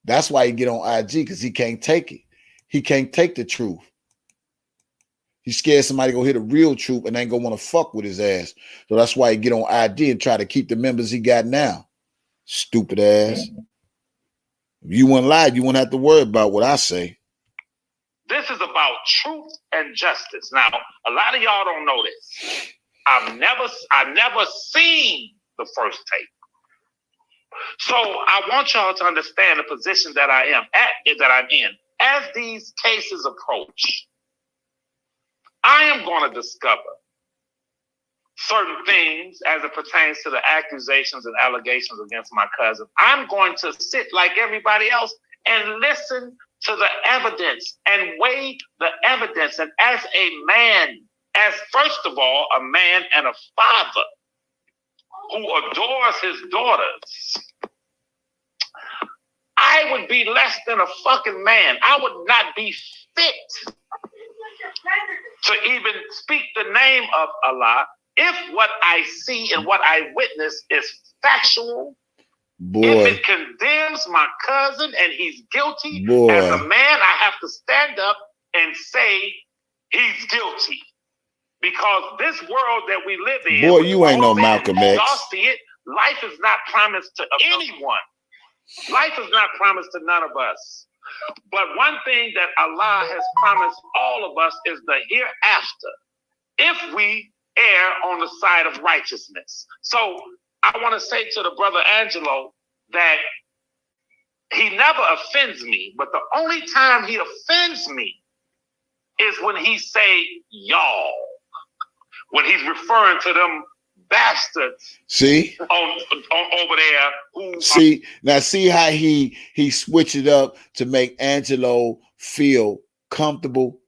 That's why he get on IG because he can't take it. He can't take the truth. He's scared somebody go hit a real truth and ain't gonna want to fuck with his ass. So that's why he get on IG and try to keep the members he got now. Stupid ass. If you wouldn't lie, you wouldn't have to worry about what I say. This is about truth and justice. Now, a lot of y'all don't know this. I've never seen the first tape. So I want y'all to understand the position that I'm in. As these cases approach, I am going to discover certain things as it pertains to the accusations and allegations against my cousin. I'm going to sit like everybody else and listen to the evidence and weigh the evidence. And as a man, as first of all, a man and a father who adores his daughters, I would be less than a fucking man. I would not be fit to even speak the name of Allah if what I see and what I witness is factual. Boy. If it condemns my cousin and he's guilty, Boy. as a man, I have to stand up and say he's guilty. Because this world that we live in, boy, you ain't no Malcolm X. Y'all see it. Life is not promised to anyone. Life is not promised to none of us. But one thing that Allah has promised all of us is the hereafter, if we err on the side of righteousness. So I want to say to the brother Angelo that he never offends me, but the only time he offends me is when he say y'all, when he's referring to them bastards. See on over there who see how he switched it up to make Angelo feel comfortable.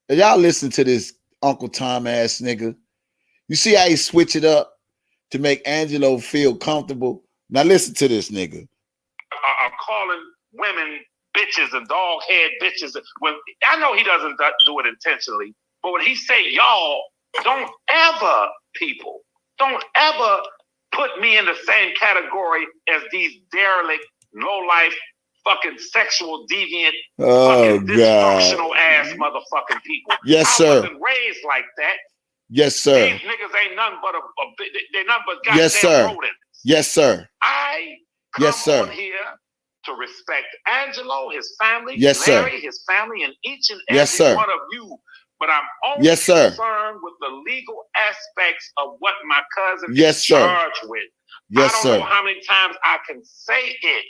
And y'all listen to this Uncle Tom ass nigga. You see how he switched it up to make Angelo feel comfortable. Now listen to this nigga. Are calling women bitches and dog head bitches. When I know he doesn't do it intentionally, but when he say y'all, don't ever put me in the same category as these derelict, low-life, fucking sexual deviant, fucking dysfunctional ass motherfucking people. Yes, sir. I wasn't raised like that. Yes, sir. These niggas ain't nothing but they're nothing but goddamn yes, sir. rodents. Yes, sir. I come on here to respect Angelo, his family, yes, Larry, sir. his family, and each and yes, every sir. one of you. But I'm only yes, sir. concerned with the legal aspects of what my cousin yes, is sir. charged with. Yes, I don't know how many times I can say it.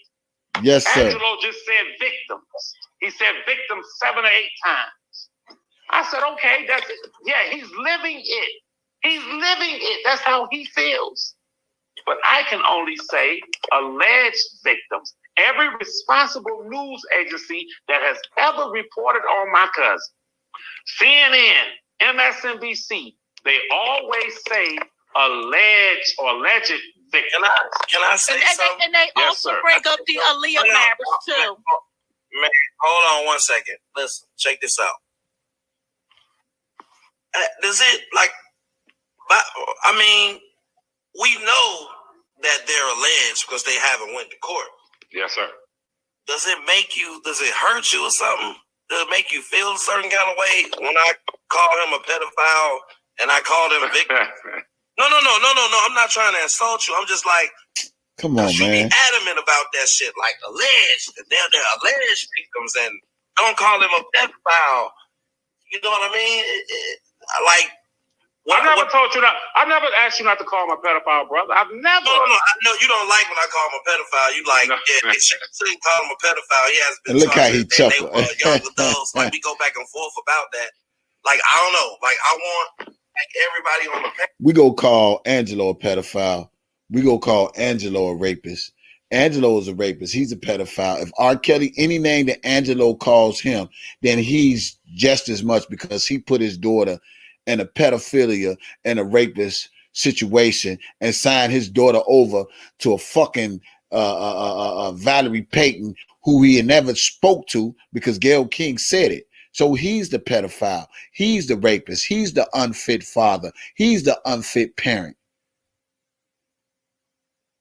Yes, sir. Angelo just said victims. He said victims 7 or 8 times. I said, okay, that's it. Yeah, he's living it. He's living it. That's how he feels. But I can only say alleged victims. Every responsible news agency that has ever reported on my cousin, CNN, MSNBC, they always say alleged or alleged victim. Can I say something? And they also bring up the Aaliyah marriage too. Man, hold on 1 second. Listen, check this out. Does it I mean, we know that they're alleged because they haven't went to court. Yes, sir. Does it hurt you or something Does it make you feel a certain kind of way when I call him a pedophile and I call him a victim? No. I'm not trying to insult you. I'm just like, come on, you man. be adamant about that shit, like alleged. They're alleged victims, and don't call him a pedophile. You know what I mean? I never told you not. I never asked you not to call him a pedophile, brother. I've never. No. I know you don't like when I call him a pedophile. You like, yeah, they shouldn't call him a pedophile. He has been. And look how he chuckled. They were young adults. Like we go back and forth about that. Like I don't know. Like I want like everybody on the. We go call Angelo a pedophile. We go call Angelo a rapist. Angelo is a rapist. He's a pedophile. If R. Kelly, any name that Angelo calls him, then he's just as much because he put his daughter in a pedophilia and a rapist situation and signed his daughter over to a fucking Valerie Payton, who he had never spoke to because Gayle King said it. So he's the pedophile. He's the rapist. He's the unfit father. He's the unfit parent.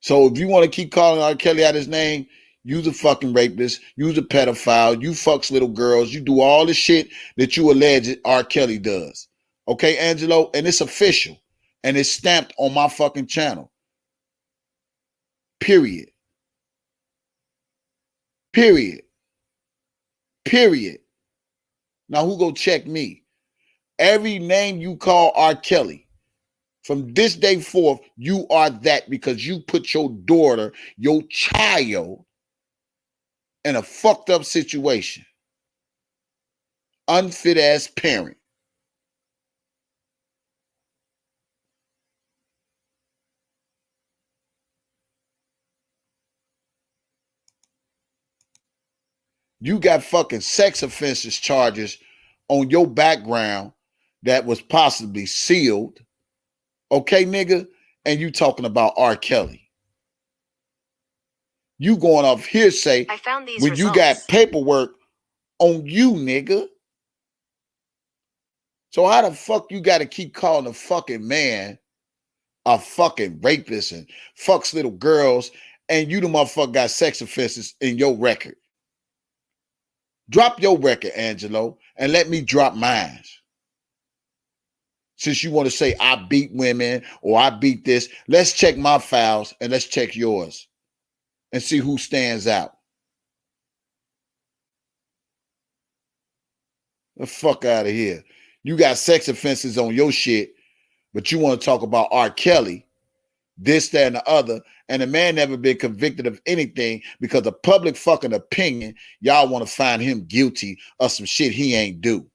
So if you want to keep calling R. Kelly out his name, you's a fucking rapist. You's a pedophile. You fucks little girls. You do all the shit that you allege R. Kelly does. Okay, Angelo? And it's official. And it's stamped on my fucking channel. Period. Period. Period. Now who go check me? Every name you call R. Kelly, from this day forth, you are that because you put your daughter, your child, in a fucked up situation. Unfit ass parent. You got fucking sex offenses charges on your background that was possibly sealed. Okay, nigga? And you talking about R. Kelly. You going off hearsay I found these when results. You got paperwork on you, nigga. So how the fuck you got to keep calling a fucking man a fucking rapist and fucks little girls and you the motherfucker got sex offenses in your record? Drop your record, Angelo, and let me drop mine. Since you want to say I beat women or I beat this, let's check my files and let's check yours and see who stands out. The fuck out of here. You got sex offenses on your shit, but you want to talk about R. Kelly, this, that, and the other, and the man never been convicted of anything because of public fucking opinion. Y'all want to find him guilty of some shit he ain't do.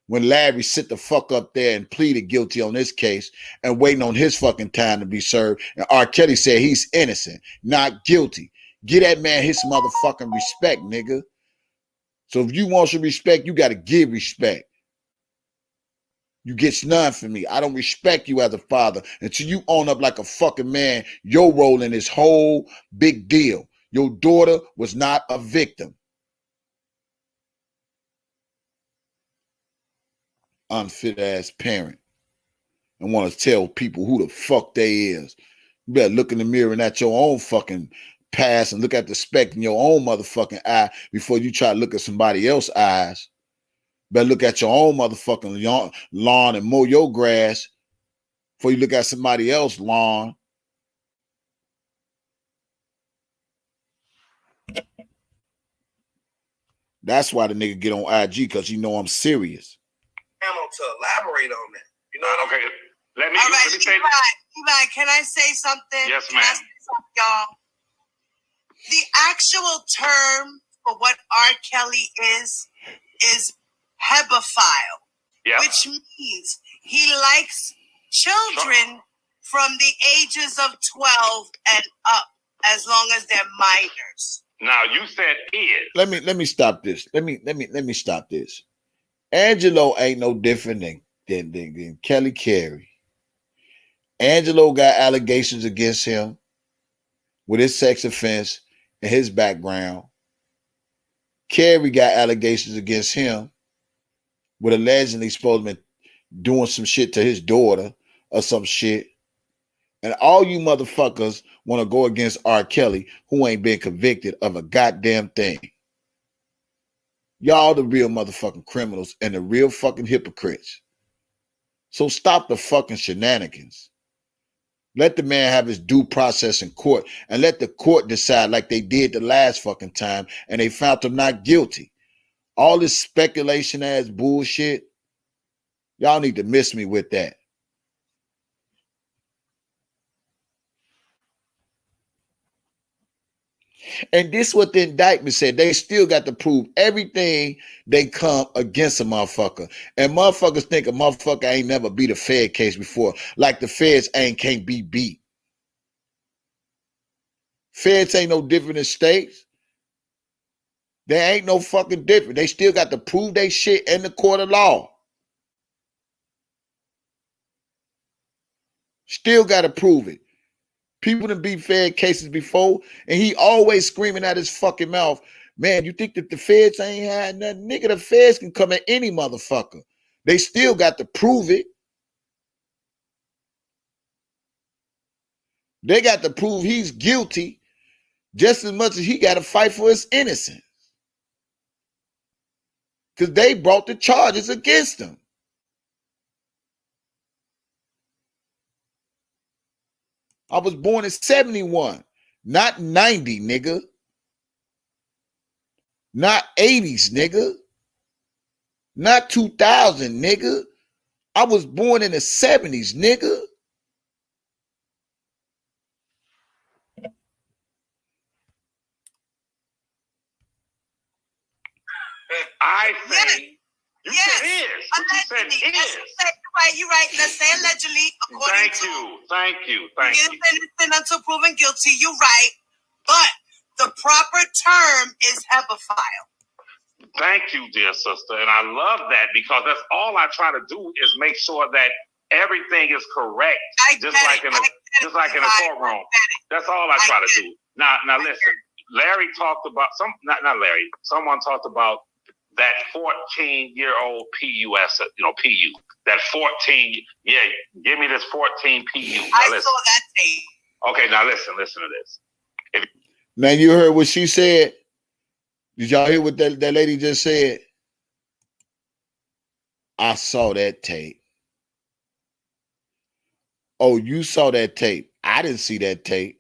When Larry sit the fuck up there and pleaded guilty on this case and waiting on his fucking time to be served, and R. Kelly said he's innocent, not guilty. Give that man his motherfucking respect, nigga. So if you want some respect, you got to give respect. You get none from me. I don't respect you as a father until you own up like a fucking man your role in this whole big deal. Your daughter was not a victim. Unfit ass parent. And want to tell people who the fuck they is. You better look in the mirror and at your own fucking past and look at the speck in your own motherfucking eye before you try to look at somebody else's eyes. Better look at your own motherfucking lawn and mow your grass before you look at somebody else's lawn. That's why the nigga get on IG, because he know I'm serious. To elaborate on that. You know what Okay. Let me say. Eli, can I say something? Yes, ma'am. Y'all. The actual term for what R. Kelly is hebephile, which means he likes children from the ages of 12 and up, as long as they're minors. Now you said is. Let me stop this. Let me stop this. Angelo ain't no different than Kelly Carey. Angelo got allegations against him with his sex offense and his background. Carey got allegations against him with allegedly supposed to be doing some shit to his daughter or some shit. And all you motherfuckers want to go against R. Kelly, who ain't been convicted of a goddamn thing. Y'all the real motherfucking criminals and the real fucking hypocrites. So stop the fucking shenanigans. Let the man have his due process in court and let the court decide like they did the last fucking time and they found him not guilty. All this speculation ass bullshit, y'all need to miss me with that. And this what the indictment said. They still got to prove everything they come against a motherfucker. And motherfuckers think a motherfucker ain't never beat a Fed case before. Like the feds can't be beat. Feds ain't no different than states. They ain't no fucking different. They still got to prove they shit in the court of law. Still got to prove it. People done beat Fed cases before, and he always screaming out his fucking mouth, man, you think that the feds ain't had nothing? Nigga, the feds can come at any motherfucker. They still got to prove it. They got to prove he's guilty just as much as he got to fight for his innocence. Because they brought the charges against him. I was born in 71, not 90, nigga. Not 80s, nigga. Not 2000, nigga. I was born in the 70s, nigga. I say, you said is. You said is. You're right. Let's say allegedly. Thank you. Innocent until proven guilty. You're right. But the proper term is hebephile. Thank you, dear sister. And I love that because that's all I try to do is make sure that everything is correct. Just like in a courtroom. That's all I try to do. Now listen. Larry talked about not Larry. Someone talked about that 14-year-old PUS, PU. That 14. Yeah, give me this 14 PU. I saw that tape. Okay, now listen to this. Now you heard what she said. Did y'all hear what that lady just said? I saw that tape. Oh, you saw that tape. I didn't see that tape.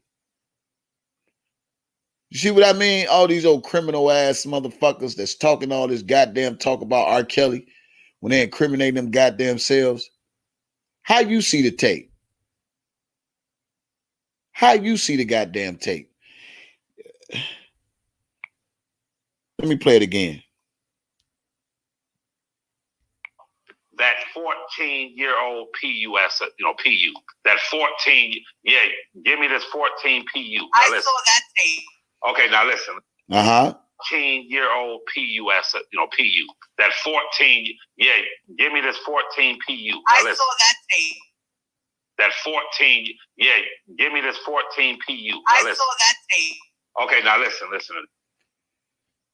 You see what I mean? All these old criminal ass motherfuckers that's talking all this goddamn talk about R. Kelly when they incriminate them goddamn selves. How you see the tape? How you see the goddamn tape? Let me play it again. That 14-year-old PUS, PU. That 14, yeah, give me this 14 PU. I saw that tape. Okay, now listen. 14-year-old PUS, PU. That 14, yeah, give me this 14 PU. I saw that tape. That 14, yeah, give me this 14 PU. I saw that tape. Okay, now listen.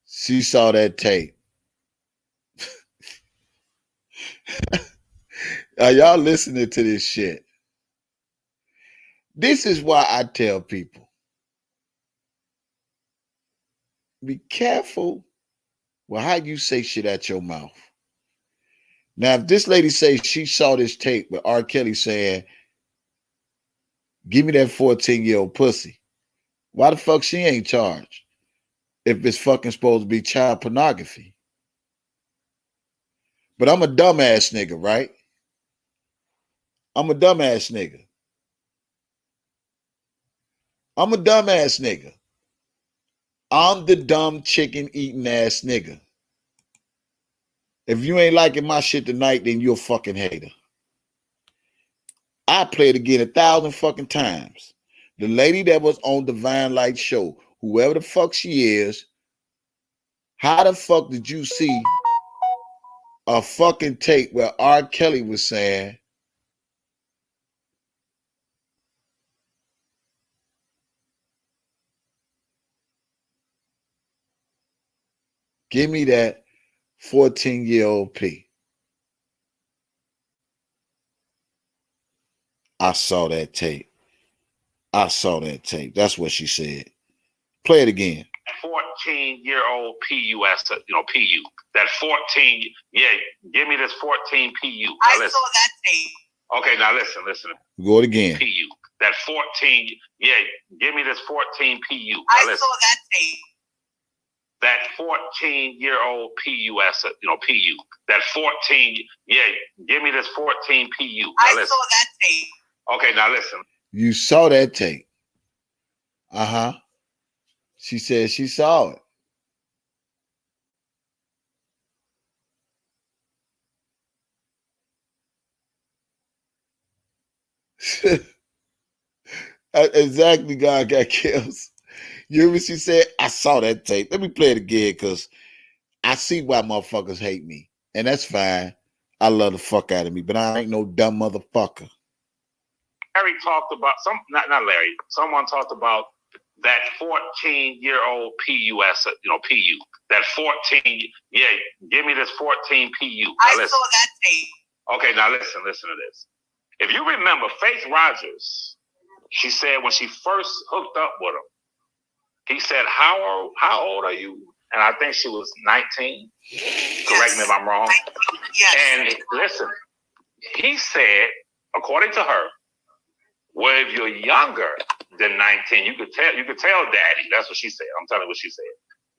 She saw that tape. Are y'all listening to this shit? This is why I tell people, be careful with how you say shit out your mouth. Now, if this lady says she saw this tape with R. Kelly saying, give me that 14-year-old pussy, why the fuck she ain't charged if it's fucking supposed to be child pornography? But I'm a dumbass nigga, right? I'm a dumbass nigga. I'm the dumb chicken eating ass nigga. If you ain't liking my shit tonight, then you're a fucking hater. I play it again 1,000 fucking times. The lady that was on Divine Light show, whoever the fuck she is, how the fuck did you see a fucking tape where R. Kelly was saying, give me that 14-year-old P? I saw that tape. That's what she said. Play it again. 14-year-old PUS, PU. That 14, yeah, give me this 14 PU. Now, I saw that tape. Okay, now listen. Go it again. PU. That 14, yeah, give me this 14 PU. Now, I saw that tape. That 14-year-old PUS, PU. That 14, yeah, give me this 14 PU. Now, I saw that tape. Okay, now listen. You saw that tape. She said she saw it. Exactly, God got kills. You hear what she said? I saw that tape. Let me play it again because I see why motherfuckers hate me. And that's fine. I love the fuck out of me, but I ain't no dumb motherfucker. Larry talked about not Larry. Someone talked about that 14-year-old PUS, PU. That 14, yeah, give me this 14 PU. Now, I saw that tape. Okay, now listen to this. If you remember, Faith Rogers, she said when she first hooked up with him, he said, how old are you? And I think she was 19. Yes. Correct me if I'm wrong. Yes. And listen, he said, according to her, well, if you're younger than 19, you could tell daddy. That's what she said. I'm telling you what she said.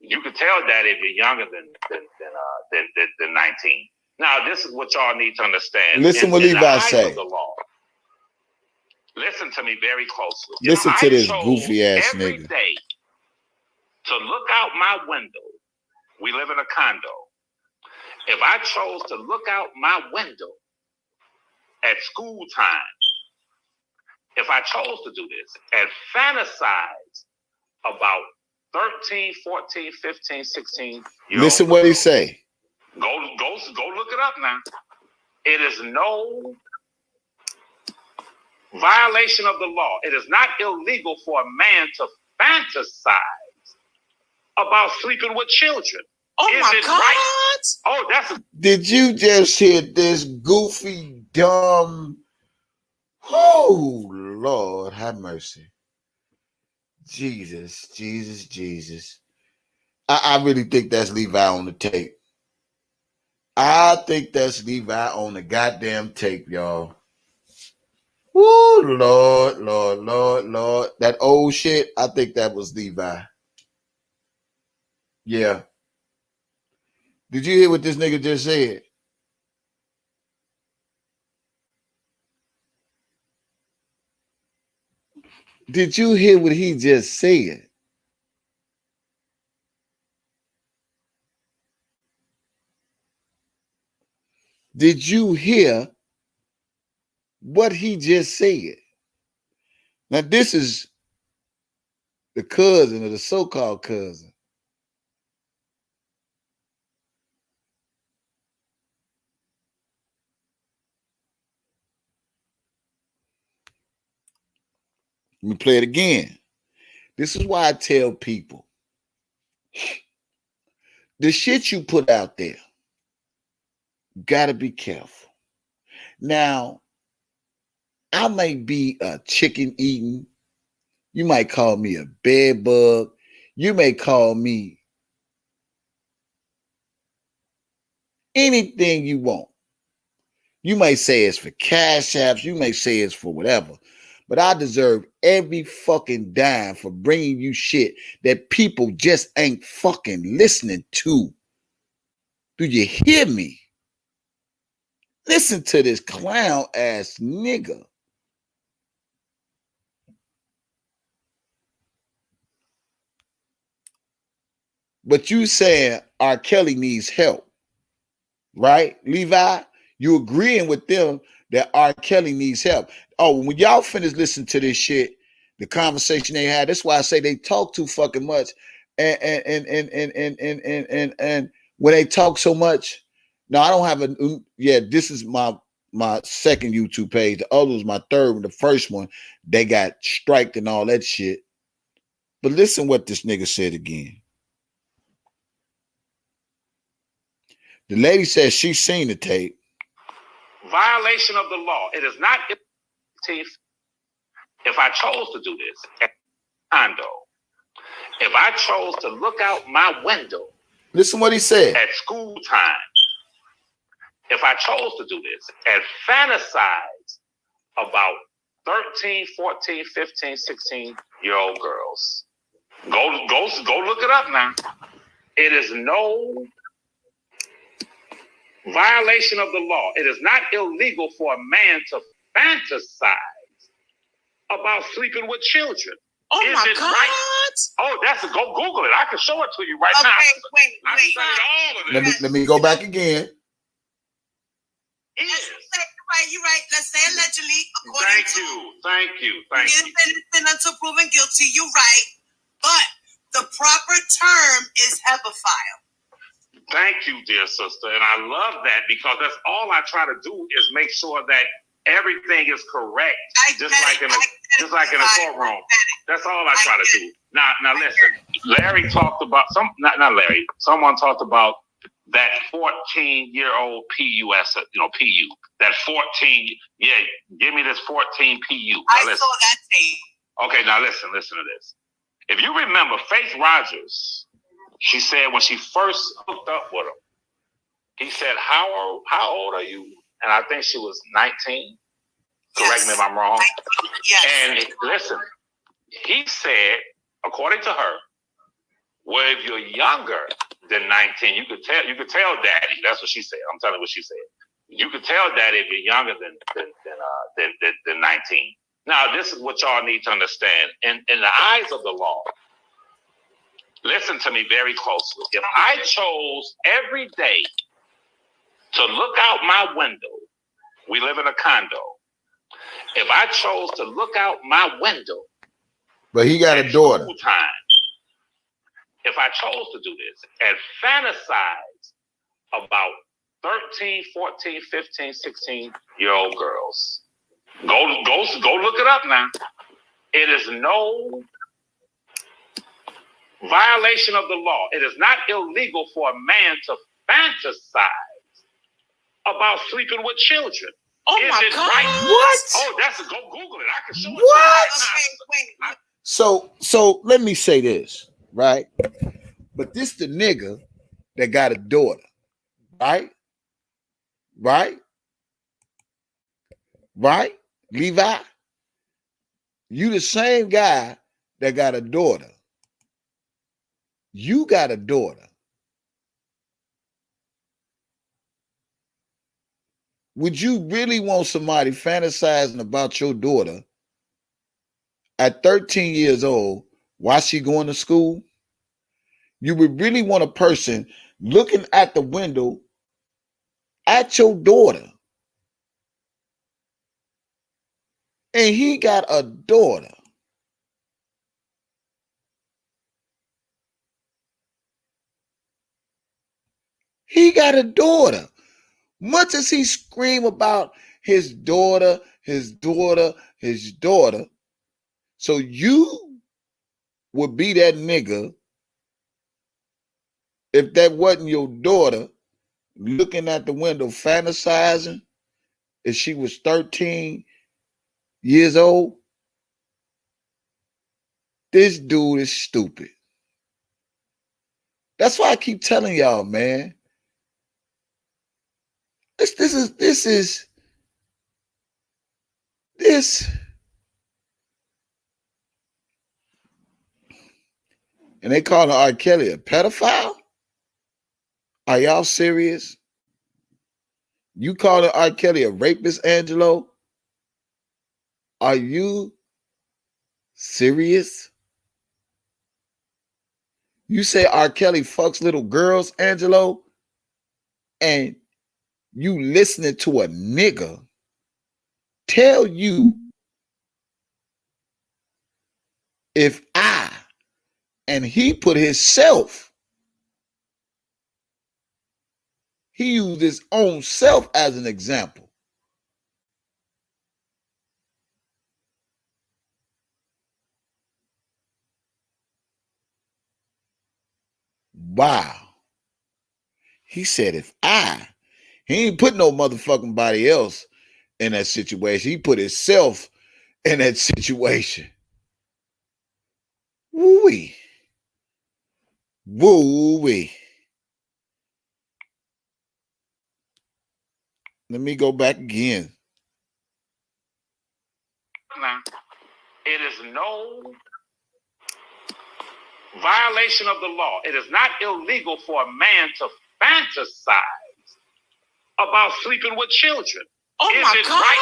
You could tell daddy if you're younger than 19. Now, this is what y'all need to understand. Listen what Levi say. Listen to me very closely. Listen to this goofy ass every nigga. Day to look out my window. We live in a condo. If I chose to look out my window at school time, if I chose to do this and fantasize about 13, 14, 15, 16 years Listen old, what he say. Go look it up now. It is no violation of the law. It is not illegal for a man to fantasize about sleeping with children. Oh is my it God! Right? Oh, that's. Did you just hear this goofy, dumb? Oh, Lord, have mercy. Jesus. I really think that's Levi on the tape. I think that's Levi on the goddamn tape, y'all. Woo, Lord. That old shit, I think that was Levi. Yeah. Did you hear what this nigga just said? Did you hear what he just said? Did you hear what he just said? Now, this is the cousin or the so-called cousin. Let me play it again. This is why I tell people, the shit you put out there, gotta be careful. Now, I may be a chicken eating. You might call me a bed bug. You may call me anything you want. You may say it's for cash apps. You may say it's for whatever. But I deserve every fucking dime for bringing you shit that people just ain't fucking listening to. Do you hear me? Listen to this clown ass nigga. But you saying R. Kelly needs help, right? Levi, you agreeing with them that R. Kelly needs help. Oh, when y'all finish listening to this shit, the conversation they had, that's why I say they talk too fucking much. And when they talk so much, now I don't have this is my second YouTube page. The other was my third one. The first one, they got striked and all that shit. But listen what this nigga said again. The lady says she's seen the tape. Violation of the law. It is not if I chose to do this at condo. If I chose to look out my window, listen what he said. At school time, if I chose to do this and fantasize about 13, 14, 15, 16-year-old girls, go look it up now. It is no violation of the law. It is not illegal for a man to fantasize about sleeping with children. Oh is my it God! Right? Oh, go Google it. I can show it to you right now. Let me go back again. You're right. Let's say allegedly. Thank you. Innocent until proven guilty. You're right, but the proper term is hebephile. Thank you, dear sister, and I love that because that's all I try to do is make sure that everything is correct, just like in a courtroom. That's all I try to do. Now listen. Larry talked about not Larry. Someone talked about that 14-year-old PUS, PU. That 14. Yeah, give me this 14 PU. I saw that tape. Okay, now listen to this. If you remember, Faith Rogers, she said when she first hooked up with him, he said, "How old are you?" And I think she was 19. Correct me if I'm wrong. Yes. And listen, he said, according to her, well, if you're younger than 19, you could tell daddy. That's what she said. I'm telling you what she said. You could tell daddy if you're younger than 19. Now, this is what y'all need to understand. In the eyes of the law, listen to me very closely. If I chose every day to look out my window, we live in a condo. If I chose to look out my window, but he got a daughter. Time, if I chose to do this and fantasize about 13, 14, 15, 16-year-old girls, go look it up now. It is no violation of the law. It is not illegal for a man to fantasize about sleeping with children. Oh my God! Right? What? Oh, go Google it. I can show it. What? Okay, wait. So let me say this, right? But this the nigga that got a daughter, right? Levi, you the same guy that got a daughter. You got a daughter. Would you really want somebody fantasizing about your daughter at 13 years old while she going to school? You would really want a person looking at the window at your daughter. And he got a daughter. He got a daughter. Much as he scream about his daughter, so you would be that nigga if that wasn't your daughter looking at the window fantasizing if she was 13 years old. This dude is stupid. That's why I keep telling y'all, man. This. And they call R. Kelly a pedophile? Are y'all serious? You calling R. Kelly a rapist, Angelo? Are you serious? You say R. Kelly fucks little girls, Angelo, and you listening to a nigga tell you if I, and he put himself, he used his own self as an example. Wow. He said, if he ain't put no motherfucking body else in that situation. He put himself in that situation. Woo-wee. Woo-wee. Let me go back again. Now, it is no violation of the law. It is not illegal for a man to fantasize about sleeping with children. Oh Is my it God! right?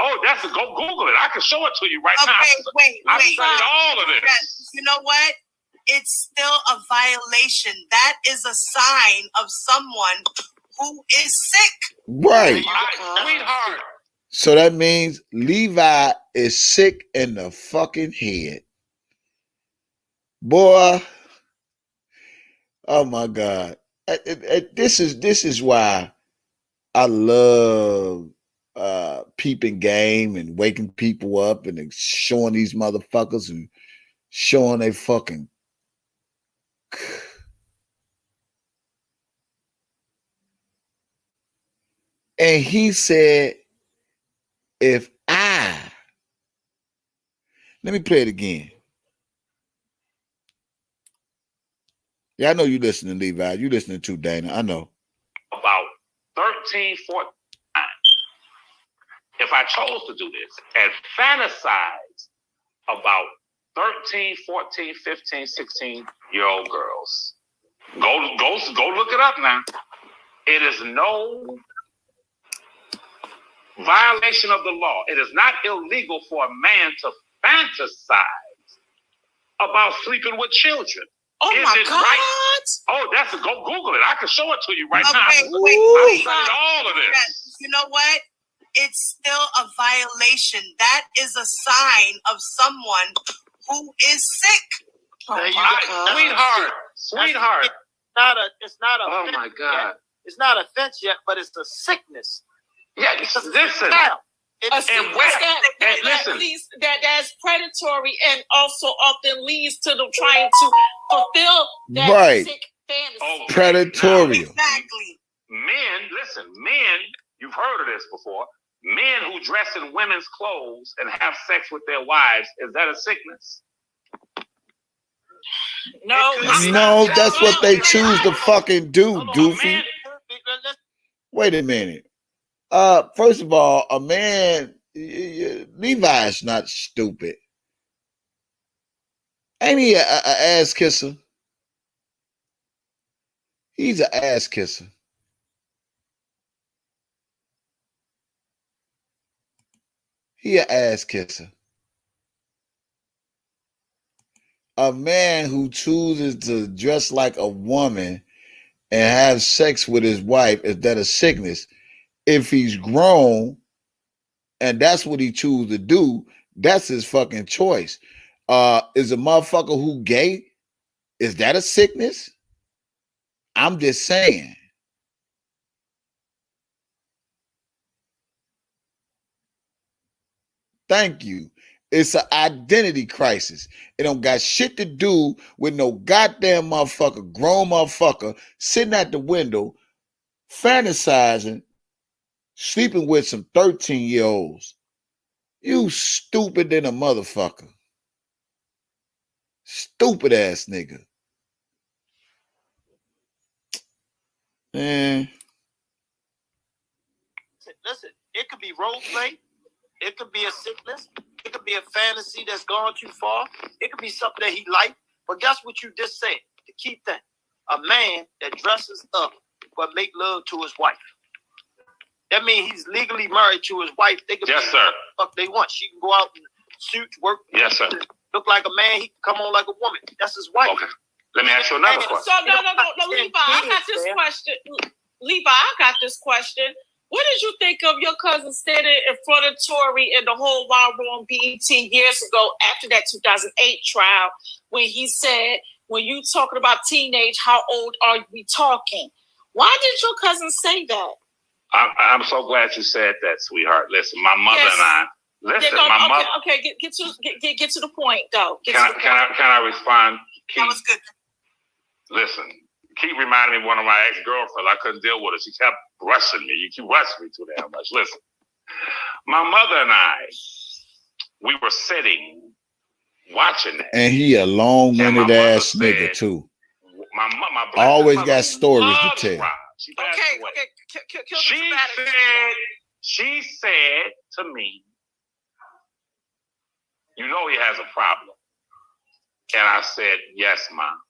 Oh, that's go Google it. I can show it to you right now. I've studied all of this. You know what? It's still a violation. That is a sign of someone who is sick. Right. Sweetheart. So that means Levi is sick in the fucking head. Boy. Oh my God. This is why I love peeping game and waking people up and showing these motherfuckers and showing they fucking and he said, if let me play it again. Yeah, I know you listening, Levi. You listening too, Dana. I know. About 13, 14. If I chose to do this and fantasize about 13, 14, 15, 16-year-old girls, go look it up now. It is no violation of the law. It is not illegal for a man to fantasize about sleeping with children. Oh is my it God! Right? Oh, that's go Google it. I can show it to you right now. Wait. I've studied all of this. You know what? It's still a violation. That is a sign of someone who is sick. Sweetheart. It's not a. Oh my God. Yet. It's not a offense yet, but it's a sickness. Yeah, listen. That's predatory and also often leads to them trying to fulfill that right. sick fantasy. Okay. Predatory. Exactly. Men, you've heard of this before. Men who dress in women's clothes and have sex with their wives, is that a sickness? No, that's what they choose to fucking do, Goofy. Wait a minute. First of all, a man, Levi is not stupid. Ain't he a ass kisser? He's an ass kisser. He an ass kisser. A man who chooses to dress like a woman and have sex with his wife, is that a sickness? If he's grown and that's what he chooses to do, that's his fucking choice. Is a motherfucker who gay, is that a sickness? I'm just saying. Thank you. It's an identity crisis. It don't got shit to do with no goddamn motherfucker, grown motherfucker, sitting at the window, fantasizing, sleeping with some 13-year-olds. You stupid than a motherfucker. Stupid ass nigga. Man. Listen, it could be role play. It could be a sickness. It could be a fantasy that's gone too far. It could be something that he liked. But guess what you just said? The key thing. A man that dresses up but make love to his wife. That means he's legally married to his wife. They can yes, sir. Fuck they want. She can go out and suit, work. Yes, sir. Look like a man. He can come on like a woman. That's his wife. Okay. Let me ask you another question. So no, Levi, I got this question. Levi, I got this question. What did you think of your cousin standing in front of Tory in the whole Wild Room BET years ago after that 2008 trial when he said, when you talking about teenage, how old are we talking? Why did your cousin say that? I'm so glad you said that, sweetheart. Listen, my mother and I. Listen, my mother. Okay, get to the point, though. Can I respond? That was good. Listen, keep reminding me of one of my ex-girlfriends. I couldn't deal with her. She kept rushing me. You keep rushing me too damn much. Listen, my mother and I, we were sitting watching that. And he a long-winded ass nigga too. My always mother got stories to loves tell. Rob. She passed away. Okay. She said to me, "You know he has a problem." And I said, "Yes, Mom.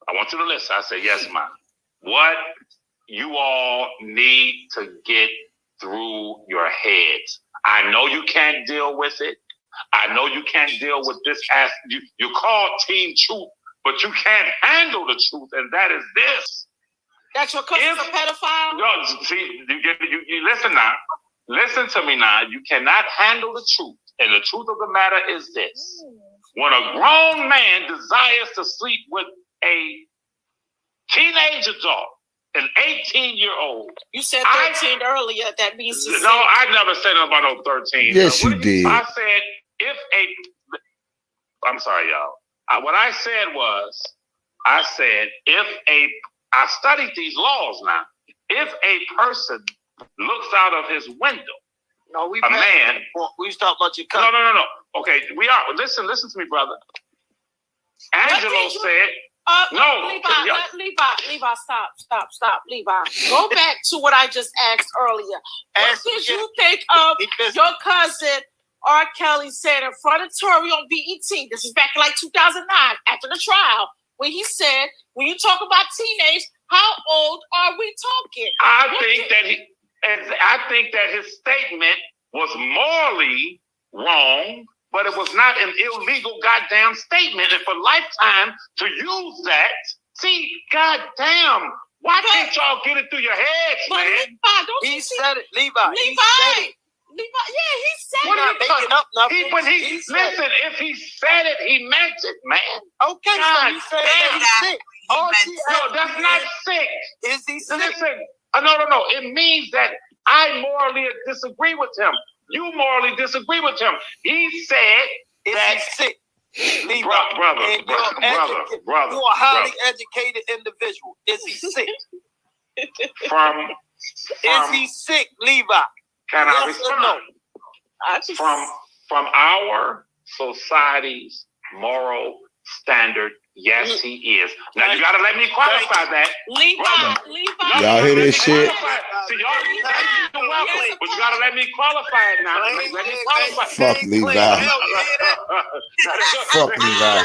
I want you to listen." I said, "Yes, Mom. What you all need to get through your heads. I know you can't deal with it. I know you can't deal with this. You call Team Truth, but you can't handle the truth, and that is this." That's your cousin's a pedophile? No, see, you listen now. Listen to me now. You cannot handle the truth. And the truth of the matter is this. When a grown man desires to sleep with a teenage adult, an 18-year-old. You said 13 earlier. That means no, I never said nothing about no 13. Yes, you did. I said I'm sorry, y'all. What I said was, I studied these laws now. If a person looks out of his window, we was talking about your cousin. No. Okay, we are. Listen to me, brother. Angelo said. Levi, stop. Levi, go back to what I just asked earlier. What did you think of your cousin R. Kelly said in front of Tory on BET? This is back in like 2009, after the trial, when he said, when you talk about teenage, how old are we talking? I think that his statement was morally wrong, but it was not an illegal goddamn statement. And for Lifetime to use that, see, goddamn, why can't y'all get it through your heads, man? Levi, he said it, Levi. Levi, yeah, he said what it. Making up nothing. Listen, if he said it, he meant it, man. Okay, so he said that he's sick. No, that's not sick. Is he sick? Listen, no. It means that I morally disagree with him. You morally disagree with him. He said that he's sick. Levi, brother. You're a highly educated individual. Is he sick? Is he sick, Levi? Can I yes or no? From our society's moral standard, yes, he is. Now you gotta let me qualify that. Levi. Y'all hear this shit? See, y'all you're welcome, but you gotta let me qualify it now. Let me qualify. Fuck Levi. Fuck Levi.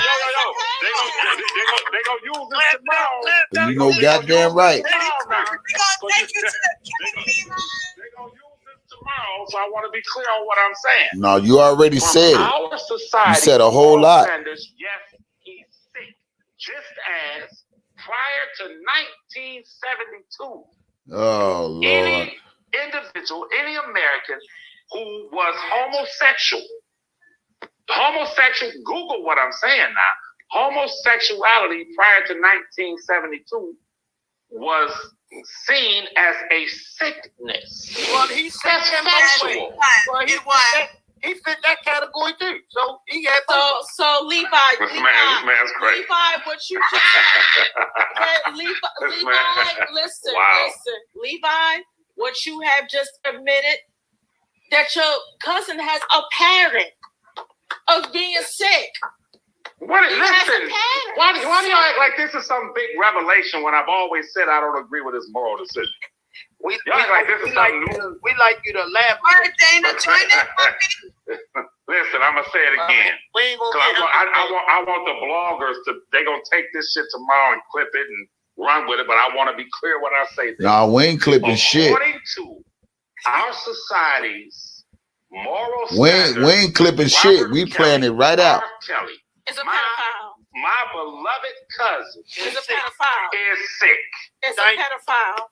They gonna use this tomorrow. You know goddamn right. They gonna use this tomorrow, so I want to be clear on what I'm saying. No, you already said it. Our society, you said a whole lot. Standards, yes, he's sick. Just as prior to 1972, oh Lord, any individual, any American who was homosexual, Google what I'm saying now. Homosexuality prior to 1972 was seen as a sickness. Well, he said sexual. Well, he fit that category too. So he had so Levi, this man's crazy. Levi, what you just Levi, listen. Levi, what you have just admitted that your cousin has a pattern of being sick. Listen, why do y'all act like this is some big revelation when I've always said I don't agree with his moral decision? Y'all act like this is something new. We like you to laugh. All right, Dana, join it. Listen, I'm gonna say it again. I want the bloggers to. They gonna take this shit tomorrow and clip it and run with it. But I want to be clear when I say this. Nah, we ain't clipping shit. According to our society's moral standards, we ain't clipping shit. We playing it right out. Kelly. It's a pedophile. My beloved cousin is a pedophile. Is sick. It's a pedophile.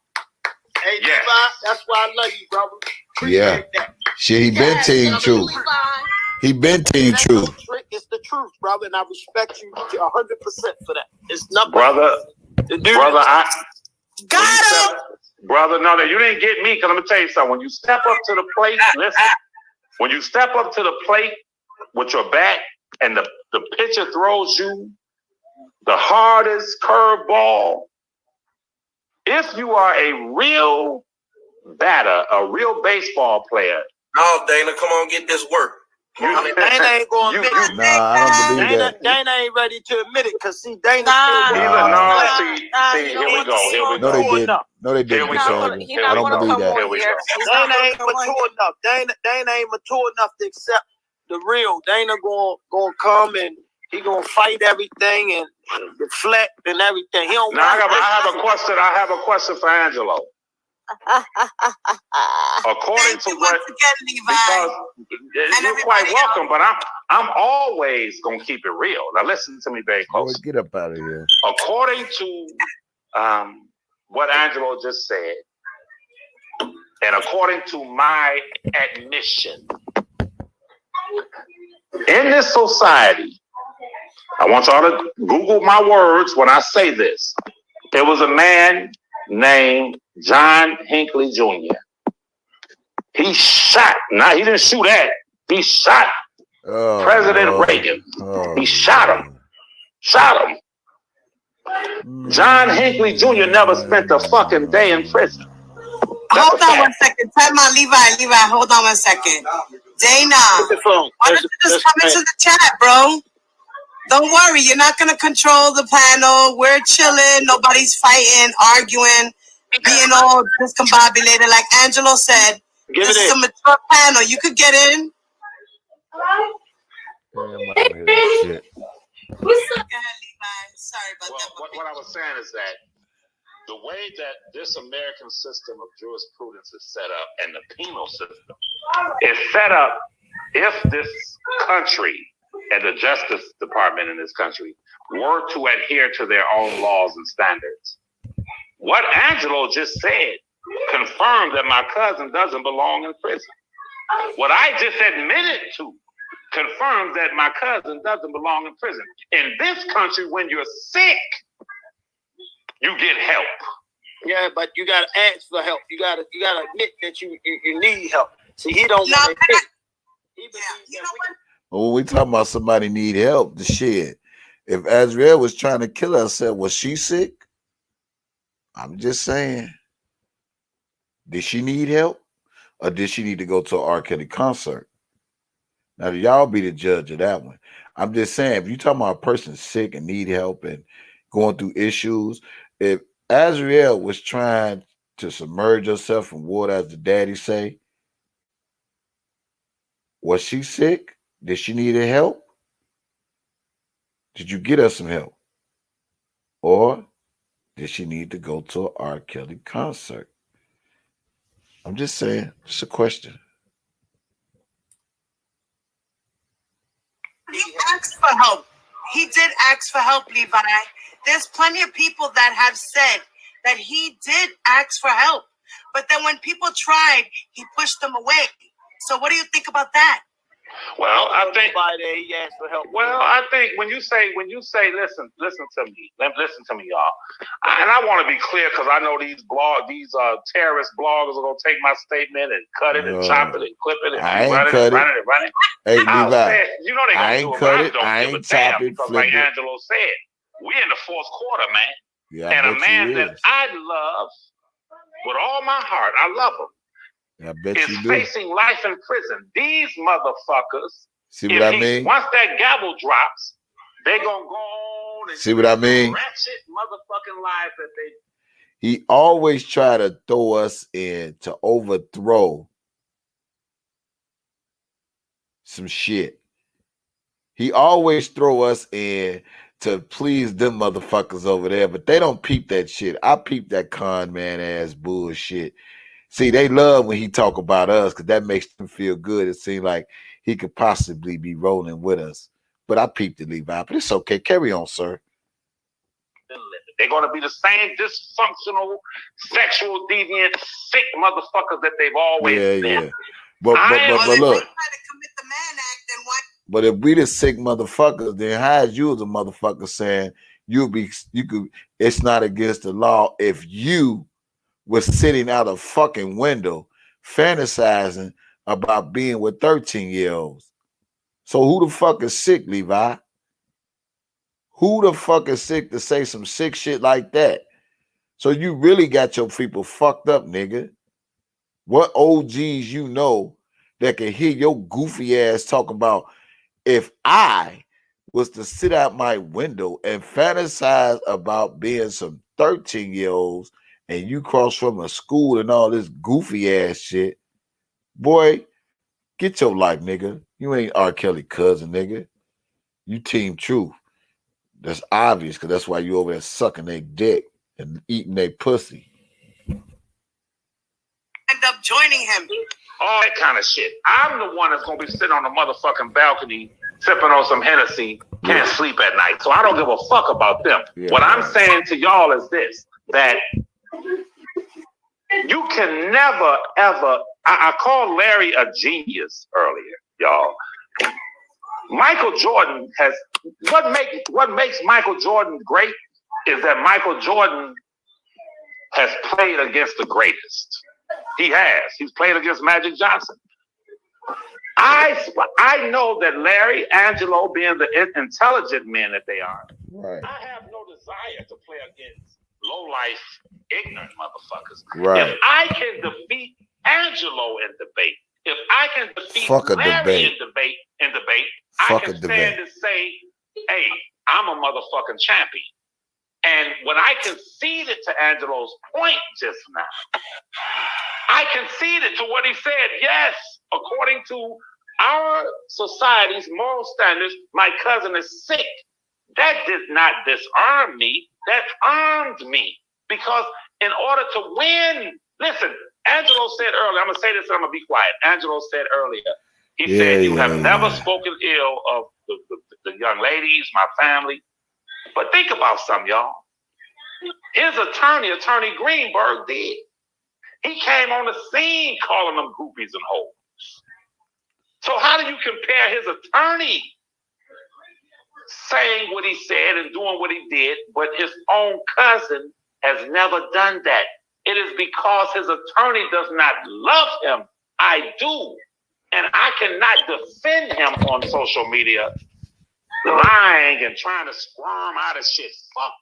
Hey, yes. Levi, that's why I love you, brother. Appreciate that. Shit, he been Team Truth. He been Team Truth. It's the truth, brother, and I respect you 100% for that. It's nothing. Brother, I got him. Brother, no, you didn't get me, because I'm going to tell you something. When you step up to the plate, listen. When you step up to the plate with your back and the pitcher throws you the hardest curveball, if you are a real batter, a real baseball player. No, Dana, come on, get this work. Dana ain't gonna admit it. Nah, I don't believe that. Dana ain't ready to admit it because see, Dana Nah. still Here we go. No, they didn't. No, they didn't. He's not gonna believe come that. on here. Dana ain't mature enough. Dana ain't mature enough to accept the real. Dana gonna come and he gonna fight everything and deflect and everything. He don't. Now I have a question. I have a question for Angelo. According to what, because you're quite welcome, but I'm always gonna keep it real. Now listen to me very close. Boy, get up out of here. According to what Angelo just said, and according to my admission, in this society, I want y'all to Google my words when I say this. There was a man named John Hinckley Jr. He shot, he didn't shoot at, he shot President Reagan. He shot him. John Hinckley Jr. never spent a fucking day in prison. Hold on 1 second. Time out, Levi, hold on 1 second. Dana, why don't you just come into the chat, bro? Don't worry, you're not gonna control the panel. We're chilling, nobody's fighting, arguing, being all discombobulated. Like Angelo said, this is a mature panel. You could get in. Shit. Go ahead, Levi. Sorry about that. What I was saying is that the way that this American system of jurisprudence is set up and the penal system is set up, if this country and the Justice Department in this country were to adhere to their own laws and standards, what Angelo just said confirmed that my cousin doesn't belong in prison. What I just admitted to confirms that my cousin doesn't belong in prison. In this country, when you're sick, you get help. Yeah, but you gotta ask for help. You gotta admit that you need help. See, he don't want to admit. Well, when we talking about somebody need help, the shit. If Azriel was trying to kill herself, was she sick? I'm just saying. Did she need help? Or did she need to go to an R. Kelly concert? Now, y'all be the judge of that one. I'm just saying, if you talking about a person sick and need help and going through issues, if Azriel was trying to submerge herself in water, as the daddy say, was she sick? Did she need help? Did you get her some help? Or did she need to go to an R. Kelly concert? I'm just saying, it's a question. He asked for help. He did ask for help, Levi. There's plenty of people that have said that he did ask for help. But then when people tried, he pushed them away. So what do you think about that? Well, I think he asked for help. Well, I think when you say, listen to me, y'all. And I want to be clear because I know these terrorist bloggers are gonna take my statement and cut it and chop it and clip it and run it. Hey, Levi, you know they gonna do it. I ain't chop it, because like Angelo said, we're in the fourth quarter, man. Yeah, and a man that I love with all my heart, I love him. I bet is you do. Facing life in prison. These motherfuckers. See what I mean? Once that gavel drops, they gonna go on and see what I mean? Ratchet motherfucking life that they. He always try to throw us in to overthrow some shit. He always throw us in to please them motherfuckers over there, but they don't peep that shit. I peep that con man ass bullshit. See, they love when he talk about us because that makes them feel good. It seems like he could possibly be rolling with us. But I peeped it, Levi. But it's okay. Carry on, sir. They're going to be the same dysfunctional, sexual, deviant, sick motherfuckers that they've always been. Yeah. But look. But if we the sick motherfuckers, then how is you as a motherfucker saying it's not against the law if you was sitting out a fucking window fantasizing about being with 13-year-olds. So who the fuck is sick, Levi? Who the fuck is sick to say some sick shit like that? So you really got your people fucked up, nigga. What OGs you know that can hear your goofy ass talking about if I was to sit out my window and fantasize about being some 13-year-olds and you cross from a school and all this goofy ass shit, boy, get your life, nigga. You ain't R. Kelly cousin, nigga. You Team Truth. That's obvious because that's why you over there sucking their dick and eating their pussy. End up joining him. All that kind of shit. I'm the one that's gonna be sitting on the motherfucking balcony sipping on some Hennessy, can't sleep at night. So I don't give a fuck about them. Yeah, what I'm saying to y'all is this, that you can never, ever, I called Larry a genius earlier, y'all. Michael Jordan has, what makes Michael Jordan great is that Michael Jordan has played against the greatest. He has. He's played against Magic Johnson. I know that Larry, Angelo, being the intelligent men that they are, right. I have no desire to play against low-life, ignorant motherfuckers. Right. If I can defeat Angelo in debate, if I can defeat Larry debate. in debate, I can stand and say, hey, I'm a motherfucking champion. And when I conceded to Angelo's point just now, I conceded to what he said. Yes, according to our society's moral standards, my cousin is sick. That did not disarm me. That armed me. Because in order to win, listen, Angelo said earlier, I'm going to say this and I'm going to be quiet. Angelo said earlier, he said, you have never spoken ill of the young ladies, my family. But think about something, y'all. His attorney, Attorney Greenberg, did. He came on the scene calling them groupies and hoes. So how do you compare his attorney saying what he said and doing what he did, but his own cousin has never done that? It is because his attorney does not love him. I do. And I cannot defend him on social media lying and trying to squirm out of shit. Fuck.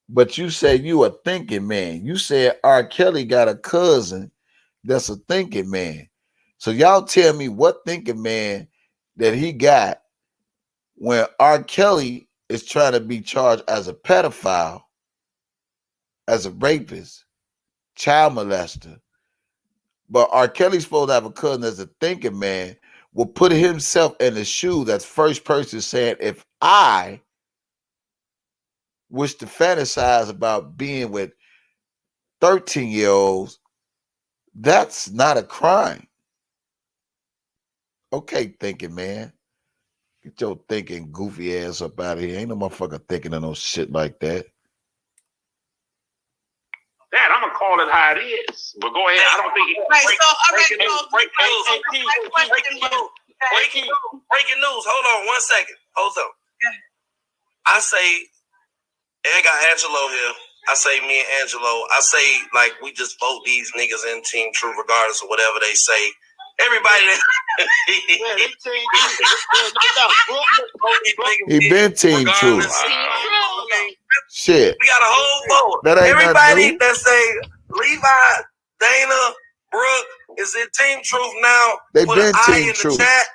But you say you a thinking man. You said R. Kelly got a cousin that's a thinking man. So y'all tell me what thinking man that he got when R. Kelly is trying to be charged as a pedophile, as a rapist, child molester. But R. Kelly's supposed to have a cousin that's a thinking man, will put himself in the shoe that's first person saying, if I wish to fantasize about being with 13-year-olds, that's not a crime. Okay, thinking man. Get your thinking goofy ass up out of here. Ain't no motherfucker thinking of no shit like that. Dad, I'm gonna call it how it is. But go ahead. I don't think it's breaking news. Hold on 1 second. Hold on. I say, I got Angelo here. I say me and Angelo. I say like we just vote these niggas in Team True regardless of whatever they say. Everybody that he been Team True. Shit. We got a whole vote. That ain't everybody that say Levi, Dana, Brooke is in Team Truth now. They put been an I Team in Truth. The chat.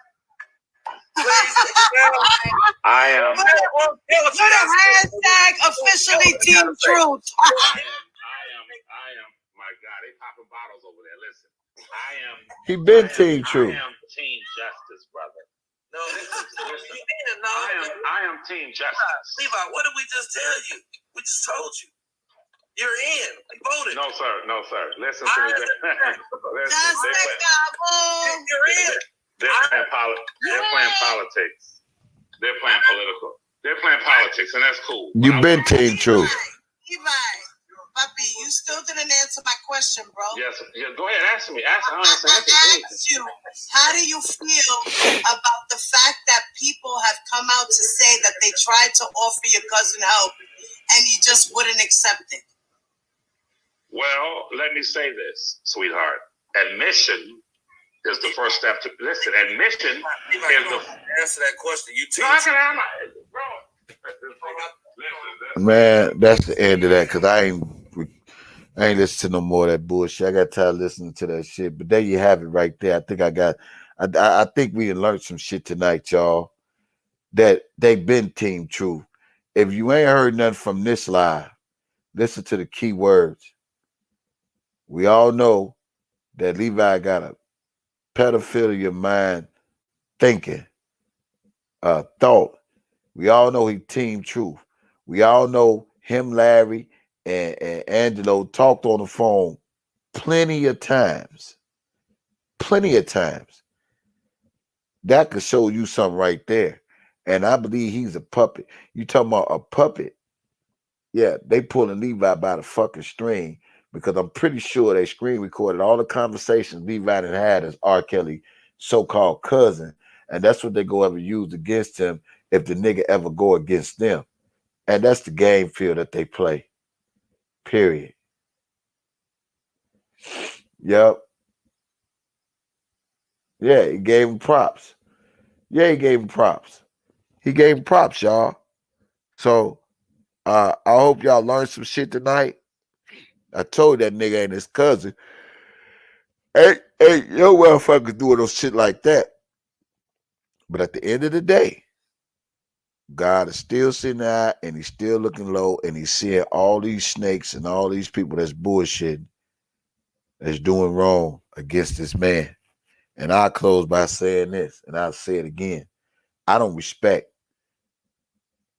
Please, I am. Put a hashtag officially Team Truth. I am. My God, they popping bottles over there. Listen, I am. He been Team Truth. I am Team Justice, brother. No, listen. I am Team Justice. Levi, what did we just tell you? We just told you. You're in. We voted. No, sir. No, sir. Listen to me. You're in. They're playing politics. They're playing political. They're playing politics, and that's cool. You been Team Truth. Levi, Papi, you still didn't answer my question, bro. Yes. Yeah, go ahead. Ask me. Ask me. I asked you, how do you feel about the fact that people have come out to say that they tried to offer your cousin help and you just wouldn't accept it? Well, let me say this, sweetheart. Admission is the first step to listen. Admission is the answer that question. You no, I can bro. Man, that's the end of that because I ain't listening to no more of that bullshit. I got tired of listening to that shit. But there you have it right there. I think I got I think we learned some shit tonight, y'all. That they've been Team Truth. If you ain't heard nothing from this live, listen to the key words. We all know that Levi got a pedophilia mind thinking, thought. We all know he Team Truth. We all know him, Larry, and Angelo talked on the phone plenty of times. Plenty of times. That could show you something right there. And I believe he's a puppet. You talking about a puppet? Yeah, they pulling Levi by the fucking string because I'm pretty sure they screen recorded all the conversations Levi had as R. Kelly so-called cousin. And that's what they go ever use against him if the nigga ever go against them. And that's the game field that they play. Period. Yep. Yeah, he gave him props. Yeah, he gave him props. He gave him props, y'all. So I hope y'all learned some shit tonight. I told that nigga and his cousin, hey, yo motherfuckers doing those shit like that. But at the end of the day, God is still sitting there and he's still looking low and he's seeing all these snakes and all these people that's bullshitting, that's doing wrong against this man. And I'll close by saying this, and I'll say it again. I don't respect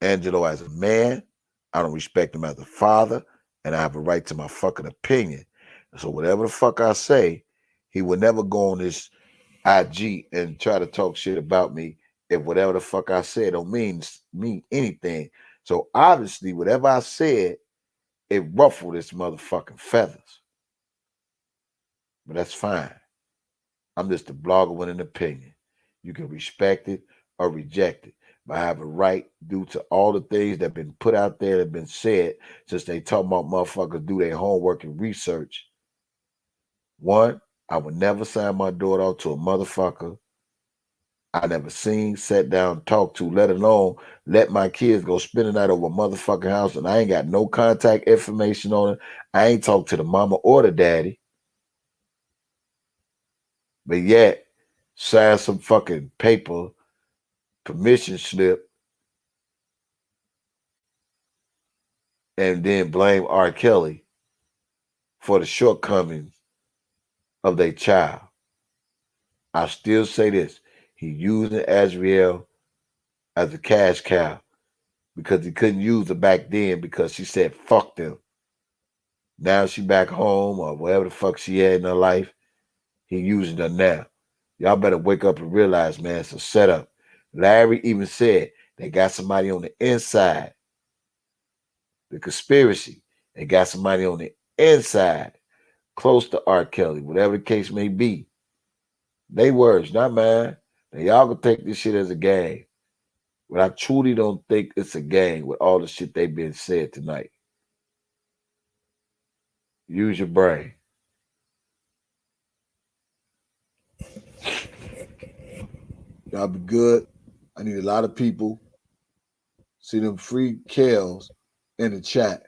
Angelo as a man. I don't respect him as a father, and I have a right to my fucking opinion. So whatever the fuck I say, he will never go on this IG and try to talk shit about me if whatever the fuck I said don't mean anything. So obviously, whatever I said, it ruffled his motherfucking feathers. But that's fine. I'm just a blogger with an opinion. You can respect it or reject it. But I have a right due to all the things that have been put out there that have been said since they talk about motherfuckers do their homework and research. One, I would never sign my daughter out to a motherfucker I never seen, sat down, talked to, let alone let my kids go spend the night over a motherfucking house and I ain't got no contact information on it. I ain't talked to the mama or the daddy. But yet, sign some fucking paper, permission slip, and then blame R. Kelly for the shortcomings of their child. I still say this. He using Azriel as a cash cow because he couldn't use her back then because she said, fuck them. Now she back home or whatever the fuck she had in her life. He using her now. Y'all better wake up and realize, man, it's a setup. Larry even said they got somebody on the inside. The conspiracy. They got somebody on the inside, close to R. Kelly, whatever the case may be. They words, not mine. Now y'all can take this shit as a game. But I truly don't think it's a game with all the shit they been said tonight. Use your brain. Y'all be good. I need a lot of people. See them free Kales in the chat.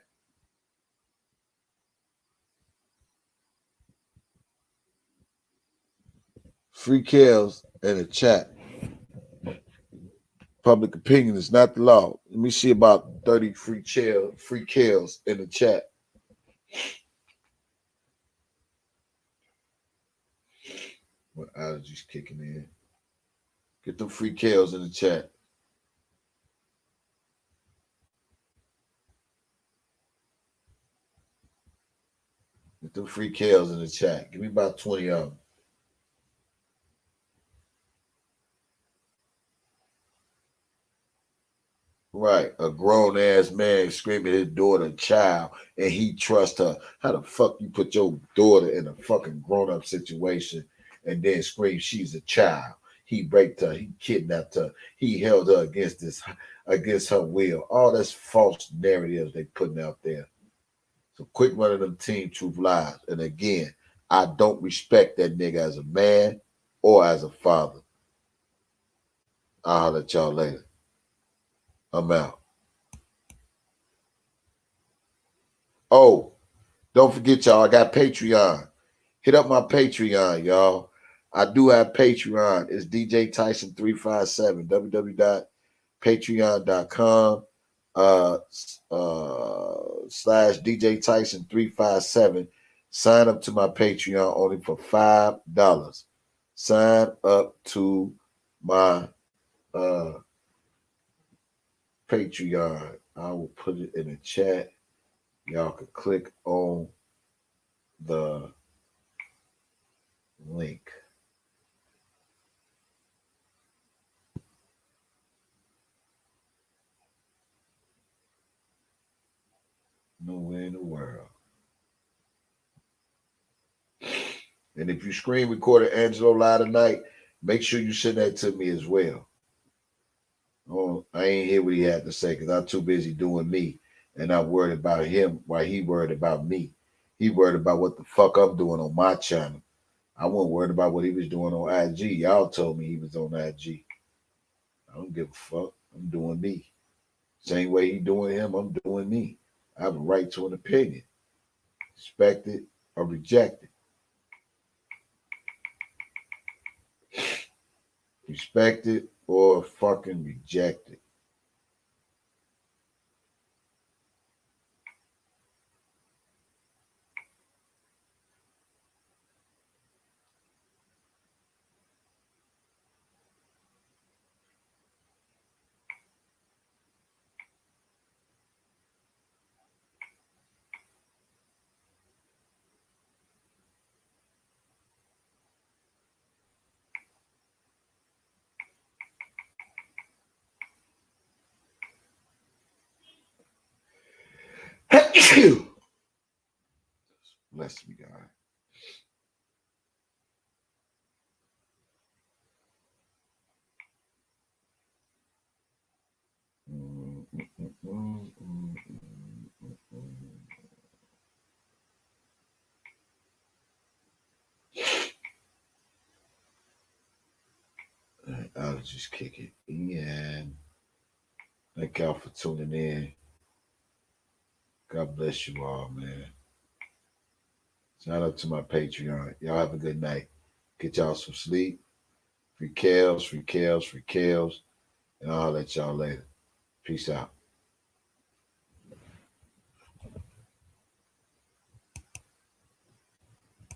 Free Kales in the chat. Public opinion is not the law. Let me see about 30 free Kales in the chat. What allergies kicking in? Get them free Kales in the chat. Get them free Kales in the chat. Give me about 20 of them. Right, a grown ass man screaming at his daughter, child, and he trusts her. How the fuck you put your daughter in a fucking grown up situation and then scream she's a child? He raped her, he kidnapped her, he held her against her will. All that's false narratives they putting out there. So quit running them Team Truth lies. And again, I don't respect that nigga as a man or as a father. I'll holler at y'all later. I'm out. Oh, don't forget, y'all, I got Patreon. Hit up my Patreon, y'all. I do have Patreon. It's DJ Tyson 357. www.patreon.com / DJ Tyson 357. Sign up to my Patreon only for $5. Sign up to my Patreon. I will put it in the chat. Y'all can click on the link. Nowhere in the world. And if you screen recorded Angelo live tonight, make sure you send that to me as well. Oh, I ain't hear what he had to say because I'm too busy doing me and I'm worried about him while he worried about me. He worried about what the fuck I'm doing on my channel. I wasn't worried about what he was doing on IG. Y'all told me he was on IG. I don't give a fuck. I'm doing me. Same way he doing him, I'm doing me. I have a right to an opinion. Respect it or reject it. Respect it or fucking reject it. Bless me, God. I'll just kick it in. Thank y'all for tuning in. God bless you all, man. Shout out to my Patreon. Y'all have a good night. Get y'all some sleep. Free Kales. And I'll let y'all later. Peace out.